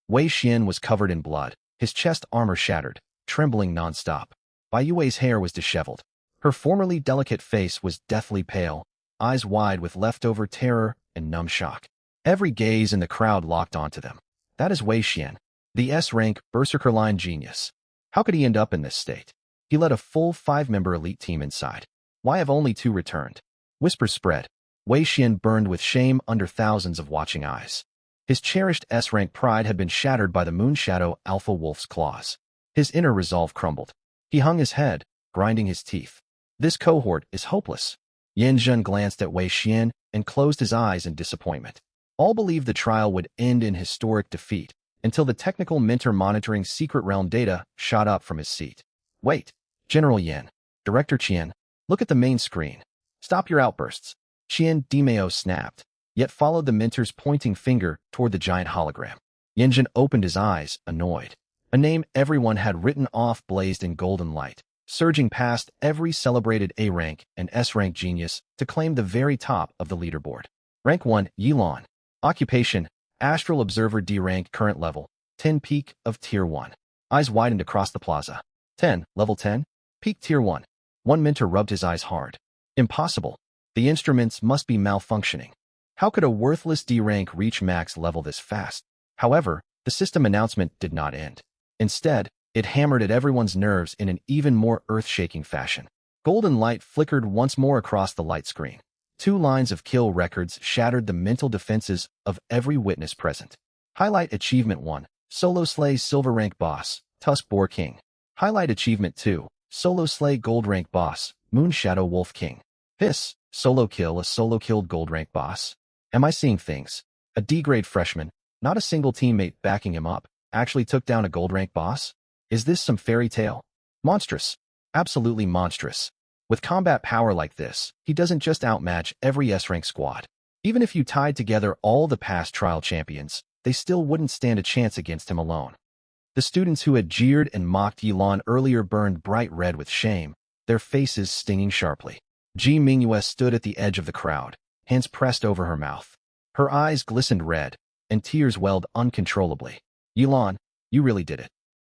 Wei Xian was covered in blood, his chest armor shattered, trembling non-stop. Bai Yue's hair was disheveled. Her formerly delicate face was deathly pale, eyes wide with leftover terror and numb shock. Every gaze in the crowd locked onto them. That is Wei Xian, the S-rank Berserker line genius. How could he end up in this state? He led a full 5-member elite team inside. Why have only 2 returned? Whispers spread. Wei Xian burned with shame under thousands of watching eyes. His cherished S-rank pride had been shattered by the Moonshadow Alpha Wolf's claws. His inner resolve crumbled. He hung his head, grinding his teeth. This cohort is hopeless. Yin Jun glanced at Wei Xian and closed his eyes in disappointment. All believed the trial would end in historic defeat, until the technical mentor monitoring secret realm data shot up from his seat. Wait, General Yin, Director Qian, look at the main screen. Stop your outbursts. Qian Dimeo snapped, yet followed the mentor's pointing finger toward the giant hologram. Yinjin opened his eyes, annoyed. A name everyone had written off blazed in golden light, surging past every celebrated A-rank and S-rank genius to claim the very top of the leaderboard. Rank 1, Yilan. Occupation, Astral Observer D rank, current level, 10 peak of Tier 1. Eyes widened across the plaza. 10, level 10, peak Tier 1. One mentor rubbed his eyes hard. Impossible. The instruments must be malfunctioning. How could a worthless D rank reach max level this fast? However, the system announcement did not end. Instead, it hammered at everyone's nerves in an even more earth-shaking fashion. Golden light flickered once more across the light screen. 2 lines of kill records shattered the mental defenses of every witness present. Highlight Achievement 1, Solo Slay Silver Rank Boss, Tusk Boar King. Highlight Achievement 2, Solo Slay Gold Rank Boss, Moon Shadow Wolf King. Hiss, Solo Kill a Solo Killed Gold Rank Boss. Am I seeing things? A D-grade freshman, not a single teammate backing him up, actually took down a gold rank boss? Is this some fairy tale? Monstrous. Absolutely monstrous. With combat power like this, he doesn't just outmatch every S-rank squad. Even if you tied together all the past trial champions, they still wouldn't stand a chance against him alone. The students who had jeered and mocked Yilan earlier burned bright red with shame, their faces stinging sharply. Ji Mingyue stood at the edge of the crowd, hands pressed over her mouth. Her eyes glistened red, and tears welled uncontrollably. Yilan, you really did it.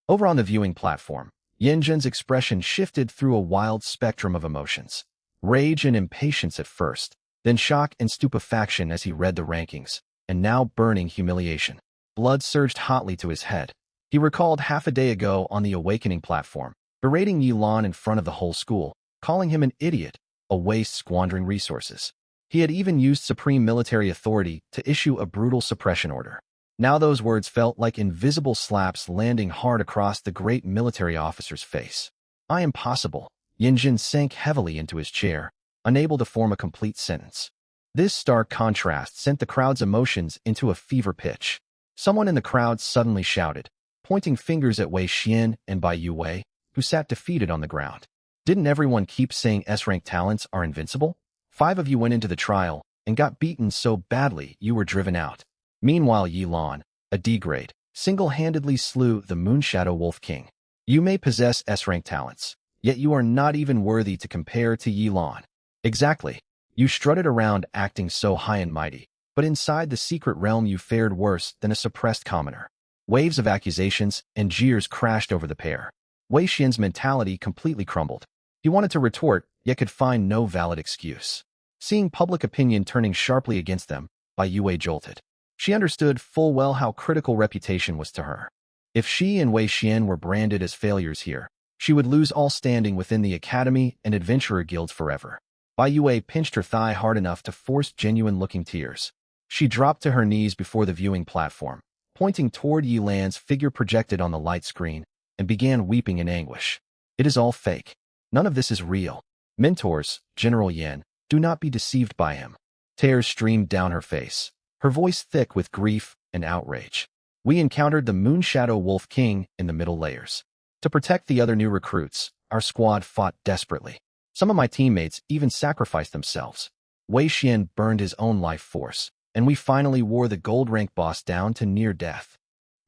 Over on the viewing platform, Yinjin's expression shifted through a wild spectrum of emotions. Rage and impatience at first, then shock and stupefaction as he read the rankings, and now burning humiliation. Blood surged hotly to his head. He recalled half a day ago on the Awakening platform, berating Yilan in front of the whole school, calling him an idiot, a waste squandering resources. He had even used supreme military authority to issue a brutal suppression order. Now those words felt like invisible slaps landing hard across the great military officer's face. I am possible. Yinjin sank heavily into his chair, unable to form a complete sentence. This stark contrast sent the crowd's emotions into a fever pitch. Someone in the crowd suddenly shouted, pointing fingers at Wei Xian and Bai Yue, who sat defeated on the ground. Didn't everyone keep saying S-rank talents are invincible? 5 of you went into the trial and got beaten so badly you were driven out. Meanwhile, Yilan, a D-grade, single-handedly slew the Moonshadow Wolf King. You may possess S-rank talents, yet you are not even worthy to compare to Yilan. Exactly. You strutted around acting so high and mighty, but inside the secret realm you fared worse than a suppressed commoner. Waves of accusations and jeers crashed over the pair. Wei Xian's mentality completely crumbled. He wanted to retort, yet could find no valid excuse. Seeing public opinion turning sharply against them, Bai Yue jolted. She understood full well how critical reputation was to her. If she and Wei Xian were branded as failures here, she would lose all standing within the academy and adventurer guilds forever. Bai Yue pinched her thigh hard enough to force genuine-looking tears. She dropped to her knees before the viewing platform, pointing toward Yilan's figure projected on the light screen, and began weeping in anguish. It is all fake. None of this is real. Mentors, General Yin, do not be deceived by him. Tears streamed down her face, her voice thick with grief and outrage. We encountered the Moonshadow Wolf King in the middle layers. To protect the other new recruits, our squad fought desperately. Some of my teammates even sacrificed themselves. Wei Xian burned his own life force, and we finally wore the gold rank boss down to near death.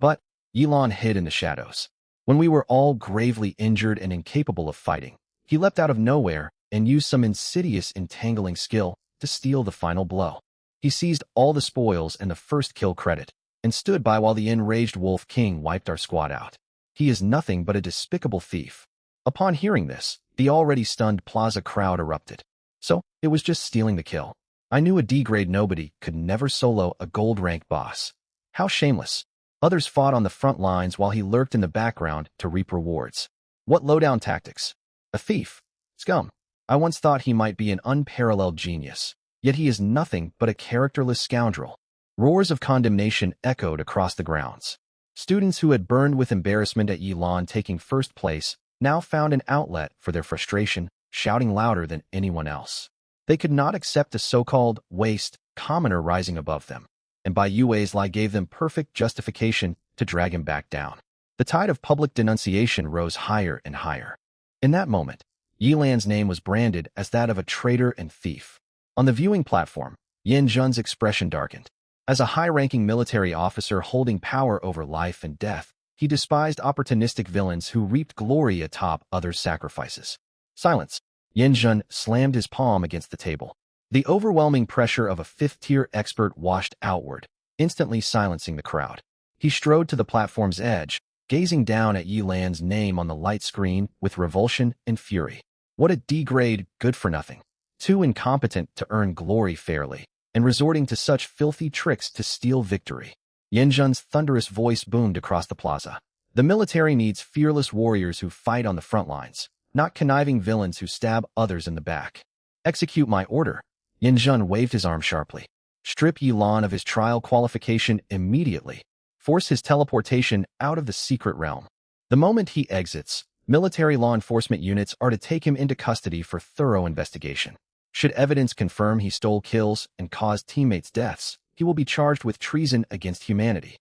But Yilan hid in the shadows. When we were all gravely injured and incapable of fighting, he leapt out of nowhere and used some insidious entangling skill to steal the final blow. He seized all the spoils and the first kill credit, and stood by while the enraged Wolf King wiped our squad out. He is nothing but a despicable thief. Upon hearing this, the already stunned plaza crowd erupted. So, it was just stealing the kill. I knew a D-grade nobody could never solo a gold rank boss. How shameless. Others fought on the front lines while he lurked in the background to reap rewards. What low-down tactics. A thief. Scum. I once thought he might be an unparalleled genius, yet he is nothing but a characterless scoundrel. Roars of condemnation echoed across the grounds. Students who had burned with embarrassment at Yilan taking first place now found an outlet for their frustration, shouting louder than anyone else. They could not accept the so-called waste commoner rising above them, and Bai Yue's lie gave them perfect justification to drag him back down. The tide of public denunciation rose higher and higher. In that moment, Yilan's name was branded as that of a traitor and thief. On the viewing platform, Yin Zhen's expression darkened. As a high-ranking military officer holding power over life and death, he despised opportunistic villains who reaped glory atop others' sacrifices. Silence. Yin Zhen slammed his palm against the table. The overwhelming pressure of a fifth-tier expert washed outward, instantly silencing the crowd. He strode to the platform's edge, gazing down at Yilan's name on the light screen with revulsion and fury. What a D-grade good-for-nothing. Too incompetent to earn glory fairly, and resorting to such filthy tricks to steal victory. Yin Zhen's thunderous voice boomed across the plaza. The military needs fearless warriors who fight on the front lines, not conniving villains who stab others in the back. Execute my order. Yin Zhen waved his arm sharply. Strip Yilan of his trial qualification immediately. Force his teleportation out of the secret realm. The moment he exits, military law enforcement units are to take him into custody for thorough investigation. Should evidence confirm he stole kills and caused teammates' deaths, he will be charged with treason against humanity.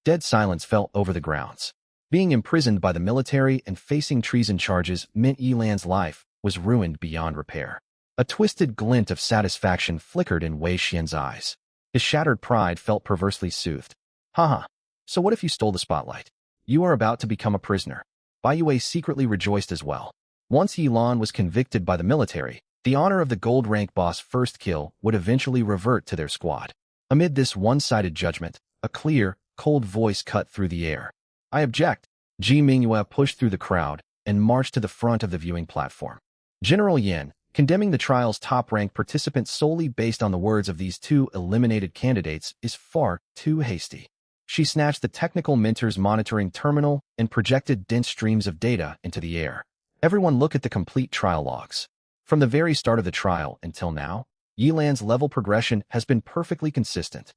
Dead silence fell over the grounds. Being imprisoned by the military and facing treason charges meant Yilan's life was ruined beyond repair. A twisted glint of satisfaction flickered in Wei Xian's eyes. His shattered pride felt perversely soothed. Haha. So what if you stole the spotlight? You are about to become a prisoner. Bai Yue secretly rejoiced as well. Once Yilan was convicted by the military, the honor of the gold rank boss first kill would eventually revert to their squad. Amid this one-sided judgment, a clear, cold voice cut through the air. I object. Ji Mingyue pushed through the crowd and marched to the front of the viewing platform. General Yin, condemning the trial's top-ranked participant solely based on the words of these 2 eliminated candidates is far too hasty. She snatched the technical mentor's monitoring terminal and projected dense streams of data into the air. Everyone look at the complete trial logs. From the very start of the trial until now, Yilan's level progression has been perfectly consistent.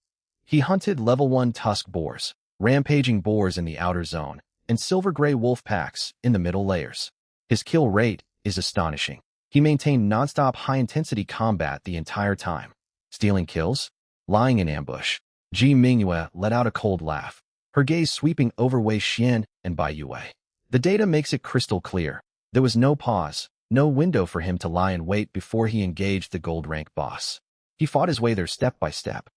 He hunted level 1 tusk boars, rampaging boars in the outer zone, and silver-gray wolf packs in the middle layers. His kill rate is astonishing. He maintained nonstop high-intensity combat the entire time. Stealing kills? Lying in ambush. Ji Mingyue let out a cold laugh, her gaze sweeping over Wei Xian and Bai Yue. The data makes it crystal clear. There was no pause, no window for him to lie in wait before he engaged the gold-rank boss. He fought his way there step by step.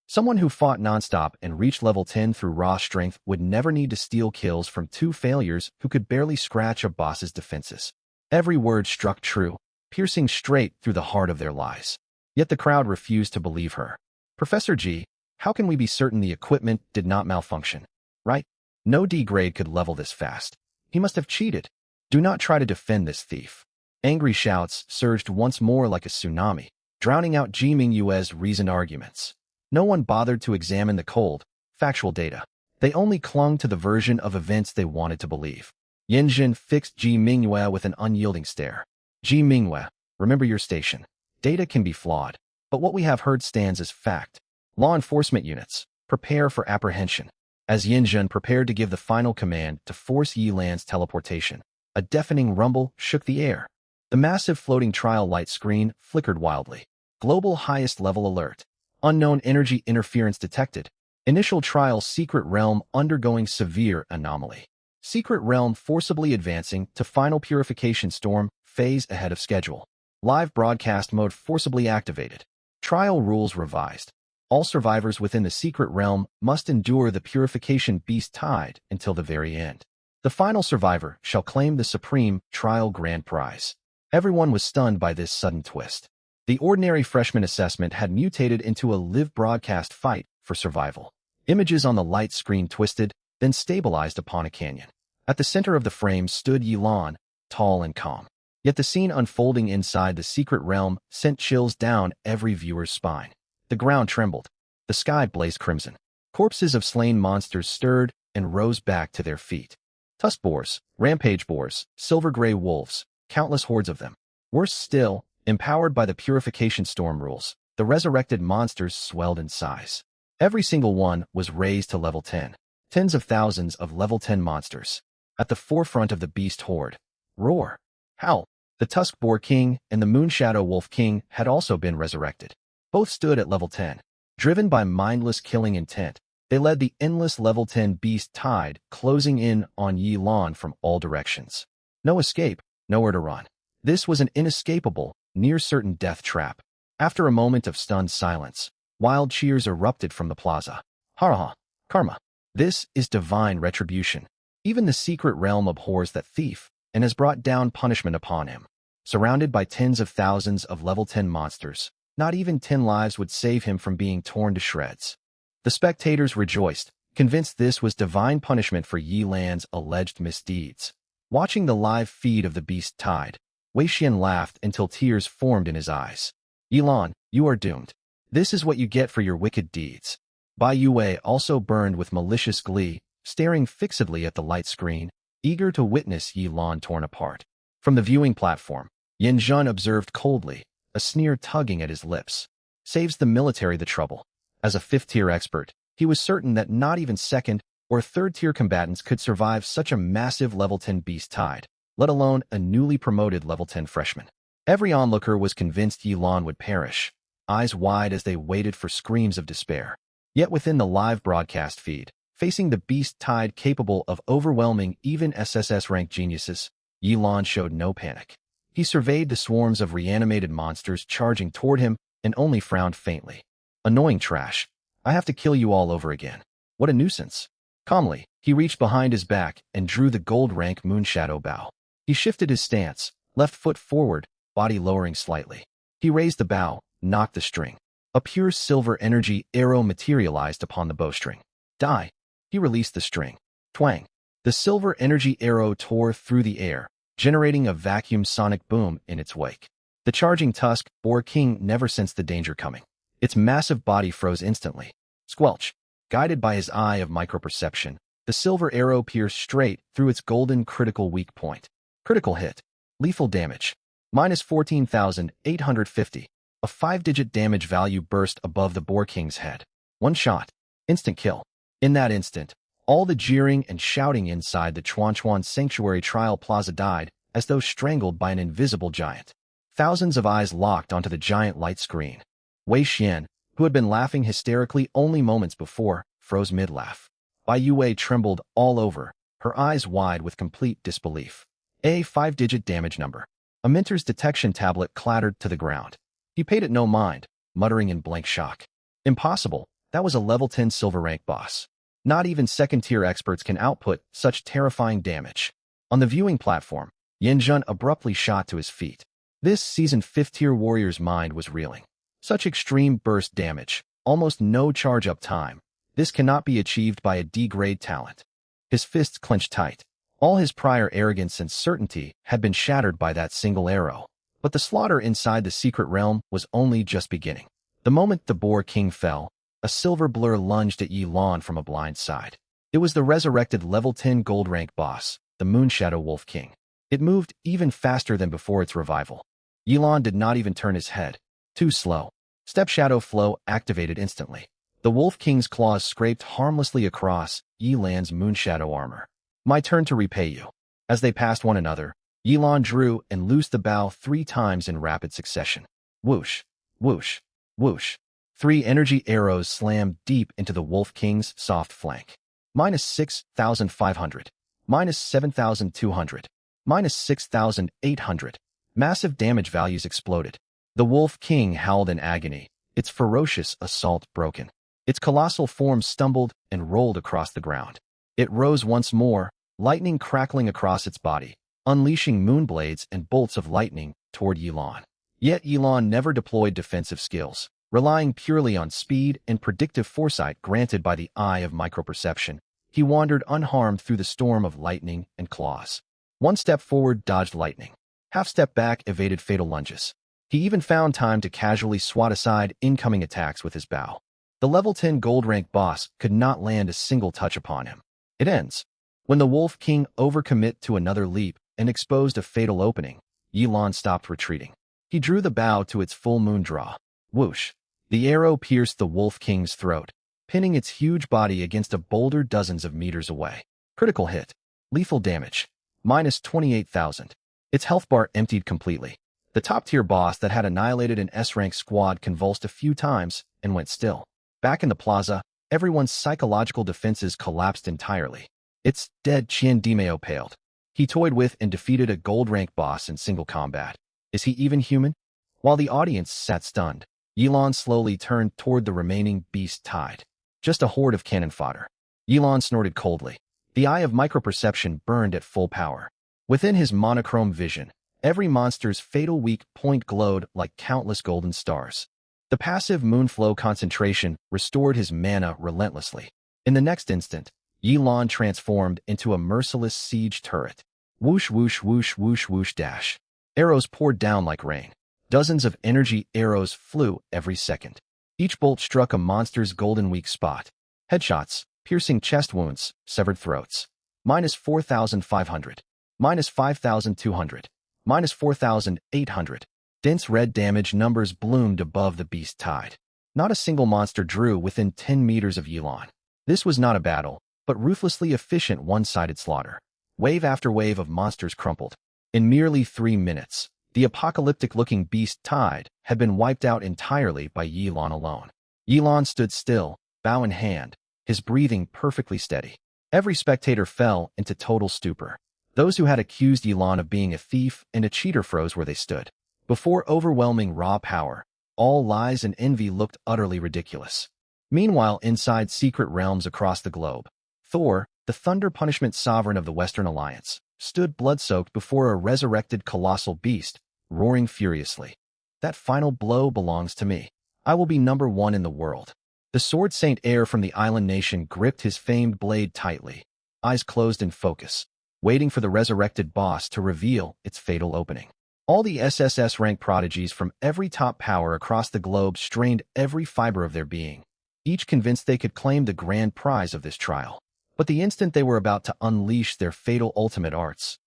Someone who fought nonstop and reached level 10 through raw strength would never need to steal kills from two failures who could barely scratch a boss's defenses. Every word struck true, piercing straight through the heart of their lies. Yet the crowd refused to believe her. Professor G, how can we be certain the equipment did not malfunction? Right? No D grade could level this fast. He must have cheated. Do not try to defend this thief. Angry shouts surged once more like a tsunami, drowning out Ji Mingyue's reasoned arguments. No one bothered to examine the cold, factual data. They only clung to the version of events they wanted to believe. Yanjin fixed Ji Mingyue with an unyielding stare. Ji Mingyue, remember your station. Data can be flawed, but what we have heard stands as fact. Law enforcement units, prepare for apprehension. As Yanjin prepared to give the final command to force Yi Lan's teleportation, a deafening rumble shook the air. The massive floating trial light screen flickered wildly. Global highest level alert. Unknown energy interference detected. Initial trial secret realm undergoing severe anomaly. Secret realm forcibly advancing to final purification storm phase ahead of schedule. Live broadcast mode forcibly activated. Trial rules revised. All survivors within the secret realm must endure the purification beast tide until the very end. The final survivor shall claim the supreme trial grand prize. Everyone was stunned by this sudden twist. The ordinary freshman assessment had mutated into a live broadcast fight for survival. Images on the light screen twisted, then stabilized upon a canyon. At the center of the frame stood Yi Lan, tall and calm. Yet the scene unfolding inside the secret realm sent chills down every viewer's spine. The ground trembled. The sky blazed crimson. Corpses of slain monsters stirred and rose back to their feet. Tusk boars, rampage boars, silver-gray wolves, countless hordes of them. Worse still, empowered by the purification storm rules, the resurrected monsters swelled in size. Every single one was raised to level 10. Tens of thousands of level 10 monsters. At the forefront of the beast horde. Roar. Howl. The Tusk Boar King and the Moonshadow Wolf King had also been resurrected. Both stood at level 10. Driven by mindless killing intent, they led the endless level 10 beast tide, closing in on Yi Lan from all directions. No escape, nowhere to run. This was an inescapable, near-certain death trap. After a moment of stunned silence, wild cheers erupted from the plaza. Ha! Karma. This is divine retribution. Even the secret realm abhors that thief, and has brought down punishment upon him. Surrounded by tens of thousands of level 10 monsters, not even 10 lives would save him from being torn to shreds. The spectators rejoiced, convinced this was divine punishment for Yi Lan's alleged misdeeds. Watching the live feed of the beast tide, Wei Xian laughed until tears formed in his eyes. Yi Lan, you are doomed. This is what you get for your wicked deeds. Bai Yue also burned with malicious glee, staring fixedly at the light screen, eager to witness Yi Lan torn apart. From the viewing platform, Yan Zhen observed coldly, a sneer tugging at his lips. Saves the military the trouble. As a 5th-tier expert, he was certain that not even 2nd or 3rd-tier combatants could survive such a massive level 10 beast tide, let alone a newly promoted level 10 freshman. Every onlooker was convinced Yi Lan would perish, eyes wide as they waited for screams of despair. Yet within the live broadcast feed, facing the beast tide capable of overwhelming even SSS-ranked geniuses, Yi Lan showed no panic. He surveyed the swarms of reanimated monsters charging toward him and only frowned faintly. Annoying trash. I have to kill you all over again. What a nuisance. Calmly, he reached behind his back and drew the gold-rank Moonshadow bow. He shifted his stance, left foot forward, body lowering slightly. He raised the bow, knocked the string. A pure silver energy arrow materialized upon the bowstring. Die. He released the string. Twang. The silver energy arrow tore through the air, generating a vacuum sonic boom in its wake. The charging Tusk Boar King never sensed the danger coming. Its massive body froze instantly. Squelch. Guided by his eye of microperception, the silver arrow pierced straight through its golden critical weak point. Critical hit. Lethal damage. Minus 14,850. A 5-digit damage value burst above the Boar King's head. One shot. Instant kill. In that instant, all the jeering and shouting inside the Chuanchuan Sanctuary Trial Plaza died, as though strangled by an invisible giant. Thousands of eyes locked onto the giant light screen. Wei Xian, who had been laughing hysterically only moments before, froze mid-laugh. Bai Yue trembled all over, her eyes wide with complete disbelief. A 5-digit damage number. A Minter's detection tablet clattered to the ground. He paid it no mind, muttering in blank shock. Impossible, that was a level 10 silver rank boss. Not even second-tier experts can output such terrifying damage. On the viewing platform, Yanjun abruptly shot to his feet. This seasoned 5th-tier warrior's mind was reeling. Such extreme burst damage, almost no charge-up time. This cannot be achieved by a D-grade talent. His fists clenched tight. All his prior arrogance and certainty had been shattered by that single arrow. But the slaughter inside the secret realm was only just beginning. The moment the Boar King fell, a silver blur lunged at Yi Lan from a blind side. It was the resurrected level 10 gold rank boss, the Moonshadow Wolf King. It moved even faster than before its revival. Yi Lan did not even turn his head. Too slow. Step Shadow Flow activated instantly. The Wolf King's claws scraped harmlessly across Yi Lan's Moonshadow armor. My turn to repay you. As they passed one another, Yi Lan drew and loosed the bow 3 times in rapid succession. Whoosh, whoosh, whoosh. 3 energy arrows slammed deep into the Wolf King's soft flank. Minus 6,500. Minus 7,200. Minus 6,800. Massive damage values exploded. The Wolf King howled in agony, its ferocious assault broken. Its colossal form stumbled and rolled across the ground. It rose once more, lightning crackling across its body, unleashing moonblades and bolts of lightning toward Yi Lan. Yet Yi Lan never deployed defensive skills, relying purely on speed and predictive foresight granted by the eye of microperception. He wandered unharmed through the storm of lightning and claws. 1 step forward dodged lightning. Half step back evaded fatal lunges. He even found time to casually swat aside incoming attacks with his bow. The level 10 gold rank boss could not land a single touch upon him. It ends. When the Wolf King overcommit to another leap and exposed a fatal opening, Yi Lan stopped retreating. He drew the bow to its full moon draw. Whoosh. The arrow pierced the Wolf King's throat, pinning its huge body against a boulder dozens of meters away. Critical hit. Lethal damage. Minus 28,000. Its health bar emptied completely. The top-tier boss that had annihilated an S-rank squad convulsed a few times and went still. Back in the plaza, everyone's psychological defenses collapsed entirely. Its dead Qian Dimeo paled. He toyed with and defeated a gold-rank boss in single combat. Is he even human? While the audience sat stunned, Yi Lan slowly turned toward the remaining beast tide. Just a horde of cannon fodder. Yi Lan snorted coldly. The eye of microperception burned at full power. Within his monochrome vision, every monster's fatal weak point glowed like countless golden stars. The passive moonflow concentration restored his mana relentlessly. In the next instant, Yi Lan transformed into a merciless siege turret. Whoosh whoosh whoosh whoosh whoosh dash. Arrows poured down like rain. Dozens of energy arrows flew every second. Each bolt struck a monster's golden weak spot. Headshots, piercing chest wounds, severed throats. Minus 4,500. Minus 5,200. Minus 4,800. Dense red damage numbers bloomed above the beast tide. Not a single monster drew within 10 meters of Yi Lan. This was not a battle, but ruthlessly efficient one-sided slaughter. Wave after wave of monsters crumpled. In merely 3 minutes, the apocalyptic-looking beast tide had been wiped out entirely by Yi Lan alone. Yi Lan stood still, bow in hand, his breathing perfectly steady. Every spectator fell into total stupor. Those who had accused Yi Lan of being a thief and a cheater froze where they stood. Before overwhelming raw power, all lies and envy looked utterly ridiculous. Meanwhile, inside secret realms across the globe, Thor, the thunder punishment sovereign of the Western Alliance, stood blood-soaked before a resurrected colossal beast, roaring furiously. That final blow belongs to me. I will be number 1 in the world. The Sword Saint heir from the island nation gripped his famed blade tightly, eyes closed in focus, waiting for the resurrected boss to reveal its fatal opening. All the SSS-rank prodigies from every top power across the globe strained every fiber of their being, each convinced they could claim the grand prize of this trial. But the instant they were about to unleash their fatal ultimate arts,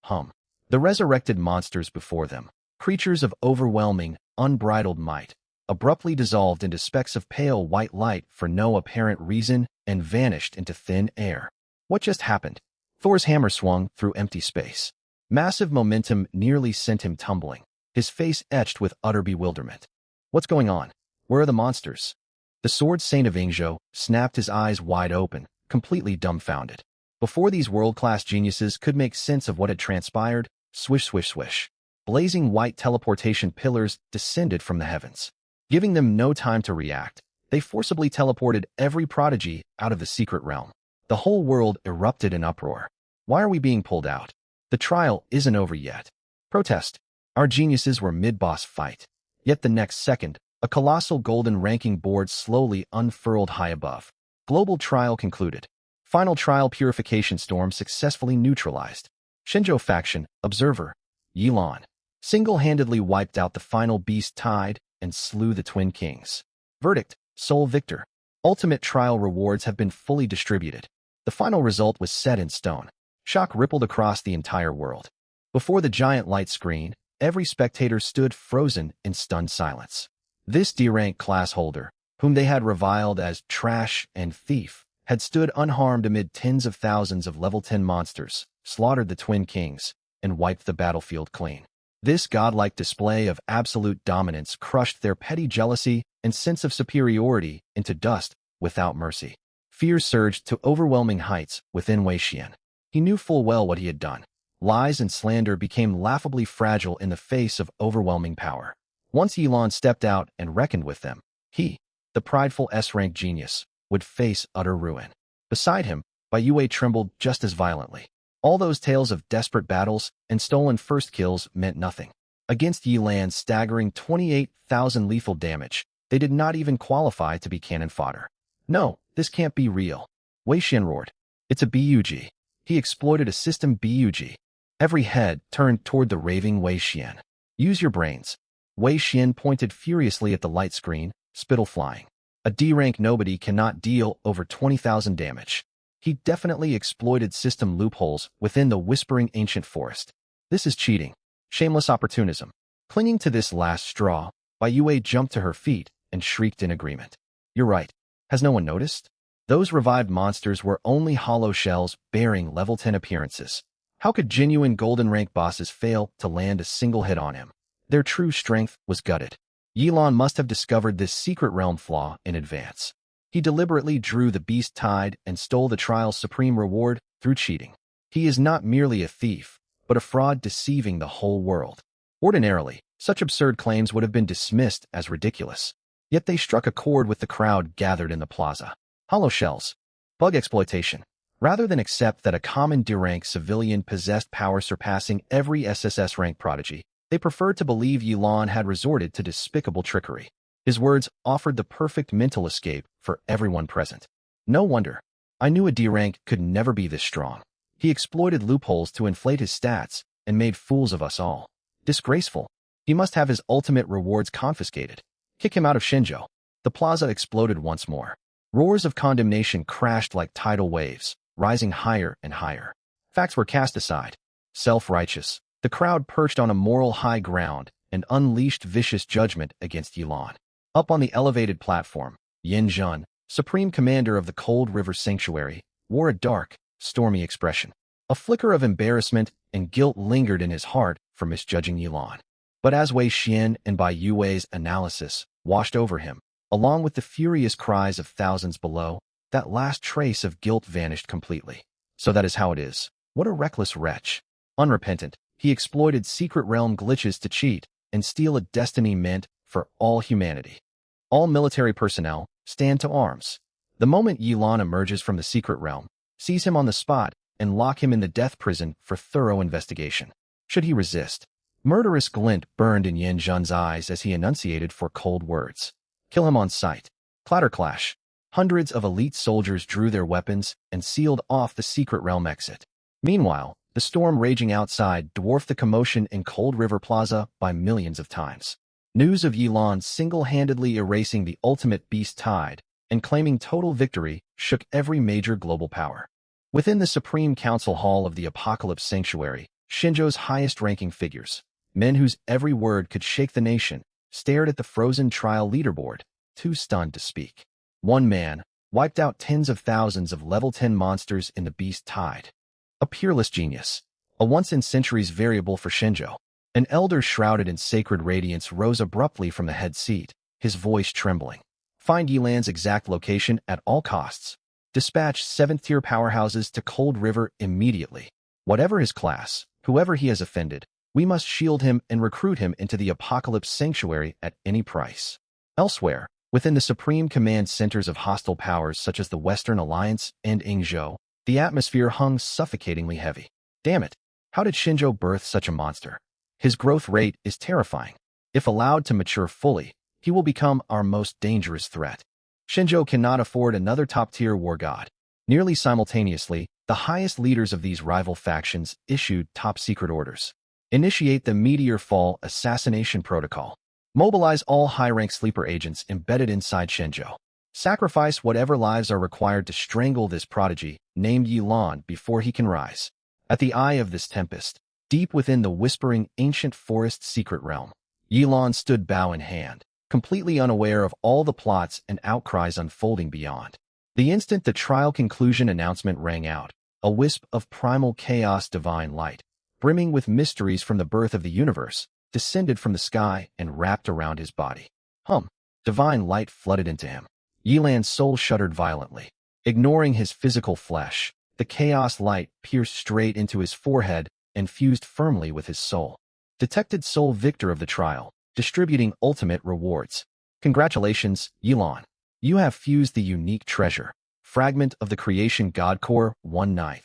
the resurrected monsters before them, creatures of overwhelming, unbridled might, abruptly dissolved into specks of pale white light for no apparent reason and vanished into thin air. What just happened? Thor's hammer swung through empty space. Massive momentum nearly sent him tumbling. his face etched with utter bewilderment. What's going on? Where are the monsters? The Sword Saint of Ingzhou snapped his eyes wide open, completely dumbfounded. Before these world-class geniuses could make sense of what had transpired, swish, swish, swish. Blazing white teleportation pillars descended from the heavens. Giving them no time to react, they forcibly teleported every prodigy out of the secret realm. The whole world erupted in uproar. Why are we being pulled out? The trial isn't over yet. Protest. Our geniuses were mid-boss fight. Yet the next second, a colossal golden ranking board slowly unfurled high above. Global trial concluded. Final trial purification storm successfully neutralized. Shenzhou faction, observer, Yilan, single-handedly wiped out the final beast tide and slew the Twin Kings. Verdict, sole victor. Ultimate trial rewards have been fully distributed. The final result was set in stone. Shock rippled across the entire world. Before the giant light screen, every spectator stood frozen in stunned silence. This D-rank class holder, whom they had reviled as trash and thief, had stood unharmed amid tens of thousands of level 10 monsters, slaughtered the Twin Kings, and wiped the battlefield clean. This godlike display of absolute dominance crushed their petty jealousy and sense of superiority into dust without mercy. Fear surged to overwhelming heights within Wei Xian. He knew full well what he had done. Lies and slander became laughably fragile in the face of overwhelming power. Once Yilan stepped out and reckoned with them, he, the prideful S-rank genius, would face utter ruin. Beside him, Bai Yue trembled just as violently. All those tales of desperate battles and stolen first kills meant nothing. Against Yilan's staggering 28,000 lethal damage, they did not even qualify to be cannon fodder. No, this can't be real. Wei Xian roared. It's a BUG. He exploited a system BUG. Every head turned toward the raving Wei Xian. Use your brains. Wei Xian pointed furiously at the light screen, spittle flying. A D-rank nobody cannot deal over 20,000 damage. He definitely exploited system loopholes within the whispering ancient forest. This is cheating. Shameless opportunism. Clinging to this last straw, Bai Yue jumped to her feet and shrieked in agreement. You're right. Has no one noticed? Those revived monsters were only hollow shells bearing level 10 appearances. How could genuine golden rank bosses fail to land a single hit on him? Their true strength was gutted. Yilan must have discovered this secret realm flaw in advance. He deliberately drew the beast tide and stole the trial's supreme reward through cheating. He is not merely a thief, but a fraud deceiving the whole world. Ordinarily, such absurd claims would have been dismissed as ridiculous. Yet they struck a chord with the crowd gathered in the plaza. Hollow shells. Bug exploitation. Rather than accept that a common D-rank civilian possessed power surpassing every SSS rank prodigy, they preferred to believe Yilan had resorted to despicable trickery. His words offered the perfect mental escape for everyone present. No wonder. I knew a D-rank could never be this strong. He exploited loopholes to inflate his stats and made fools of us all. Disgraceful. He must have his ultimate rewards confiscated. Kick him out of Shenzhou. The plaza exploded once more. Roars of condemnation crashed like tidal waves, rising higher and higher. Facts were cast aside. Self-righteous. The crowd perched on a moral high ground and unleashed vicious judgment against Yilan. Up on the elevated platform, Yin Zhen, supreme commander of the Cold River Sanctuary, wore a dark, stormy expression. A flicker of embarrassment and guilt lingered in his heart for misjudging Yilan. But as Wei Xian and Bai Yue's analysis washed over him, along with the furious cries of thousands below, that last trace of guilt vanished completely. So that is how it is. What a reckless wretch. Unrepentant, he exploited secret realm glitches to cheat and steal a destiny meant for all humanity. All military personnel, stand to arms. The moment Yilan emerges from the secret realm, seize him on the spot and lock him in the death prison for thorough investigation. Should he resist? Murderous glint burned in Yin Zhen's eyes as he enunciated for cold words. Kill him on sight. Clatter clash. Hundreds of elite soldiers drew their weapons and sealed off the secret realm exit. Meanwhile, the storm raging outside dwarfed the commotion in Cold River Plaza by millions of times. News of Yilan single-handedly erasing the ultimate beast tide and claiming total victory shook every major global power. Within the Supreme Council Hall of the Apocalypse Sanctuary, Shenzhou's highest-ranking figures, men whose every word could shake the nation, stared at the frozen trial leaderboard, too stunned to speak. One man wiped out tens of thousands of level 10 monsters in the beast tide. A peerless genius, a once-in-centuries variable for Shenzhou. An elder shrouded in sacred radiance rose abruptly from the head seat, his voice trembling. Find Yilan's exact location at all costs. Dispatch 7th-tier powerhouses to Cold River immediately. Whatever his class, whoever he has offended, we must shield him and recruit him into the Apocalypse Sanctuary at any price. Elsewhere, within the supreme command centers of hostile powers such as the Western Alliance and Ingzhou, the atmosphere hung suffocatingly heavy. Damn it! How did Shinjo birth such a monster? His growth rate is terrifying. If allowed to mature fully, he will become our most dangerous threat. Shinjo cannot afford another top-tier war god. Nearly simultaneously, the highest leaders of these rival factions issued top-secret orders. Initiate the Meteor Fall Assassination Protocol. Mobilize all high-rank sleeper agents embedded inside Shinjo. Sacrifice whatever lives are required to strangle this prodigy, named Yilan, before he can rise. At the eye of this tempest, deep within the whispering ancient forest secret realm, Yilan stood bow in hand, completely unaware of all the plots and outcries unfolding beyond. The instant the trial conclusion announcement rang out, a wisp of primal chaos divine light, brimming with mysteries from the birth of the universe, descended from the sky and wrapped around his body. Divine light flooded into him. Yilan's soul shuddered violently. Ignoring his physical flesh, the chaos light pierced straight into his forehead and fused firmly with his soul. Detected soul victor of the trial, distributing ultimate rewards. Congratulations, Yilan. You have fused the unique treasure. Fragment of the Creation God Core, 1/9.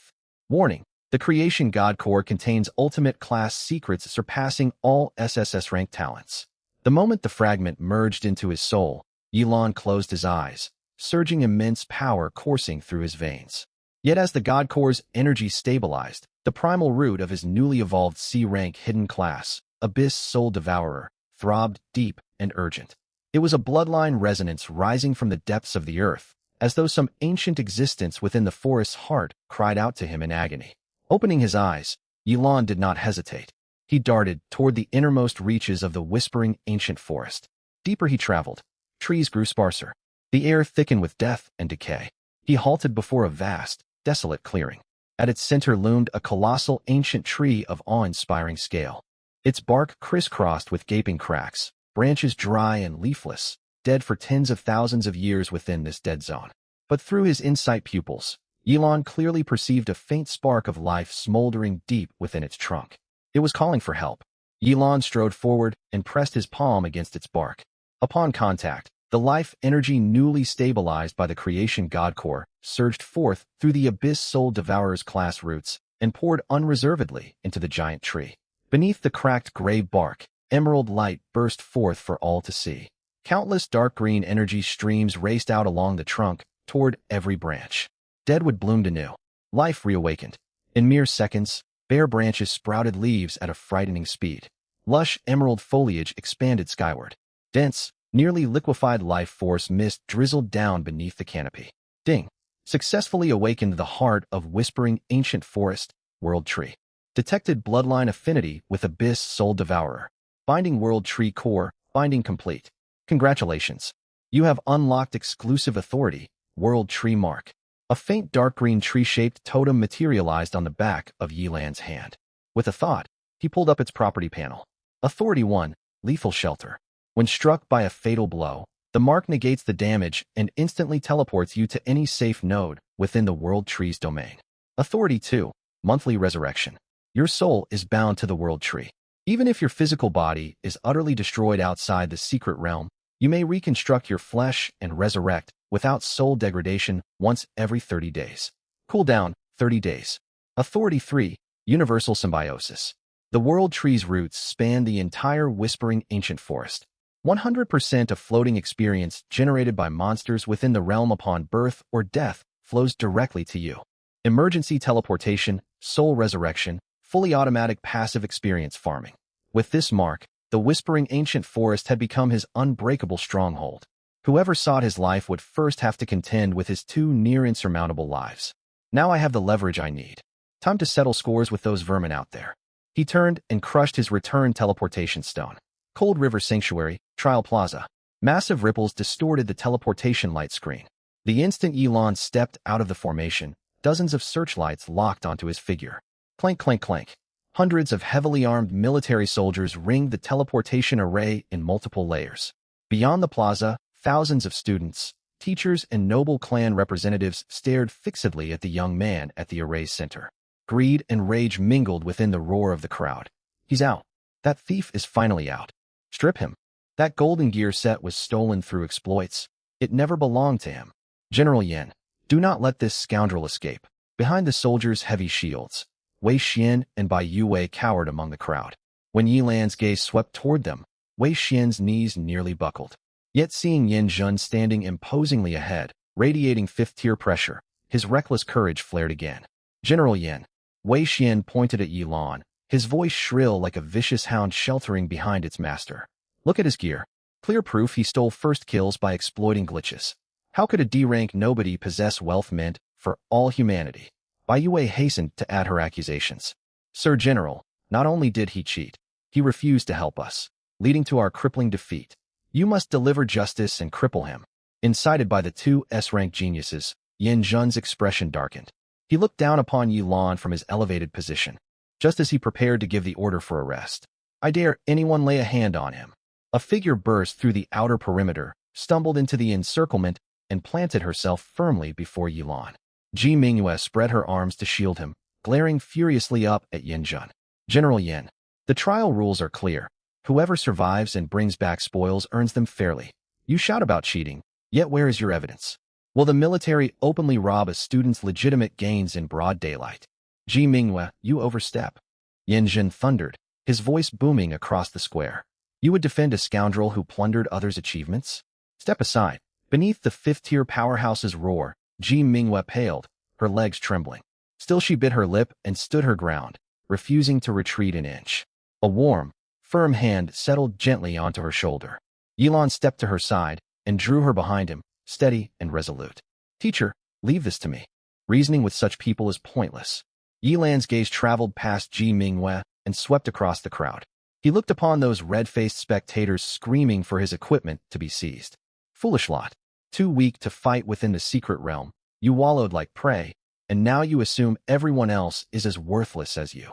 Warning. The Creation God Core contains ultimate class secrets surpassing all SSS rank talents. The moment the fragment merged into his soul, Yilan closed his eyes, surging immense power coursing through his veins. Yet as the God Core's energy stabilized, the primal root of his newly evolved C-rank hidden class, Abyss Soul Devourer, throbbed deep and urgent. It was a bloodline resonance rising from the depths of the earth, as though some ancient existence within the forest's heart cried out to him in agony. Opening his eyes, Yilan did not hesitate. He darted toward the innermost reaches of the whispering ancient forest. Deeper he traveled. Trees grew sparser. The air thickened with death and decay. He halted before a vast, desolate clearing. At its center loomed a colossal ancient tree of awe-inspiring scale. Its bark crisscrossed with gaping cracks, branches dry and leafless, dead for tens of thousands of years within this dead zone. But through his insight pupils, Yilan clearly perceived a faint spark of life smoldering deep within its trunk. It was calling for help. Yilan strode forward and pressed his palm against its bark. Upon contact, the life energy newly stabilized by the Creation God Core surged forth through the Abyss Soul Devourer's class roots and poured unreservedly into the giant tree. Beneath the cracked gray bark, emerald light burst forth for all to see. Countless dark green energy streams raced out along the trunk toward every branch. Deadwood bloomed anew. Life reawakened. In mere seconds, bare branches sprouted leaves at a frightening speed. Lush emerald foliage expanded skyward. Dense, nearly liquefied life force mist drizzled down beneath the canopy. Ding! Successfully awakened the heart of whispering ancient forest, world tree. Detected bloodline affinity with Abyss Soul Devourer. Binding world tree core, binding complete. Congratulations. You have unlocked exclusive authority, world tree mark. A faint dark green tree-shaped totem materialized on the back of Yilan's hand. With a thought, he pulled up its property panel. Authority 1, Lethal Shelter. When struck by a fatal blow, the mark negates the damage and instantly teleports you to any safe node within the World Tree's domain. Authority 2, Monthly Resurrection. Your soul is bound to the World Tree. Even if your physical body is utterly destroyed outside the secret realm, you may reconstruct your flesh and resurrect without soul degradation once every 30 days. Cooldown, 30 days. Authority 3, Universal Symbiosis. The World Tree's roots span the entire whispering ancient forest. 100% of floating experience generated by monsters within the realm upon birth or death flows directly to you. Emergency teleportation, soul resurrection, fully automatic passive experience farming. With this mark, the whispering ancient forest had become his unbreakable stronghold. Whoever sought his life would first have to contend with his two near-insurmountable lives. Now I have the leverage I need. Time to settle scores with those vermin out there. He turned and crushed his return teleportation stone. Cold River Sanctuary, Trial Plaza. Massive ripples distorted the teleportation light screen. The instant Yilan stepped out of the formation, dozens of searchlights locked onto his figure. Clank, clank, clank. Hundreds of heavily armed military soldiers ringed the teleportation array in multiple layers. Beyond the plaza, thousands of students, teachers, and noble clan representatives stared fixedly at the young man at the array's center. Greed and rage mingled within the roar of the crowd. He's out. That thief is finally out. Strip him. That golden gear set was stolen through exploits. It never belonged to him. General Yin, do not let this scoundrel escape. Behind the soldiers' heavy shields, Wei Xian and Bai Yue cowered among the crowd. When Yi Lan's gaze swept toward them, Wei Xian's knees nearly buckled. Yet seeing Yin Zhen standing imposingly ahead, radiating fifth-tier pressure, his reckless courage flared again. General Yin. Wei Xian pointed at Yi Lan, his voice shrill like a vicious hound sheltering behind its master. Look at his gear. Clear proof he stole first kills by exploiting glitches. How could a D-rank nobody possess wealth meant for all humanity? Bai Yue hastened to add her accusations. Sir General, not only did he cheat, he refused to help us, leading to our crippling defeat. You must deliver justice and cripple him. Incited by the two S-rank geniuses, Yin Zhen's expression darkened. He looked down upon Yi Lan from his elevated position, just as he prepared to give the order for arrest. I dare anyone lay a hand on him. A figure burst through the outer perimeter, stumbled into the encirclement, and planted herself firmly before Yi Lan. Ji Mingyue spread her arms to shield him, glaring furiously up at Yin Zhen. General Yin, the trial rules are clear. Whoever survives and brings back spoils earns them fairly. You shout about cheating, yet where is your evidence? Will the military openly rob a student's legitimate gains in broad daylight? Ji Mingyue, you overstep. Yin Zhen thundered, his voice booming across the square. You would defend a scoundrel who plundered others' achievements? Step aside. Beneath the fifth-tier powerhouse's roar, Ji Mingyue paled, her legs trembling. Still she bit her lip and stood her ground, refusing to retreat an inch. A warm, firm hand settled gently onto her shoulder. Yi Lan stepped to her side and drew her behind him, steady and resolute. Teacher, leave this to me. Reasoning with such people is pointless. Yi Lan's gaze traveled past Ji Mingyue and swept across the crowd. He looked upon those red-faced spectators screaming for his equipment to be seized. Foolish lot. Too weak to fight within the secret realm, you wallowed like prey, and now you assume everyone else is as worthless as you.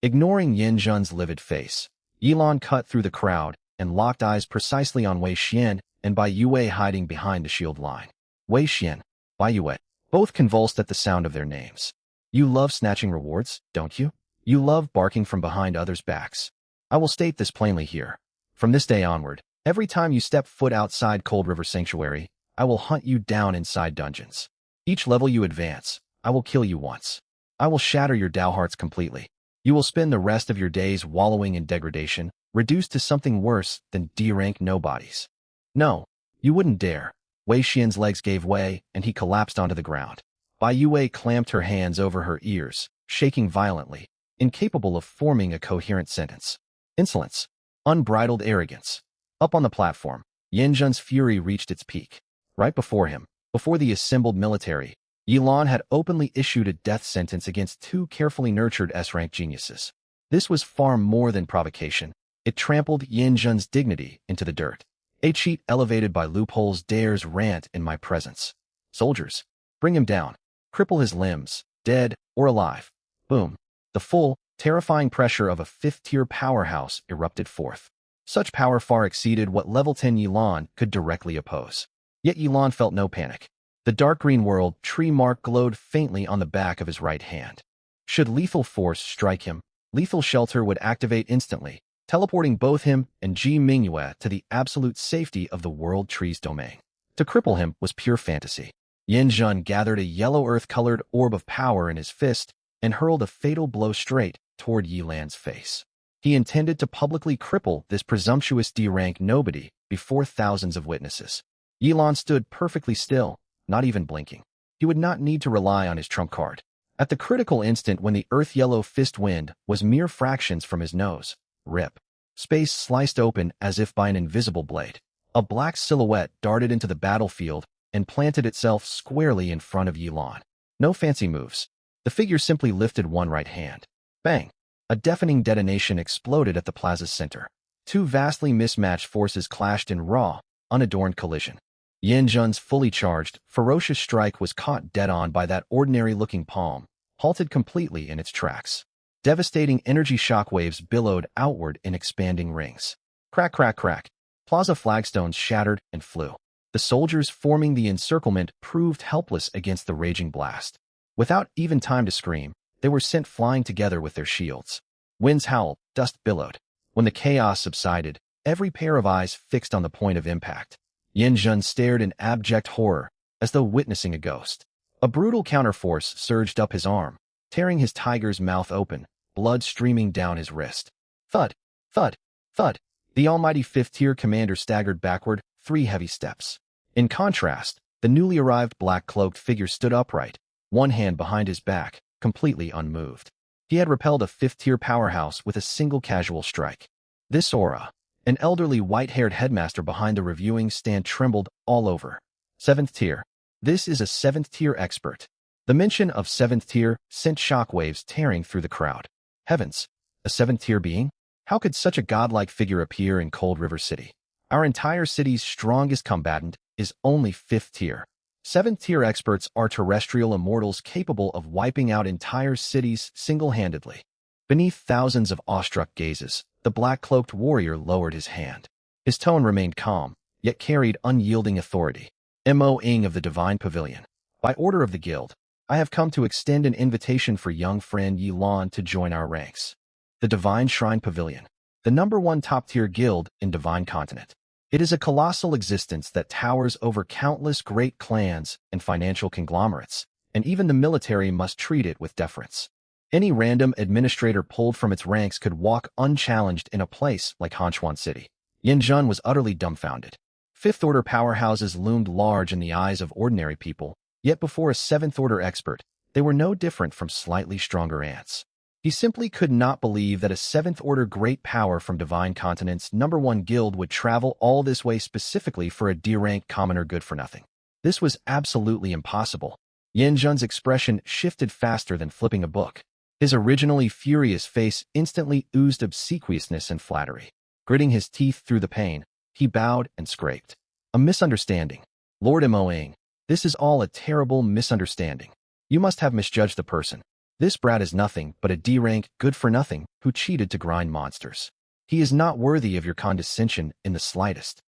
Ignoring Yin Zhen's livid face, Yi Lan cut through the crowd and locked eyes precisely on Wei Xian and Bai Yue hiding behind the shield line. Wei Xian, Bai Yue, both convulsed at the sound of their names. You love snatching rewards, don't you? You love barking from behind others' backs. I will state this plainly here. From this day onward, every time you step foot outside Cold River Sanctuary, I will hunt you down inside dungeons. Each level you advance, I will kill you once. I will shatter your Dao hearts completely. You will spend the rest of your days wallowing in degradation, reduced to something worse than D-rank nobodies. No, you wouldn't dare. Wei Xian's legs gave way, and he collapsed onto the ground. Bai Yue clamped her hands over her ears, shaking violently, incapable of forming a coherent sentence. Insolence. Unbridled arrogance. Up on the platform, Yin Zhen's fury reached its peak. Right before him, before the assembled military, Yi Lan had openly issued a death sentence against two carefully nurtured S-rank geniuses. This was far more than provocation. It trampled Yin Zhen's dignity into the dirt. A cheat elevated by loopholes dares rant in my presence. Soldiers, bring him down. Cripple his limbs, dead or alive. Boom. The full, terrifying pressure of a fifth-tier powerhouse erupted forth. Such power far exceeded what level 10 Yi Lan could directly oppose. Yet Yi Lan felt no panic. The dark green world tree mark glowed faintly on the back of his right hand. Should lethal force strike him, lethal shelter would activate instantly, teleporting both him and Ji Mingyue to the absolute safety of the world tree's domain. To cripple him was pure fantasy. Yin Zhen gathered a yellow earth-colored orb of power in his fist and hurled a fatal blow straight toward Yi Lan's face. He intended to publicly cripple this presumptuous D-rank nobody before thousands of witnesses. Yi Lan stood perfectly still, not even blinking. He would not need to rely on his trump card. At the critical instant when the earth-yellow fist wind was mere fractions from his nose, rip. Space sliced open as if by an invisible blade. A black silhouette darted into the battlefield and planted itself squarely in front of Yi Lan. No fancy moves. The figure simply lifted one right hand. Bang! A deafening detonation exploded at the plaza's center. Two vastly mismatched forces clashed in raw, unadorned collision. Yin Zhen's fully charged, ferocious strike was caught dead-on by that ordinary-looking palm, halted completely in its tracks. Devastating energy shockwaves billowed outward in expanding rings. Crack, crack, crack. Plaza flagstones shattered and flew. The soldiers forming the encirclement proved helpless against the raging blast. Without even time to scream, they were sent flying together with their shields. Winds howled, dust billowed. When the chaos subsided, every pair of eyes fixed on the point of impact. Yin Jun stared in abject horror, as though witnessing a ghost. A brutal counterforce surged up his arm, tearing his tiger's mouth open, blood streaming down his wrist. Thud, thud, thud. The almighty fifth-tier commander staggered backward 3 heavy steps. In contrast, the newly arrived black-cloaked figure stood upright, one hand behind his back, completely unmoved. He had repelled a 5th-tier powerhouse with a single casual strike. This aura, an elderly white-haired headmaster behind the reviewing stand trembled all over. 7th tier. This is a 7th tier expert. The mention of 7th tier sent shockwaves tearing through the crowd. Heavens, a 7th tier being? How could such a godlike figure appear in Cold River City? Our entire city's strongest combatant is only 5th tier. 7th tier experts are terrestrial immortals capable of wiping out entire cities single-handedly. Beneath thousands of awestruck gazes, the black-cloaked warrior lowered his hand. His tone remained calm, yet carried unyielding authority. Mo Ing of the Divine Pavilion. By order of the guild, I have come to extend an invitation for young friend Yi Lan to join our ranks. The Divine Shrine Pavilion, the #1 top-tier guild in Divine Continent. It is a colossal existence that towers over countless great clans and financial conglomerates, and even the military must treat it with deference. Any random administrator pulled from its ranks could walk unchallenged in a place like Hanchuan City. Yin Jun was utterly dumbfounded. 5th-order powerhouses loomed large in the eyes of ordinary people, yet before a 7th-order expert, they were no different from slightly stronger ants. He simply could not believe that a 7th-order great power from Divine Continent's #1 guild would travel all this way specifically for a D-rank commoner good-for-nothing. This was absolutely impossible. Yin Jun's expression shifted faster than flipping a book. His originally furious face instantly oozed obsequiousness and flattery. Gritting his teeth through the pain, he bowed and scraped. A misunderstanding. Lord Mo Ing, this is all a terrible misunderstanding. You must have misjudged the person. This brat is nothing but a D-rank good-for-nothing who cheated to grind monsters. He is not worthy of your condescension in the slightest.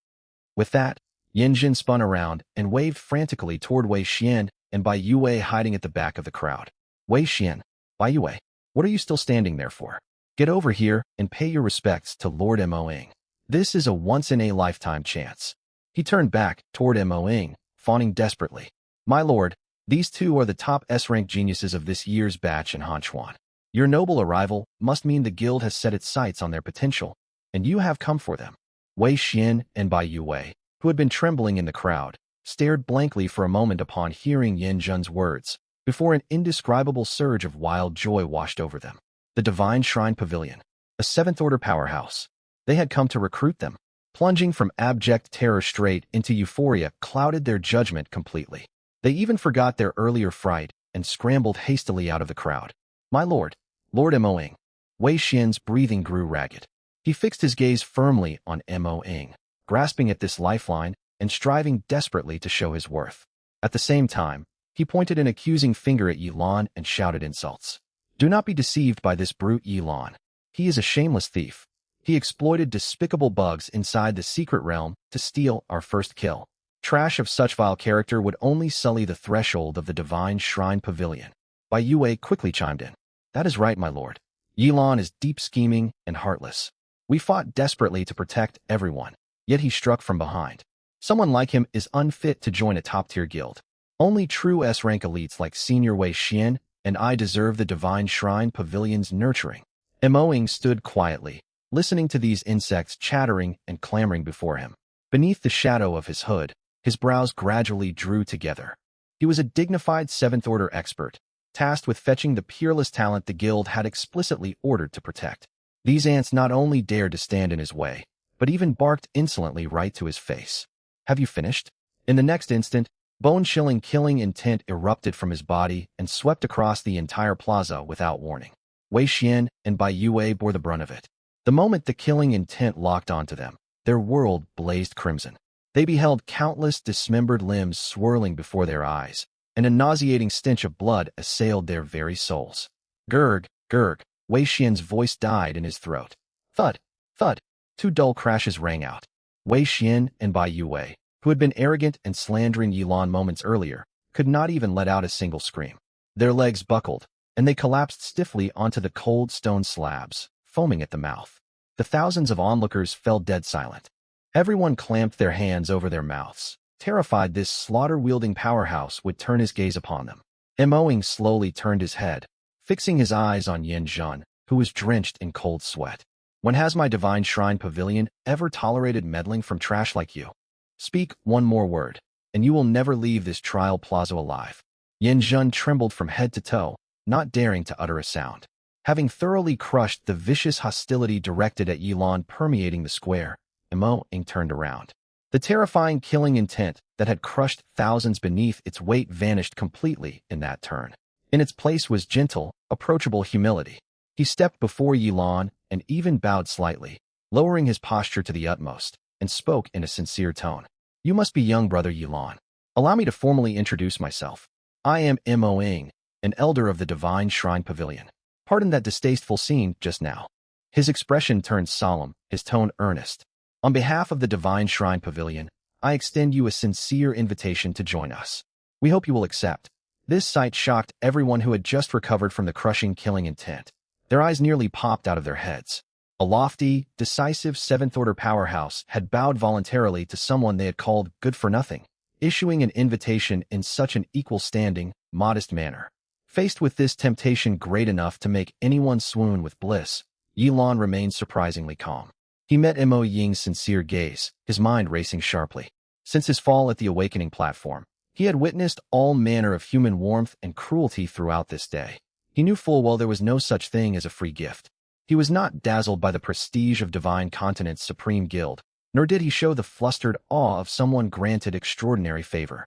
With that, Yin Jin spun around and waved frantically toward Wei Xian and Bai Yue hiding at the back of the crowd. Wei Xian, Bai Yue, what are you still standing there for? Get over here and pay your respects to Lord Mo Ing. This is a once-in-a-lifetime chance. He turned back toward Mo Ing, fawning desperately. My lord, these two are the top S-rank geniuses of this year's batch in Hanchuan. Your noble arrival must mean the guild has set its sights on their potential, and you have come for them. Wei Xian and Bai Yue, who had been trembling in the crowd, stared blankly for a moment upon hearing Yin Jun's words, before an indescribable surge of wild joy washed over them. The Divine Shrine Pavilion, a 7th-order powerhouse. They had come to recruit them. Plunging from abject terror straight into euphoria clouded their judgment completely. They even forgot their earlier fright and scrambled hastily out of the crowd. My lord, Lord Mo Ing. Wei Xian's breathing grew ragged. He fixed his gaze firmly on Mo Ing, grasping at this lifeline and striving desperately to show his worth. At the same time, he pointed an accusing finger at Yi Lan and shouted insults. Do not be deceived by this brute Yi Lan. He is a shameless thief. He exploited despicable bugs inside the secret realm to steal our first kill. Trash of such vile character would only sully the threshold of the Divine Shrine Pavilion. Bai Yue quickly chimed in. That is right, my lord. Yi Lan is deep scheming and heartless. We fought desperately to protect everyone, yet he struck from behind. Someone like him is unfit to join a top-tier guild. Only true S-rank elites like Senior Wei Xian and I deserve the Divine Shrine Pavilion's nurturing. Mo Ing stood quietly, listening to these insects chattering and clamoring before him. Beneath the shadow of his hood, his brows gradually drew together. He was a dignified 7th-order expert, tasked with fetching the peerless talent the guild had explicitly ordered to protect. These ants not only dared to stand in his way, but even barked insolently right to his face. Have you finished? In the next instant, bone-chilling killing intent erupted from his body and swept across the entire plaza without warning. Wei Xian and Bai Yue bore the brunt of it. The moment the killing intent locked onto them, their world blazed crimson. They beheld countless dismembered limbs swirling before their eyes, and a nauseating stench of blood assailed their very souls. Gurg, gurg. Wei Xian's voice died in his throat. Thud, thud. Two dull crashes rang out. Wei Xian and Bai Yue, who had been arrogant and slandering Yilan moments earlier, could not even let out a single scream. Their legs buckled, and they collapsed stiffly onto the cold stone slabs, foaming at the mouth. The thousands of onlookers fell dead silent. Everyone clamped their hands over their mouths, terrified this slaughter-wielding powerhouse would turn his gaze upon them. Moing slowly turned his head, fixing his eyes on Yin Zhen, who was drenched in cold sweat. When has my divine shrine pavilion ever tolerated meddling from trash like you? Speak one more word, and you will never leave this trial plaza alive. Yin Zhen trembled from head to toe, not daring to utter a sound. Having thoroughly crushed the vicious hostility directed at Yilan permeating the square, Moing turned around. The terrifying killing intent that had crushed thousands beneath its weight vanished completely in that turn. In its place was gentle, approachable humility. He stepped before Yilan and even bowed slightly, lowering his posture to the utmost, and spoke in a sincere tone. You must be young brother Yilan. Allow me to formally introduce myself. I am Moing, an elder of the Divine Shrine Pavilion. Pardon that distasteful scene just now. His expression turned solemn, his tone earnest. On behalf of the Divine Shrine Pavilion, I extend you a sincere invitation to join us. We hope you will accept. This sight shocked everyone who had just recovered from the crushing killing intent. Their eyes nearly popped out of their heads. A lofty, decisive seventh-order powerhouse had bowed voluntarily to someone they had called good for nothing, issuing an invitation in such an equal-standing, modest manner. Faced with this temptation great enough to make anyone swoon with bliss, Yilan remained surprisingly calm. He met Mo Ying's sincere gaze, his mind racing sharply. Since his fall at the awakening platform, he had witnessed all manner of human warmth and cruelty throughout this day. He knew full well there was no such thing as a free gift. He was not dazzled by the prestige of Divine Continent's supreme guild, nor did he show the flustered awe of someone granted extraordinary favor.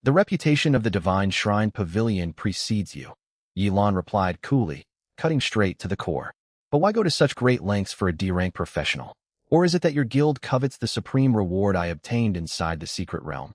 The reputation of the Divine Shrine Pavilion precedes you, Yilan replied coolly, cutting straight to the core. But why go to such great lengths for a D-rank professional? Or is it that your guild covets the supreme reward I obtained inside the secret realm?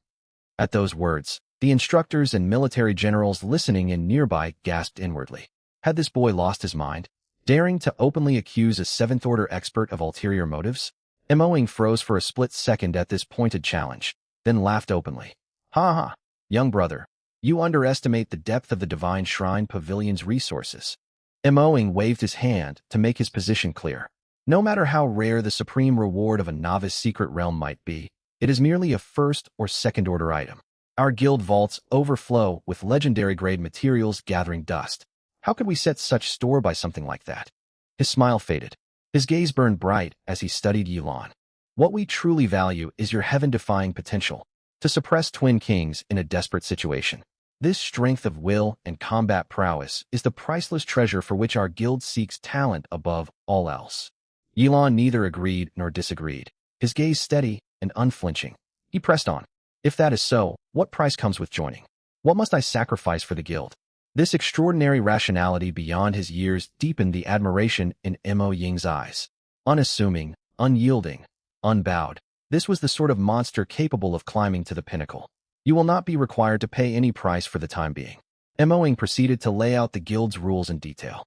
At those words, the instructors and military generals listening in nearby gasped inwardly. Had this boy lost his mind, daring to openly accuse a seventh-order expert of ulterior motives? Moing froze for a split second at this pointed challenge, then laughed openly. Ha ha, young brother, you underestimate the depth of the Divine Shrine Pavilion's resources. Moing waved his hand to make his position clear. No matter how rare the supreme reward of a novice secret realm might be, it is merely a first or second-order item. Our guild vaults overflow with legendary-grade materials gathering dust. How could we set such store by something like that? His smile faded. His gaze burned bright as he studied Yilan. What we truly value is your heaven-defying potential to suppress twin kings in a desperate situation. This strength of will and combat prowess is the priceless treasure for which our guild seeks talent above all else. Yilan neither agreed nor disagreed, his gaze steady and unflinching. He pressed on. If that is so, what price comes with joining? What must I sacrifice for the guild? This extraordinary rationality beyond his years deepened the admiration in Mo Ying's eyes. Unassuming, unyielding, unbowed, this was the sort of monster capable of climbing to the pinnacle. You will not be required to pay any price for the time being. Mo Ying proceeded to lay out the guild's rules in detail.